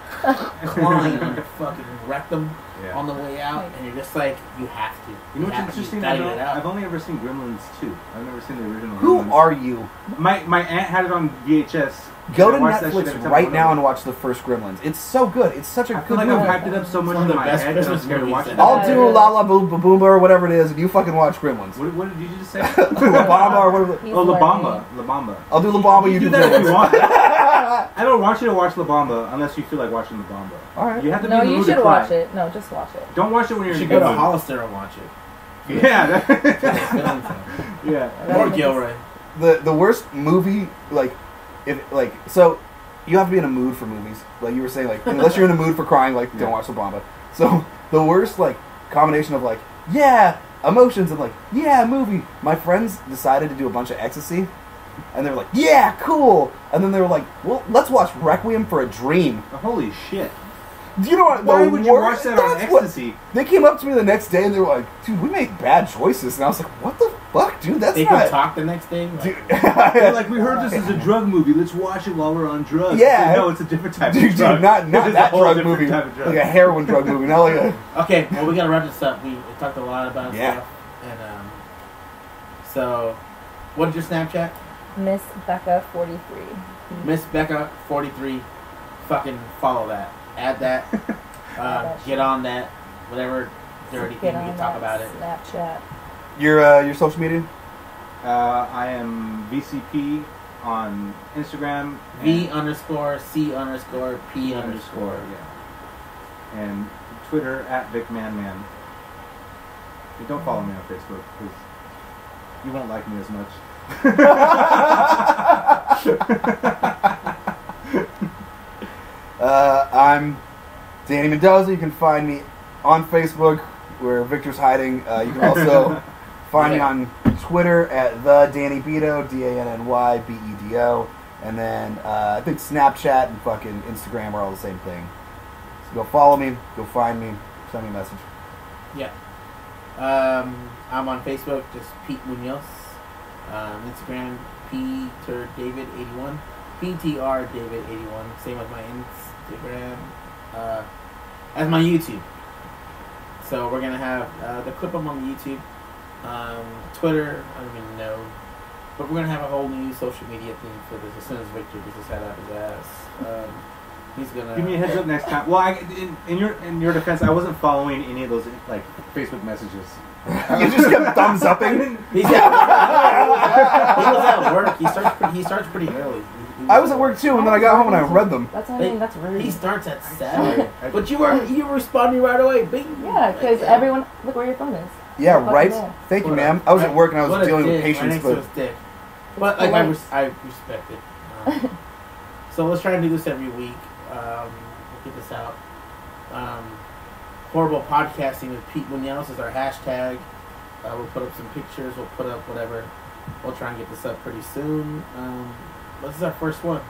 Speaker 4: clawing on your fucking rectum
Speaker 2: Yeah.
Speaker 4: on the way out, and you're just like you have to.
Speaker 2: You know what's
Speaker 4: have to.
Speaker 2: interesting?
Speaker 4: Gotta
Speaker 2: I
Speaker 4: get
Speaker 2: don't-
Speaker 4: it out.
Speaker 2: I've only ever seen Gremlins 2. I've never seen the original.
Speaker 3: Who
Speaker 2: Gremlins.
Speaker 3: are you?
Speaker 2: My aunt had it on VHS.
Speaker 3: Go to
Speaker 2: I watched that shit
Speaker 3: Netflix
Speaker 2: every time
Speaker 3: right
Speaker 2: I
Speaker 3: now
Speaker 2: went
Speaker 3: and
Speaker 2: over.
Speaker 3: watch the first Gremlins. It's so good. It's such a
Speaker 2: I
Speaker 3: good
Speaker 2: feel like
Speaker 3: movie.
Speaker 2: I've hyped it up so much
Speaker 4: one of
Speaker 2: in
Speaker 4: the
Speaker 2: my
Speaker 4: best
Speaker 2: head that I'm
Speaker 4: Christmas
Speaker 2: scared to watch
Speaker 4: movies
Speaker 2: it.
Speaker 3: I'll do La La Boomba or whatever it is, and you fucking watch Gremlins.
Speaker 2: What did you just say?
Speaker 3: La Bamba or whatever.
Speaker 1: he's
Speaker 2: Oh, La
Speaker 1: learning.
Speaker 2: Bamba. La Bamba.
Speaker 3: I'll do La Bamba, you
Speaker 2: You
Speaker 3: do
Speaker 2: do that if you
Speaker 3: Gremlins.
Speaker 2: want. I don't want you to watch La Bamba unless you feel like watching La Bamba.
Speaker 3: All right.
Speaker 2: You have to
Speaker 1: No,
Speaker 2: be in the
Speaker 1: you
Speaker 2: mood
Speaker 1: should
Speaker 2: to cry.
Speaker 1: watch it. No, just watch it.
Speaker 2: Don't watch it when you're
Speaker 4: You
Speaker 2: in
Speaker 4: should
Speaker 2: a
Speaker 4: go to
Speaker 2: good mood.
Speaker 4: Hollister and watch it.
Speaker 2: Yeah. yeah.
Speaker 4: Or Gilroy.
Speaker 3: The worst movie, so you have to be in a mood for movies. Like you were saying, like unless you're in a mood for crying, like don't watch La Bamba. So the worst combination of emotions and movie. My friends decided to do a bunch of ecstasy, and they were like, yeah, cool. And then they were like, well, let's watch Requiem for a Dream.
Speaker 2: Holy shit.
Speaker 3: Do you know what?
Speaker 2: Why
Speaker 3: the
Speaker 2: would you watch that on
Speaker 3: that's what-
Speaker 2: ecstasy?
Speaker 3: They came up to me the next day and they were like, dude, we made bad choices. And I was like, what the fuck, dude? That's
Speaker 4: They
Speaker 3: not...
Speaker 4: could talk the next day.
Speaker 3: Dude,
Speaker 2: They're like, we heard this is a drug movie. Let's watch it while we're on drugs.
Speaker 3: Yeah.
Speaker 2: No, it's a different type
Speaker 3: dude,
Speaker 2: of drug.
Speaker 3: not
Speaker 2: It's a
Speaker 3: that
Speaker 2: whole
Speaker 3: drug
Speaker 2: different
Speaker 3: movie.
Speaker 2: type of drug.
Speaker 3: Like a heroin drug movie, not like a...
Speaker 4: Okay, well, we gotta wrap this up. We talked a lot about
Speaker 3: Yeah.
Speaker 4: stuff. And, so, what is your Snapchat?
Speaker 1: Miss Becca 43.
Speaker 4: Miss Becca 43. Fucking follow that. Add that.
Speaker 1: that
Speaker 4: Get on that. Whatever dirty thing we can talk about it.
Speaker 1: Snapchat.
Speaker 3: Your social media?
Speaker 2: I am VCP on Instagram.
Speaker 4: V_C_P_.
Speaker 2: Yeah. And Twitter @VicManman. And don't follow me on Facebook because you won't like me as much.
Speaker 3: I'm Danny Mendoza. You can find me on Facebook where Victor's hiding. You can also find me on Twitter @the Danny Bedo, DANNYBEDO, and then I think Snapchat and fucking Instagram are all the same thing. So go follow me, go find me, send me a message.
Speaker 4: Yeah. I'm on Facebook, just Pete Munoz. Instagram, Peter David 81. PTR David 81. Same with my Instagram. As my YouTube. So we're gonna have the clip up on the YouTube. Twitter, I don't even know. But we're gonna have a whole new social media thing for this as soon as Victor gets his head out his ass. He's gonna
Speaker 2: Give me a heads up next time. Well, in your defense, I wasn't following any of those Facebook messages.
Speaker 3: You just kept thumbs upping.
Speaker 4: He's at he was at work. He starts pretty early.
Speaker 3: I was at work too, and then I got home and I read them.
Speaker 1: That's what I mean. That's rude.
Speaker 4: He starts at 7. But you were responding right away. Bing.
Speaker 1: Yeah, because everyone look where your phone is.
Speaker 3: Yeah,
Speaker 1: Fucking
Speaker 3: right?
Speaker 1: there.
Speaker 3: Thank you, ma'am. I was at work and I
Speaker 4: What
Speaker 3: was
Speaker 4: a
Speaker 3: dealing with
Speaker 4: dick. Right
Speaker 3: patients,
Speaker 4: next to
Speaker 3: but
Speaker 4: his dick. But like, I respect it. So let's try and do this every week. We'll get this out. Horrible podcasting with Pete Munoz is our hashtag. We'll put up some pictures. We'll put up whatever. We'll try and get this up pretty soon. This is our first one.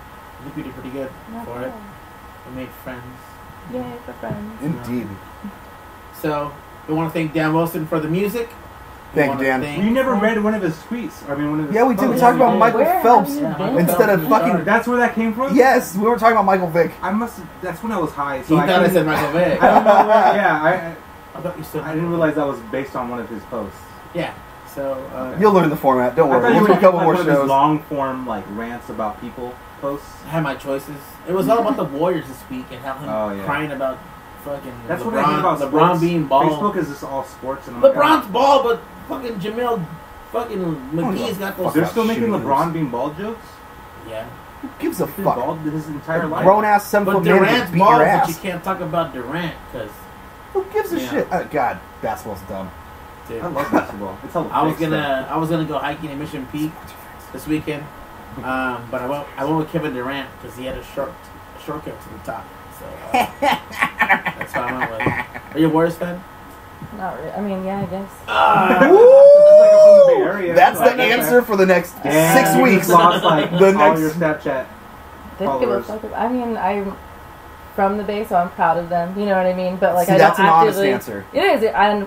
Speaker 4: I think we did pretty good for it. We made friends.
Speaker 1: Yay for friends.
Speaker 3: indeed.
Speaker 4: So we want to thank Dan Wilson for the music. We
Speaker 3: Thank
Speaker 4: wanna
Speaker 3: Dan.
Speaker 4: thank-
Speaker 2: You never read one of his tweets. I mean, one of his
Speaker 3: Yeah, we did. We
Speaker 2: posts.
Speaker 3: talked about
Speaker 4: did.
Speaker 3: Michael
Speaker 1: Where
Speaker 3: Phelps
Speaker 1: have you been?
Speaker 3: instead of fucking.
Speaker 2: That's where that came from.
Speaker 3: Yes, we were talking about Michael Vick.
Speaker 2: I must. That's when I was high.
Speaker 4: He
Speaker 2: So
Speaker 4: thought I
Speaker 2: couldn't-
Speaker 4: said Michael Vick.
Speaker 2: I don't know. Yeah,
Speaker 4: I thought you said
Speaker 2: I didn't realize that was based on one of his posts.
Speaker 4: Yeah. So
Speaker 3: You'll learn the format. Don't
Speaker 2: I
Speaker 3: worry.
Speaker 2: thought you
Speaker 3: We'll
Speaker 2: were
Speaker 3: do a couple
Speaker 2: like
Speaker 3: more
Speaker 2: one of his
Speaker 3: shows.
Speaker 2: long form rants about people posts.
Speaker 4: I had my choices. It was all about the Warriors this week and how him
Speaker 2: Oh, yeah.
Speaker 4: crying about fucking
Speaker 2: That's
Speaker 4: LeBron,
Speaker 2: what I hate about
Speaker 4: LeBron
Speaker 2: sports.
Speaker 4: being bald.
Speaker 2: Facebook is just all sports. And I'm like,
Speaker 4: LeBron's bald, but fucking Jamel fucking McGee's got those.
Speaker 2: they're still making
Speaker 3: Shitty
Speaker 2: LeBron
Speaker 3: news.
Speaker 2: being bald jokes.
Speaker 4: Yeah.
Speaker 3: Who gives a
Speaker 2: He's been
Speaker 3: fuck?
Speaker 2: bald his entire life.
Speaker 3: Grown ass 7
Speaker 4: But
Speaker 3: foot man
Speaker 4: Durant's
Speaker 3: just beat
Speaker 4: bald,
Speaker 3: your
Speaker 4: but you
Speaker 3: ass.
Speaker 4: can't talk about Durant because
Speaker 3: Who gives a
Speaker 4: Yeah.
Speaker 3: shit? God, basketball's dumb.
Speaker 4: dude,
Speaker 2: I love basketball. It's all
Speaker 4: I was
Speaker 2: fake stuff.
Speaker 4: gonna go hiking in Mission Peak this weekend, but I went with Kevin Durant because he had a shortcut to the top. So that's why I went with. Are you a Warriors fan?
Speaker 1: Not really. I mean, yeah, I guess.
Speaker 3: Woo! That's the answer for the next
Speaker 2: Damn,
Speaker 3: 6
Speaker 2: you
Speaker 3: weeks.
Speaker 2: just lost like
Speaker 3: The
Speaker 2: all
Speaker 3: next-
Speaker 2: your Snapchat.
Speaker 1: Didn't give a
Speaker 2: Followers.
Speaker 1: fuck. I mean, I'm from the Bay, so I'm proud of them. You know what I mean? But like,
Speaker 3: See,
Speaker 1: I
Speaker 3: that's
Speaker 1: don't
Speaker 3: an honest
Speaker 1: actively.
Speaker 3: answer.
Speaker 1: It is,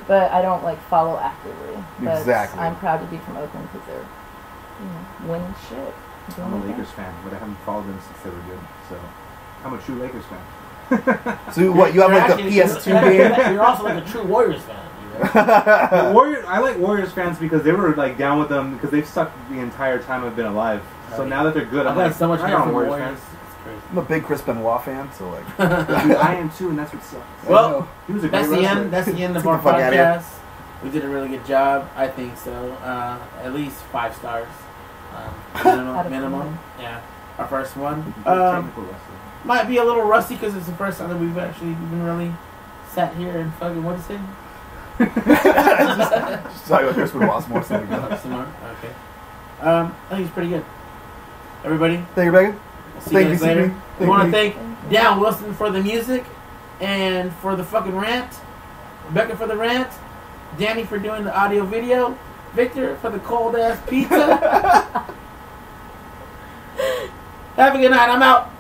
Speaker 1: but I don't like follow actively. But
Speaker 3: Exactly.
Speaker 1: I'm proud to be from Oakland because they're, winning shit.
Speaker 2: I'm a Lakers fan, but I haven't followed them since they were good. So I'm a true Lakers fan.
Speaker 3: So what? You have like the PS2 game?
Speaker 4: You're also like a true Warriors fan. You know?
Speaker 2: I like Warriors fans because they were like down with them because they've sucked the entire time I've been alive. So now that they're good,
Speaker 4: I've
Speaker 2: I'm
Speaker 4: got
Speaker 2: like,
Speaker 4: so much
Speaker 2: right
Speaker 4: hate
Speaker 2: on,
Speaker 4: from
Speaker 2: Warriors
Speaker 4: Warriors.
Speaker 2: fans.
Speaker 4: It's crazy.
Speaker 3: I'm a big Chris Benoit fan, so like.
Speaker 2: Dude, I am too, and that's what sucks.
Speaker 4: Well,
Speaker 2: He was a
Speaker 4: that's
Speaker 2: great
Speaker 4: the
Speaker 2: wrestler.
Speaker 4: end. That's the end of
Speaker 3: Get
Speaker 4: our
Speaker 3: the fuck outta here.
Speaker 4: podcast. We did a really good job. I think so. At least 5 stars.
Speaker 1: Out of
Speaker 4: Minimum.
Speaker 1: 5.
Speaker 4: Yeah. Our first one.
Speaker 2: Technical wrestling.
Speaker 4: Might be a little rusty because it's the first time that we've actually even really sat here and fucking, what is it?
Speaker 3: Just tell you what Chris would watch more something.
Speaker 4: Okay. I think it's pretty good. Everybody,
Speaker 3: Thank you, Megan.
Speaker 4: see
Speaker 3: Thank
Speaker 4: you
Speaker 3: you,
Speaker 4: guys later.
Speaker 3: CB.
Speaker 4: We want to
Speaker 3: Thank
Speaker 4: thank Down Wilson for the music and for the fucking rant, Rebecca for the rant, Danny for doing the audio video, Victor for the cold ass pizza. Have a good night. I'm out.